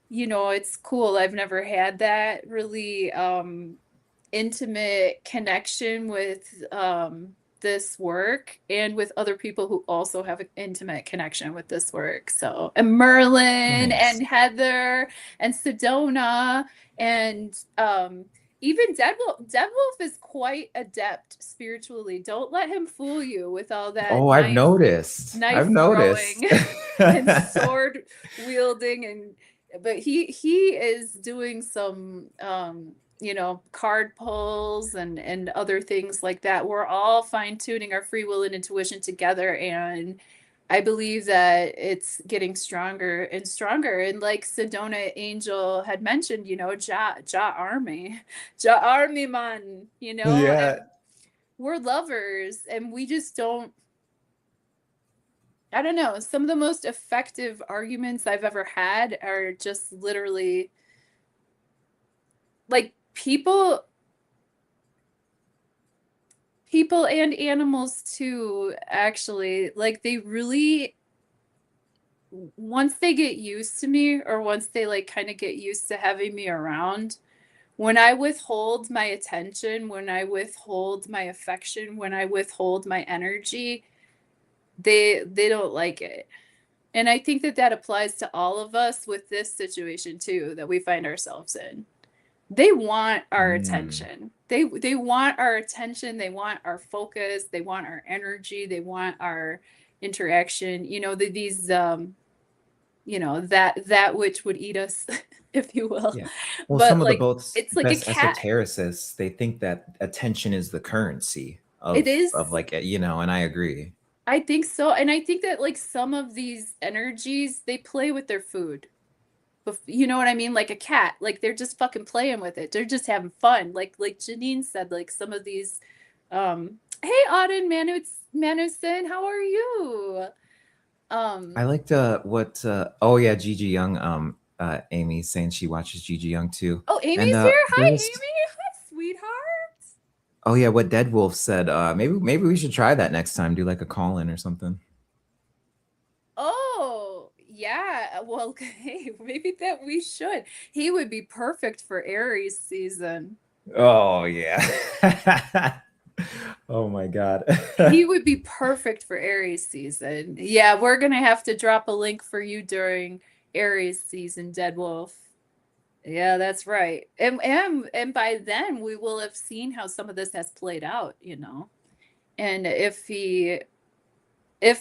you know, it's cool. I've never had that really intimate connection with this work and with other people who also have an intimate connection with this work. So, and Merlin Nice. and Heather and Sedona and even Deadwolf is quite adept spiritually. Don't let him fool you with all that Oh, I've noticed. knife I've noticed. throwing and sword wielding, and but he is doing some you know, card pulls and other things like that. We're all fine-tuning our free will and intuition together, and I believe that it's getting stronger and stronger. And like Sedona Angel had mentioned, you know, Ja Army man, you know, Yeah. and we're lovers and we just don't, I don't know, some of the most effective arguments I've ever had are just literally like people and animals too, actually. Like they really, once they get used to me or once they like kind of get used to having me around, when I withhold my attention, when I withhold my affection, when I withhold my energy, they don't like it. And I think that that applies to all of us with this situation too that we find ourselves in. They want our attention. They want our attention, they want our focus, they want our energy, they want our interaction, you know, these you know, that which would eat us, if you will. Yeah. Well, But some of the like both it's like a best cat. esotericists, they think that attention is the currency It of is. like, you know, and I agree. I think so. And I think that like some of these energies, they play with their food. You know what I mean? Like a cat, like they're just fucking playing with it. They're just having fun. Like Janine said, like some of these, hey Auden Manuson, how are you? I liked what oh yeah, Gigi Young, Amy's saying she watches Gigi Young too. Oh, And Amy's here. there Hi, was Amy. Hi, sweetheart. oh yeah, what Dead Wolf said, maybe we should try that next time, do like a call-in or something. Oh, yeah. Well, hey, maybe that we should. He would be perfect for Aries season. Oh yeah. Oh my god. He would be perfect for Aries season. Yeah, we're gonna have to drop a link for you during Aries season, Dead Wolf. Yeah, that's right. And by then we will have seen how some of this has played out, you know. And if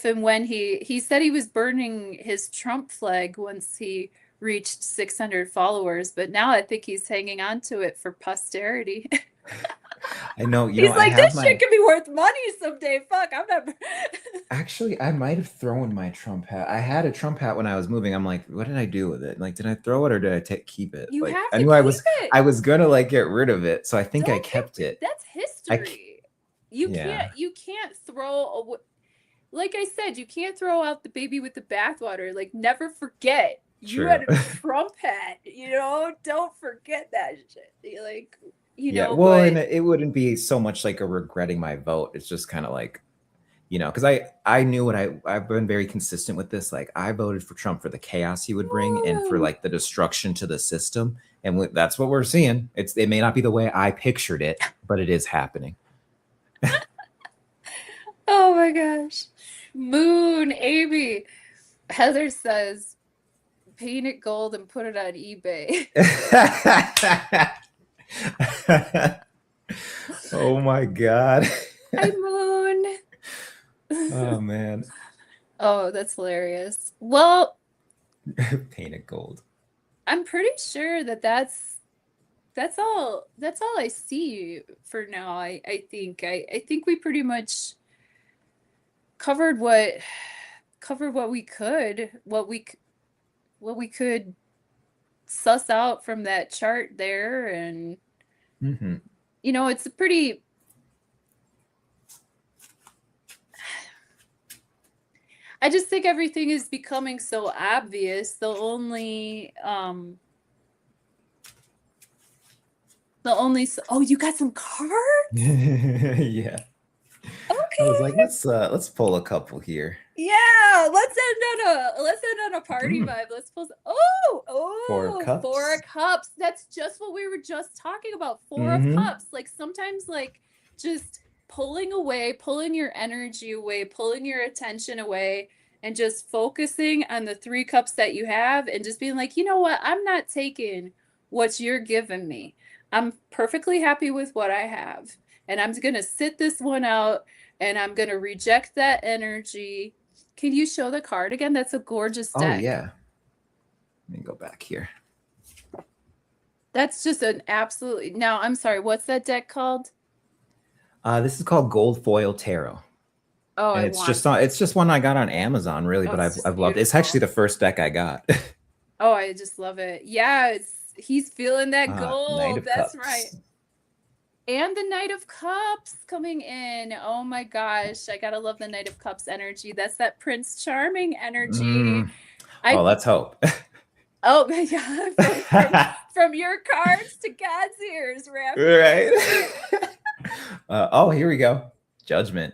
and when he said he was burning his Trump flag once he reached 600 followers, but now I think he's hanging on to it for posterity. I know, you He's know, I like, have this shit my could be worth money someday. Fuck, I'm not. actually I might have thrown my Trump hat. I had a Trump hat when I was moving. I'm like, what did I do with it? Like, did I throw it or did I keep it? You Like, have I to knew keep it. I was gonna like get rid of it, so I think I Don't kept it. That's I history. You yeah. can't throw away, like I said, you can't throw out the baby with the bathwater. Like never forget, You True. had a Trump hat, you know? Don't forget that shit. Like, you Yeah, know, well, and but it wouldn't be so much like a regretting my vote. It's just kind of like, you know, because I knew what I've been very consistent with this. Like I voted for Trump for the chaos he would bring and for woo. like the destruction to the system, and that's what we're seeing. It may not be the way I pictured it, but it is happening. Oh my gosh. Moon, Amy. Heather says, paint it gold and put it on eBay. Oh my god. Hi, Moon. Oh man. Oh, that's hilarious. Well, Painted gold. I'm pretty sure that that's all I see for now. I think I think we pretty much covered what we could, what we could suss out from that chart there. And Mm-hmm. you know, it's a pretty, I just think everything is becoming so obvious. Oh, you got some cards? Yeah. I was like, Okay. let's pull a couple here. Yeah, let's end on a party vibe. Let's pull. Four of Cups. 4 of Cups. That's just what we were just talking about. 4 of Cups. Like sometimes, like just pulling away, pulling your energy away, pulling your attention away, and just focusing on the 3 cups that you have, and just being like, you know what? I'm not taking what you're giving me. I'm perfectly happy with what I have, and I'm gonna sit this one out, and I'm gonna reject that energy. Can you show the card again? That's a gorgeous deck. Oh yeah. Let me go back here. That's just an absolutely. Now, I'm sorry, what's that deck called? This is called Gold Foil Tarot. Oh, And it's just one I got on Amazon, really, but I've loved it. It's actually the first deck I got. Oh, I just love it. Yeah, he's feeling that gold. Knight of That's Cups. right. And the Knight of Cups coming in. Oh my gosh, I gotta love the Knight of Cups energy. That's that Prince Charming energy. Well, let's hope. Oh my God, from your cards to God's ears, right? Oh, here we go. Judgment.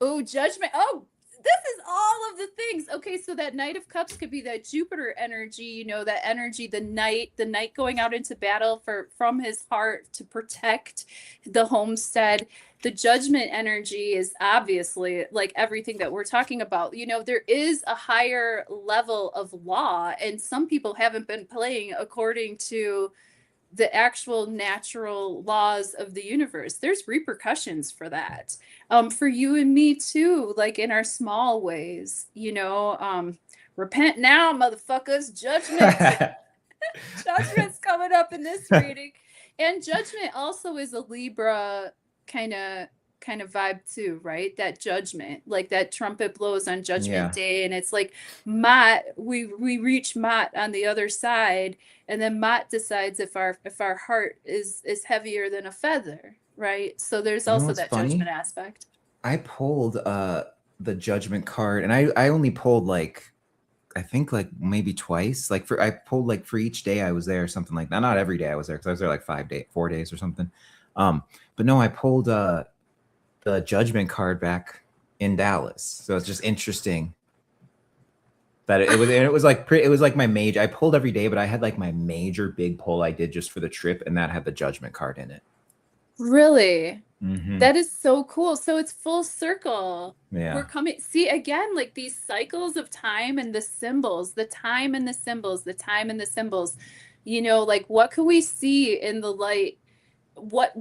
Oh, Judgment. Oh, this is all of the things. Okay, so that Knight of Cups could be that Jupiter energy, you know, that energy, the knight going out into battle from his heart to protect the homestead. The Judgment energy is obviously like everything that we're talking about. You know, there is a higher level of law, and some people haven't been playing according to the actual natural laws of the universe. There's repercussions for that. For you and me too, like in our small ways, you know, repent now, motherfuckers. Judgment's coming up in this reading. And Judgment also is a Libra kind of vibe too, right? That Judgment, like that trumpet blows on Judgment Day, and it's like Mott, we reach Mott on the other side, and then Mott decides if our heart is heavier than a feather, right? So there's also that funny Judgment aspect. I pulled the Judgment card, and I only pulled like, I think like maybe twice. Like I pulled like for each day I was there or something like that. Not every day I was there, because I was there like 4 days or something. But no, I pulled the Judgment card back in Dallas. So it's just interesting that it was like my major. I pulled every day, but I had like my major big pull I did just for the trip, and that had the Judgment card in it. Really? Mm-hmm. That is so cool. So it's full circle. Yeah. We're coming, see again, like these cycles of time and the symbols, the time and the symbols, the time and the symbols. You know, like what can we see in the light? What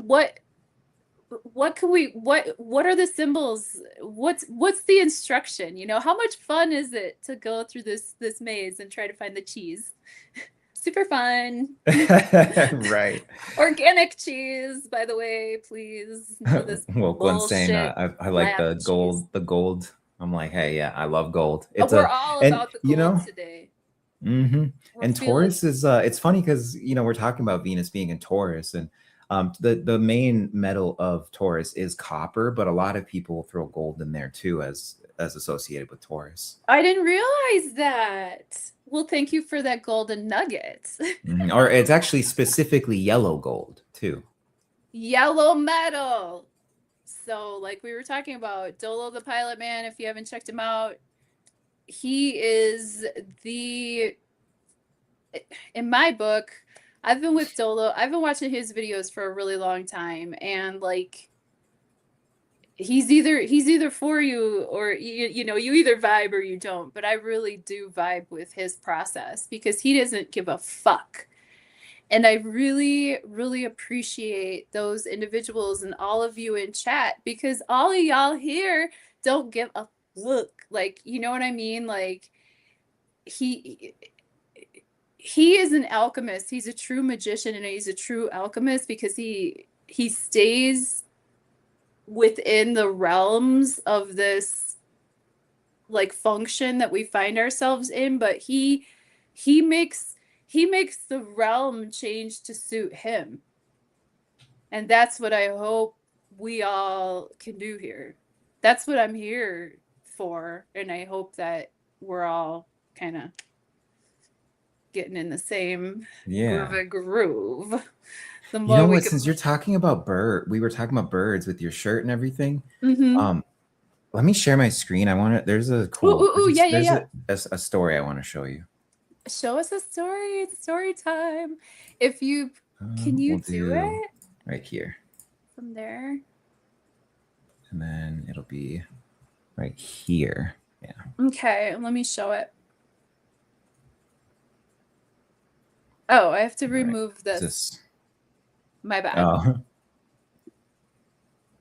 can we, what are the symbols? What's the instruction? You know, how much fun is it to go through this maze and try to find the cheese? Super fun. Right. Organic cheese, by the way, please. Well, Gwen's saying I like the gold. Cheese. The gold. I'm like, hey, yeah, I love gold. We're all about the gold today. Mm-hmm. And Taurus is it's funny because, you know, we're talking about Venus being in Taurus, and the main metal of Taurus is copper, but a lot of people throw gold in there too as associated with Taurus. I didn't realize that. Well, thank you for that golden nugget. Or it's actually specifically yellow gold too. Yellow metal. So, like we were talking about, Dolo the Pilot Man, if you haven't checked him out, he is the, in my book, I've been with Dolo, I've been watching his videos for a really long time, and like he's either for you, or you know, you either vibe or you don't, but I really do vibe with his process because he doesn't give a fuck. And I really, really appreciate those individuals and all of you in chat, because all of y'all here don't give a fuck. Like, you know what I mean? Like, he is an alchemist. He's a true magician, and he's a true alchemist because he stays within the realms of this like function that we find ourselves in, but he makes the realm change to suit him. And that's what I hope we all can do here. That's what I'm here for. And I hope that we're all kind of getting in the same groove. The more you know we what? Since you're talking about we were talking about birds with your shirt and everything. Let me share my screen. I want to. There's a cool. There's a story I want to show you. Show us a story. It's story time. If you can, you do it right here from there, and then it'll be right here. Yeah. Okay, let me show it. Oh, I have to remove this. My bad. Oh.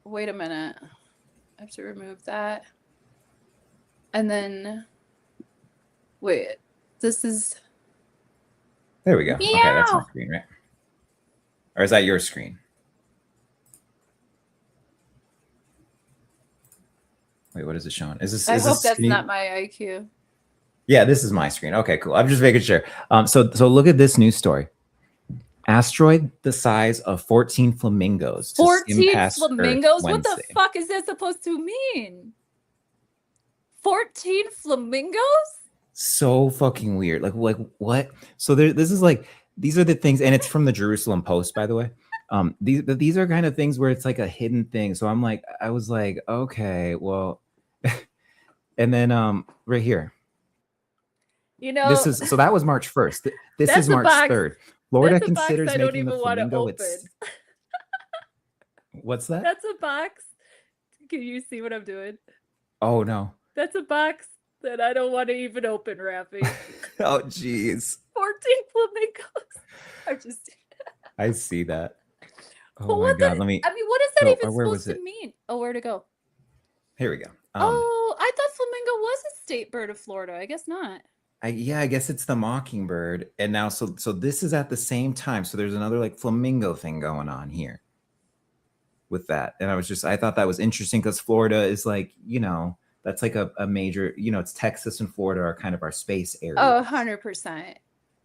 Wait a minute. I have to remove that. And then, wait, this is. There we go. Meow. Okay, that's my screen, right? Or is that your screen? Wait, what is it showing? Is this? I hope that's not my IQ. Yeah, this is my screen. Okay, cool. I'm just making sure. So look at this news story. Asteroid the size of 14 flamingos. 14 flamingos? What the fuck is that supposed to mean? 14 flamingos? So fucking weird. Like what? So this is like, these are the things, and it's from the Jerusalem Post, by the way. These are kind of things where it's like a hidden thing. So I was like, okay, well, and then right here. You know, this is, so that was March 1st. This is March 3rd. Florida considers making the flamingo its. What's that? That's a box. Can you see what I'm doing? Oh no. That's a box that I don't want to even open, Raffy. Oh jeez. 14 flamingos. I'm just. I see that. Oh my god. Let me. I mean, what is that even supposed to mean? Oh, where to go? Here we go. Oh, I thought flamingo was a state bird of Florida. I guess not. Yeah, I guess it's the mockingbird. And now, so this is at the same time. So there's another like flamingo thing going on here with that. And I thought that was interesting because Florida is like, you know, that's like a major, you know, it's Texas and Florida are kind of our space area. Oh, 100%.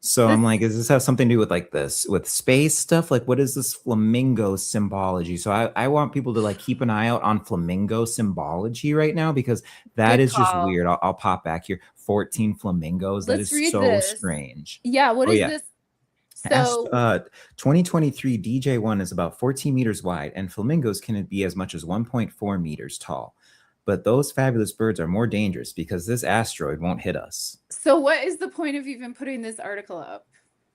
So I'm like, does this have something to do with like this, with space stuff? Like, what is this flamingo symbology? So I want people to like keep an eye out on flamingo symbology right now, because that is just weird. I'll pop back here. 14 flamingos. That is so strange. Yeah. What is this? So 2023 DJ1 is about 14 meters wide, and flamingos can be as much as 1.4 meters tall. But those fabulous birds are more dangerous because this asteroid won't hit us. So what is the point of even putting this article up?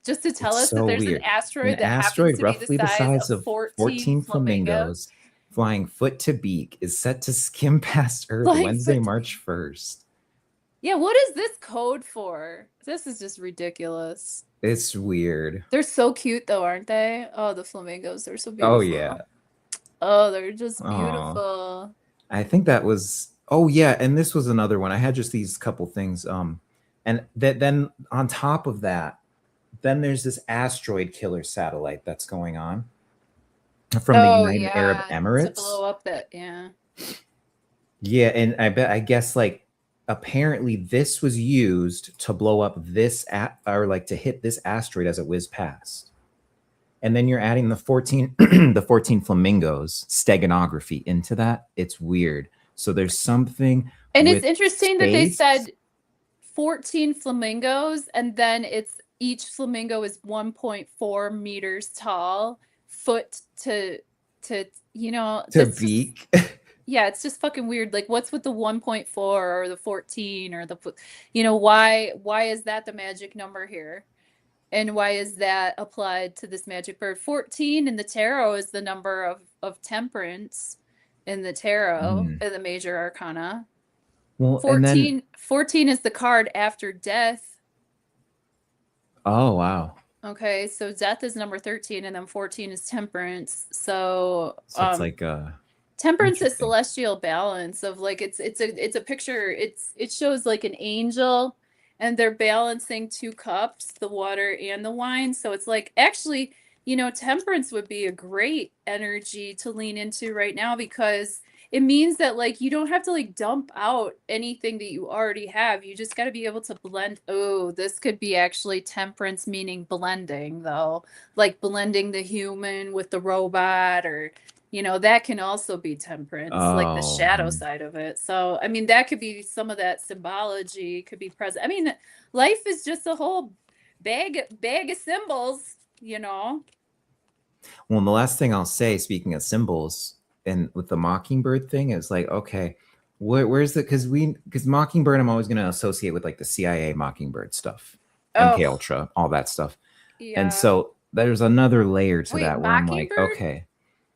Just to tell us that there's an asteroid that happens to roughly be the size of 14 flamingos flying foot to beak is set to skim past Earth Wednesday, March 1st. Yeah, what is this code for? This is just ridiculous. It's weird. They're so cute though, aren't they? Oh, the flamingos, they're so beautiful. Oh yeah. Oh, they're just beautiful. I think that was, oh yeah, and this was another one. I had just these couple things. And then on top of that, then there's this asteroid killer satellite that's going on from the United Arab Emirates. To blow up that, Yeah, and I guess like apparently this was used to blow up this or like to hit this asteroid as it whizzed past. And then you're adding the 14 the 14 flamingos steganography into that. It's weird. So there's something. And it's interesting that they said 14 flamingos, and then it's each flamingo is 1.4 meters tall, foot to To that's just beak. yeah, it's just fucking weird. Like, what's with the 1.4 or the 14 or the why is that the magic number here? And why is that applied to this magic bird? 14 in the tarot is the number of temperance in the tarot, Mm. in the major arcana. Well, and then 14 is the card after death. oh wow. Okay, so death is number 13, and then 14 is temperance. So So it's like temperance is interesting. celestial balance of like it's a picture, it shows like an angel, and they're balancing two cups, the water and the wine. So it's like, actually, temperance would be a great energy to lean into right now, because it means that like you don't have to like dump out anything that you already have. You just got to be able to blend. Oh, this could be actually temperance, meaning blending, though, like blending the human with the robot, or that can also be temperance, like the Oh, shadow side of it. So, I mean, that could be some of that symbology could be present. I mean, life is just a whole bag of symbols. well, and the last thing I'll say, speaking of symbols, and with the mockingbird thing, is like, okay, where's the because mockingbird, I'm always going to associate with like the CIA mockingbird stuff, MK Oh, Ultra, all that stuff, and yeah. so there's another layer to Wait, that where I'm like, Mockingbird? okay,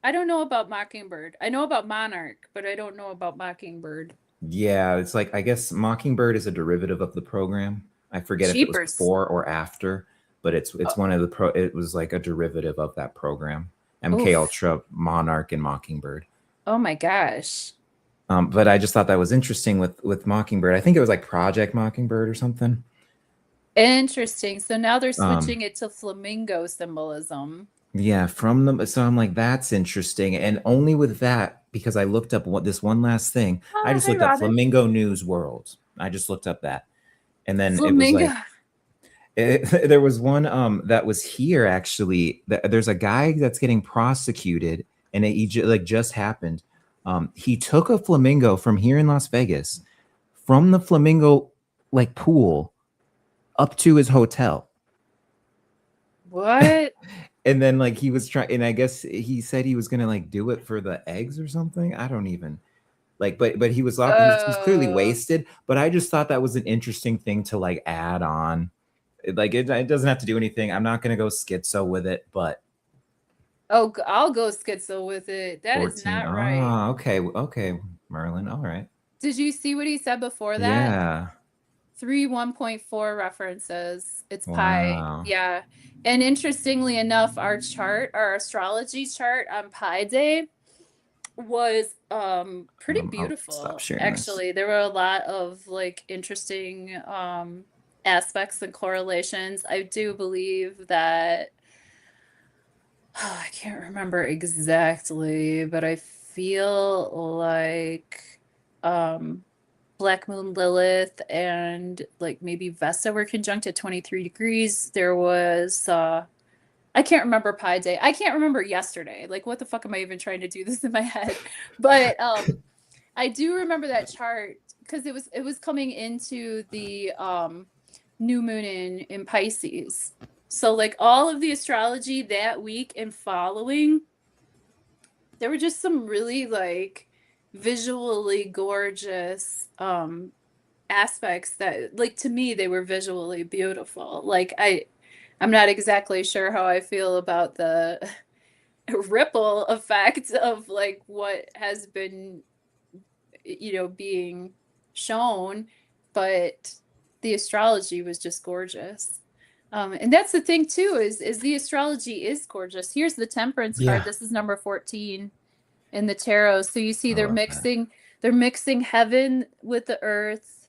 I don't know about Mockingbird. I know about Monarch, but I don't know about Mockingbird. yeah, it's like I guess mockingbird is a derivative of the program. I forget if it was Jeepers. before or after, but it's Oh, one of the it was like a derivative of that program. MK oof. Ultra, Monarch, and Mockingbird. Oh my gosh. But I just thought that was interesting with Mockingbird. I think it was like Project Mockingbird or something. Interesting. So now they're Um, switching it to flamingo symbolism. yeah, from them. So I'm like, that's interesting, and only with that because I looked up what this one last thing. I Oh, just hi, looked up Robin. Flamingo News World. I just looked up that, and then it was Flamingo. like there was one that was here actually. There's a guy that's getting prosecuted, and like just happened. He took a flamingo from here in Las Vegas, from the flamingo like pool up to his hotel. What? And then like he was trying, and I guess he said he was gonna like do it for the eggs or something. I don't even like, but he was clearly Uh, wasted. But I just thought that was an interesting thing to like add on. Like it doesn't have to do anything. I'm not gonna go schizo with it, but oh, I'll go schizo with it. That is 14. not right. Ah, okay, okay, Merlin. All right. Did you see what he said before that? Yeah. 3 1.4 references. It's pi. Wow. Yeah. And interestingly enough, our astrology chart on Pi Day was pretty I'll stop beautiful, sharing this. actually. There were a lot of like interesting aspects and correlations. I do believe that I can't remember exactly, but I feel like Black Moon Lilith and like maybe Vesta were conjunct at 23 degrees. There was I can't remember Pi Day. I can't remember yesterday. Like, what the fuck am I even trying to do this in my head? But I do remember that chart because it was coming into the new moon in Pisces. So like all of the astrology that week and following, there were just some really like visually gorgeous aspects that, like, to me they were visually beautiful. Like I'm not exactly sure how I feel about the ripple effect of like what has been being shown, but the astrology was just gorgeous. And that's the thing too, is the astrology is gorgeous. Here's the temperance card. Yeah. This is number 14 in the tarot. So you see I love that. they're mixing heaven with the earth.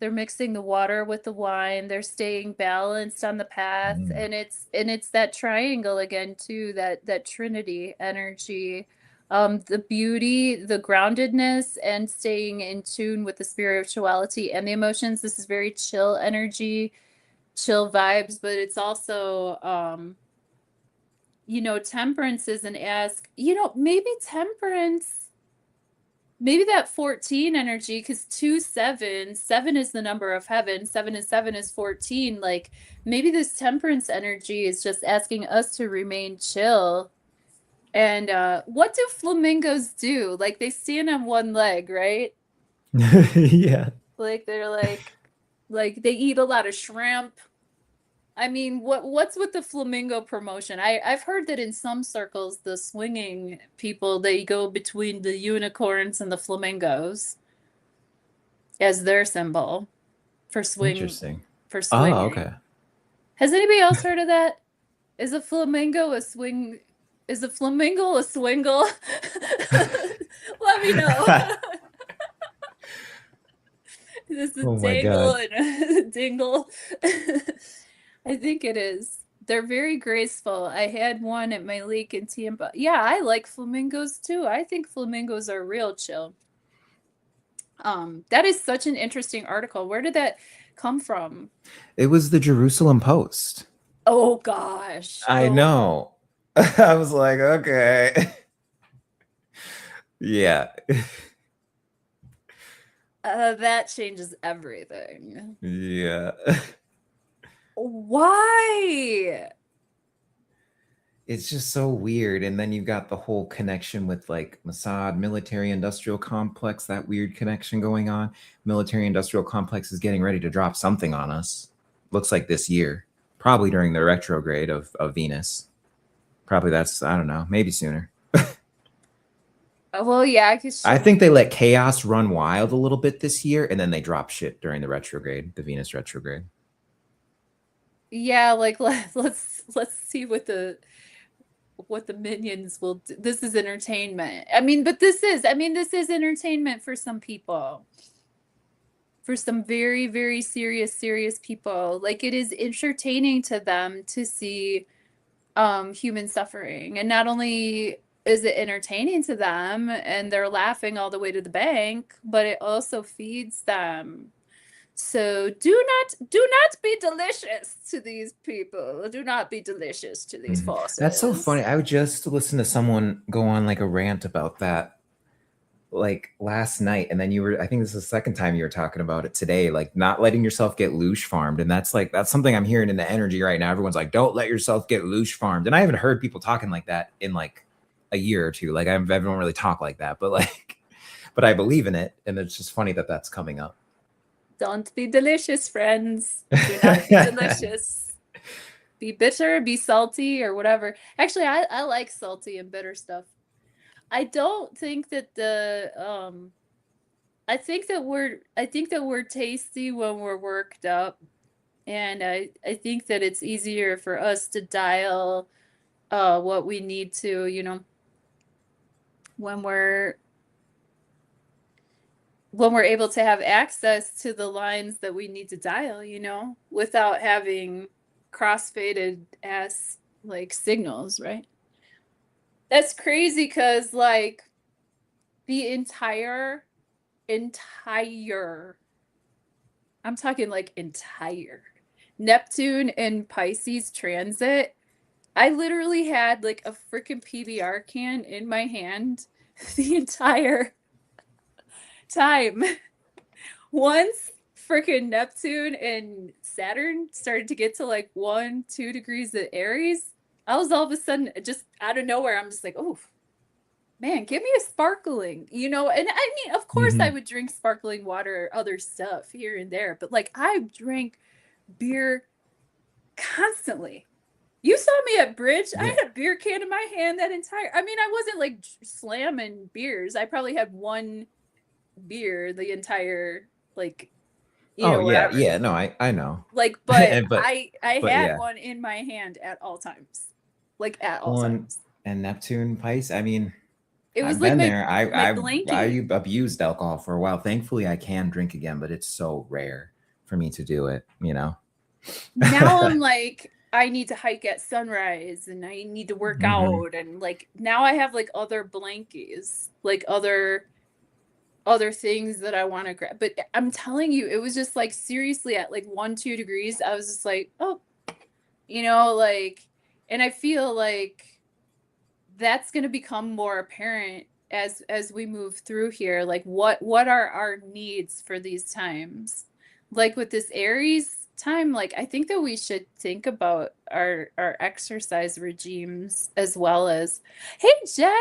They're mixing the water with the wine. They're staying balanced on the path. Mm. And it's that triangle again too, that trinity energy. The beauty, the groundedness, and staying in tune with the spirituality and the emotions. This is very chill energy, chill vibes, but it's also temperance is an ask, maybe temperance maybe that 14 energy, because 2, 7, 7 is the number of heaven, 7 and 7 is 14. Like maybe this temperance energy is just asking us to remain chill. And what do flamingos do? Like they stand on one leg, right? Yeah. Like they're like they eat a lot of shrimp. I mean, what's with the flamingo promotion? I've heard that in some circles, the swinging people, they go between the unicorns and the flamingos as their symbol for Interesting. for Oh, swinging. okay. Has anybody else heard of that? Is a flamingo a swing? Is a flamingo a swingle? Let me know. This is Oh my dangle God. and a dingle. I think it is. They're very graceful. I had one at my lake in Tampa. Yeah, I like flamingos too. I think flamingos are real chill. That is such an interesting article. Where did that come from? It was the Jerusalem Post. Oh gosh. I Oh, know. I was like, okay. Yeah. that changes everything. Yeah. Why? It's just so weird. And then you've got the whole connection with like Mossad, military industrial complex, that weird connection going on. Military industrial complex is getting ready to drop something on us. Looks like this year, probably during the retrograde of Venus. Probably that's, I don't know, maybe sooner. Well, yeah, because I think they let chaos run wild a little bit this year, and then they drop shit during the retrograde, the Venus retrograde. yeah, like let's see what the minions will do. This is entertainment. I mean, but this is entertainment for some people. For some very, very serious people. Like it is entertaining to them to see human suffering. And not only is it entertaining to them and they're laughing all the way to the bank, but it also feeds them. So do not be delicious to these people. Do not be delicious to these forces. That's so funny. I would just listen to someone go on like a rant about that like last night, and then you were, I think this is the second time you were talking about it today, like not letting yourself get loosh farmed. And that's something I'm hearing in the energy right now. Everyone's like, don't let yourself get loosh farmed. And I haven't heard people talking like that in like a year or two. Like I don't really talk like that, but like, but I believe in it. And it's just funny that that's coming up. Don't be delicious, friends. Do not be delicious. Be bitter, be salty, or whatever. Actually, I like salty and bitter stuff. I don't think that I think that we're tasty when we're worked up. And I think that it's easier for us to dial what we need to, you know, when we're able to have access to the lines that we need to dial, you know, without having crossfaded ass like signals, right? That's crazy because like the entire I'm talking like entire Neptune and Pisces transit. I literally had like a freaking PBR can in my hand the entire time. Once freaking Neptune and Saturn started to get to like 1-2 degrees of Aries, I was all of a sudden just out of nowhere. I'm just like, oh man, give me a sparkling, you know? And I mean, of course I would drink sparkling water or other stuff here and there, but like I drank beer constantly. You saw me at Bridge. I had a beer can in my hand that entire. I mean, I wasn't like slamming beers. I probably had one beer the entire like you know whatever. Yeah, no, I know. Like, but but I but had yeah, one in my hand at all times. Like at all one times. and Neptune Pice. I mean, It was I've like been my there. I blankie. abused alcohol for a while. Thankfully, I can drink again, but it's so rare for me to do it. You know. Now I'm like I need to hike at sunrise and I need to work out and like now I have like other blankies, like other things that I want to grab. But I'm telling you, it was just like seriously at like 1-2 degrees, I was just like, oh, you know, like, and I feel like that's going to become more apparent as we move through here, like what are our needs for these times? Like with this Aries time, like I think that we should think about our exercise regimes as well as, hey Jen,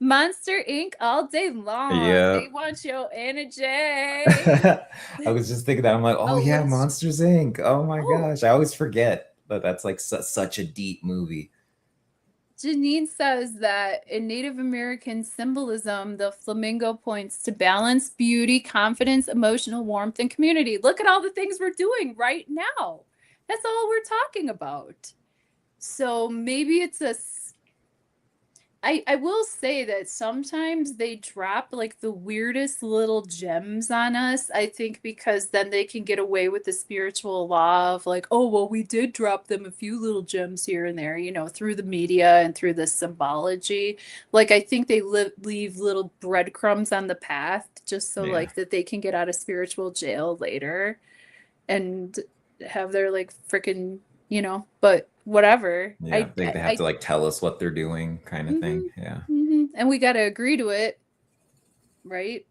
Monster Inc. all day long. Yeah. They want your energy. I was just thinking that. I'm like, oh yeah, what is Monsters Inc. Oh my oh gosh. I always forget that that's like such a deep movie. Janine says that in Native American symbolism, the flamingo points to balance, beauty, confidence, emotional warmth, and community. Look at all the things we're doing right now. That's all we're talking about. So maybe it's I will say that sometimes they drop like the weirdest little gems on us. I think because then they can get away with the spiritual law of like, oh, well, we did drop them a few little gems here and there, you know, through the media and through the symbology. Like, I think they leave little breadcrumbs on the path just so Yeah. like that they can get out of spiritual jail later and have their like freaking, you know, but whatever. Yeah, they have to like tell us what they're doing, kind of thing. Yeah. And we got to agree to it, right?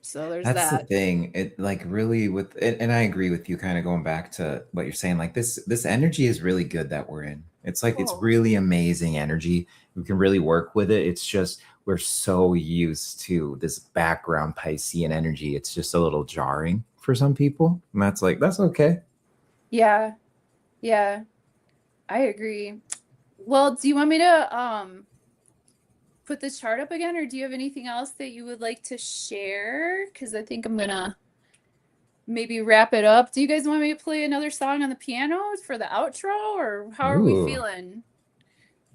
So there's That's the that. thing. It like really with it, and I agree with you, kind of going back to what you're saying. Like this energy is really good that we're in. It's like it's Oh. really amazing energy. We can really work with it. It's just we're so used to this background Piscean energy. It's just a little jarring for some people, and that's okay. Yeah. Yeah. I agree. Well, do you want me to put this chart up again, or do you have anything else that you would like to share? Because I think I'm gonna maybe wrap it up. Do you guys want me to play another song on the piano for the outro, or how are we Ooh. feeling?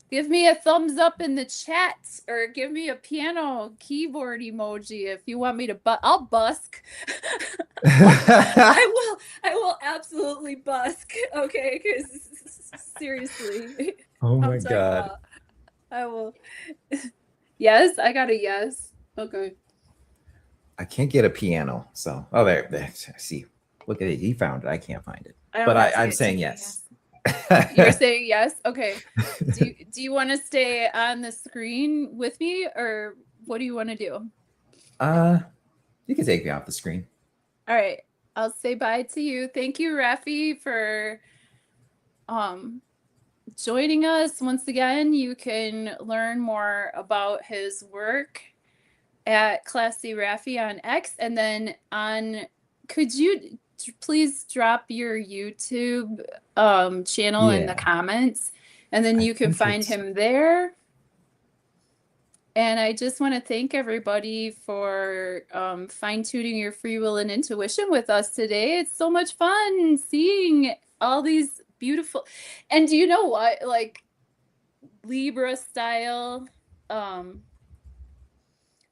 Give me a thumbs up in the chat, or give me a piano keyboard emoji if you want me to. I'll busk. I will absolutely busk. Okay, because seriously. Oh my God. I will. Yes, I got a yes. Okay. I can't get a piano, so there. See, look at it. He found it. I can't find it, I don't but have to I'm get saying to yes. You're saying yes? Okay. Do you want to stay on the screen with me, or what do you want to do? You can take me off the screen. All right. I'll say bye to you. Thank you, Rafi, for joining us once again. You can learn more about his work at Classy Rafi on X, and then could you please drop your YouTube channel in the comments, and then you can find him there. And I just want to thank everybody for fine-tuning your free will and intuition with us today. It's so much fun seeing all these beautiful, and do you know what, like Libra style, I'm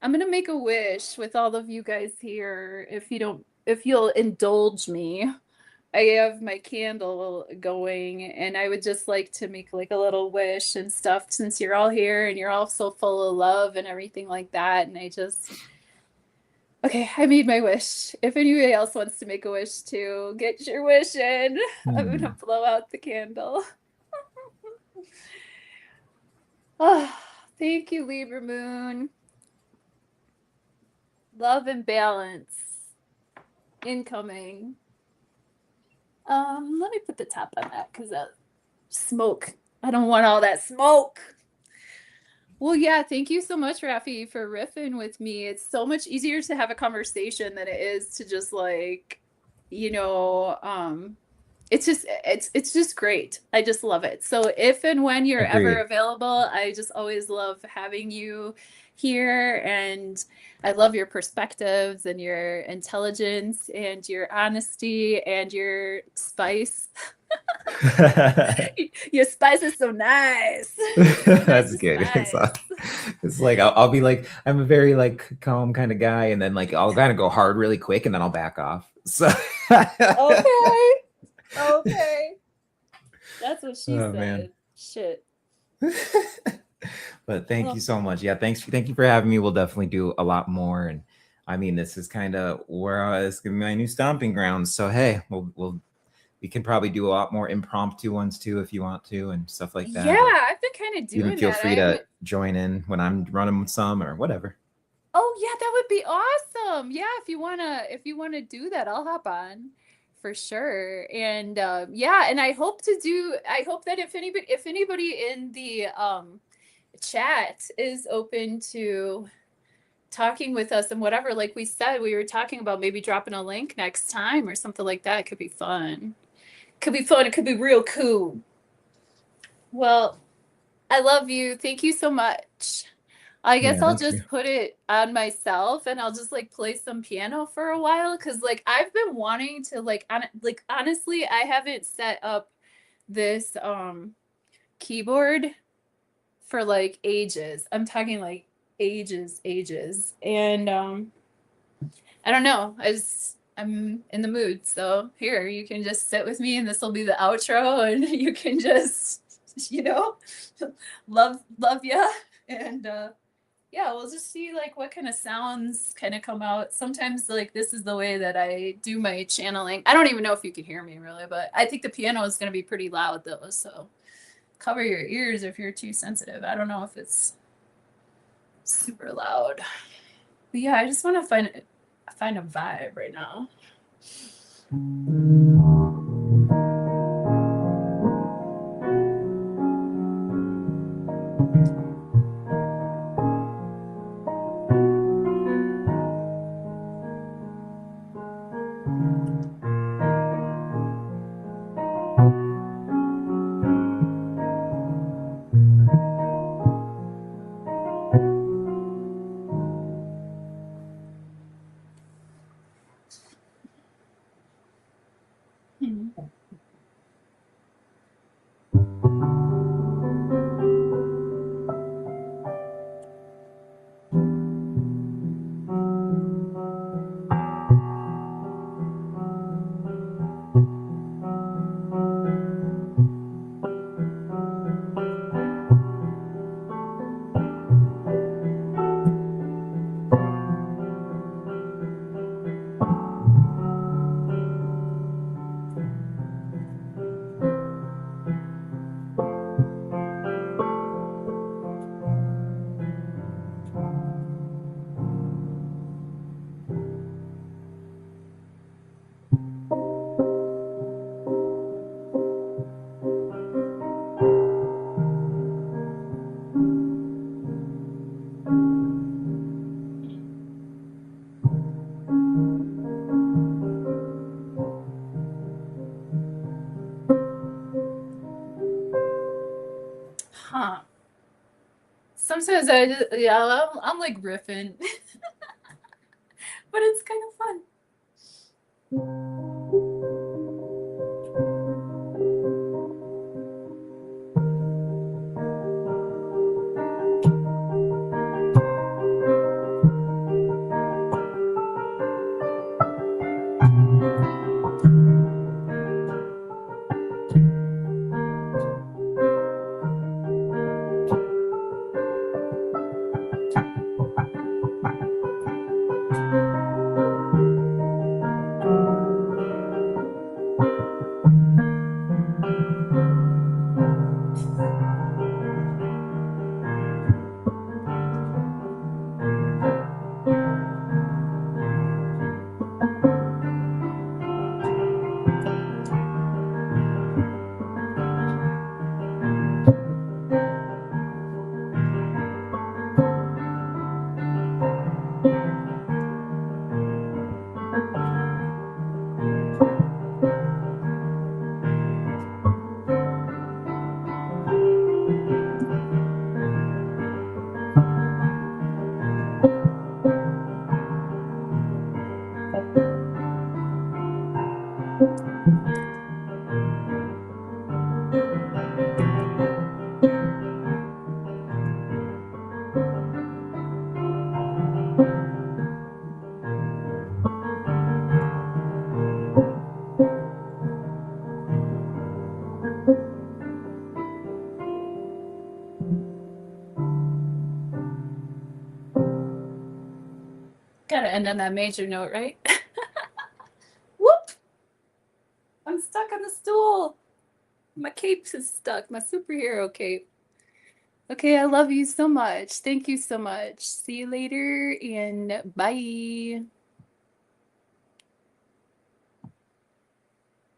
gonna make a wish with all of you guys here, if you'll indulge me. I have my candle going, and I would just like to make like a little wish and stuff, since you're all here and you're all so full of love and everything like that. And okay, I made my wish. If anybody else wants to make a wish too, get your wish in. I'm gonna blow out the candle. Oh, thank you, Libra Moon. Love and balance incoming. Let me put the top on that, because that smoke, I don't want all that smoke. Well, yeah, thank you so much, Rafi, for riffing with me. It's so much easier to have a conversation than it is to just like, you know, it's just great. I just love it. So if and when you're ever available, I just always love having you here, and I love your perspectives and your intelligence and your honesty and your spice. Your spice is so nice. That's good. It's like I'll be like, I'm a very like calm kind of guy, and then like I'll kind of go hard really quick, and then I'll back off. So okay, that's what she said. Man. Shit. But thank you so much. Yeah, thank you for having me. We'll definitely do a lot more, and I mean, this is kind of where it's gonna be my new stomping grounds. So hey, we'll We can probably do a lot more impromptu ones too if you want to, and stuff like that. Yeah, Or I've been kind of doing even feel that. free to join in when I'm running some or whatever. Oh yeah, that would be awesome. Yeah, if you wanna do that, I'll hop on for sure. And yeah, and I hope that if anybody in the chat is open to talking with us and whatever, like we said, we were talking about maybe dropping a link next time or something like that. It could be fun. Could be fun. It could be real cool. Well, I love you. Thank you so much. I guess Yeah, I'll thank you. just put it on myself and I'll just like play some piano for a while because like I've been wanting to like honestly I haven't set up this keyboard for like ages. I'm talking like ages. And I don't know. I'm in the mood. So here, you can just sit with me and this will be the outro and you can just, you know, love ya. And yeah, we'll just see like what kind of sounds kind of come out. Sometimes like this is the way that I do my channeling. I don't even know if you can hear me really, but I think the piano is going to be pretty loud though. So cover your ears if you're too sensitive. I don't know if it's super loud. But yeah, I just want to find a vibe right now. Huh. Sometimes I just, yeah, I'm like riffing, but it's kind of fun. Gotta end on that major note, right? Whoop! I'm I'm stuck on the stool. My cape is stuck. My superhero cape. Okay, I love you so much. Thank you so much. See you later and bye.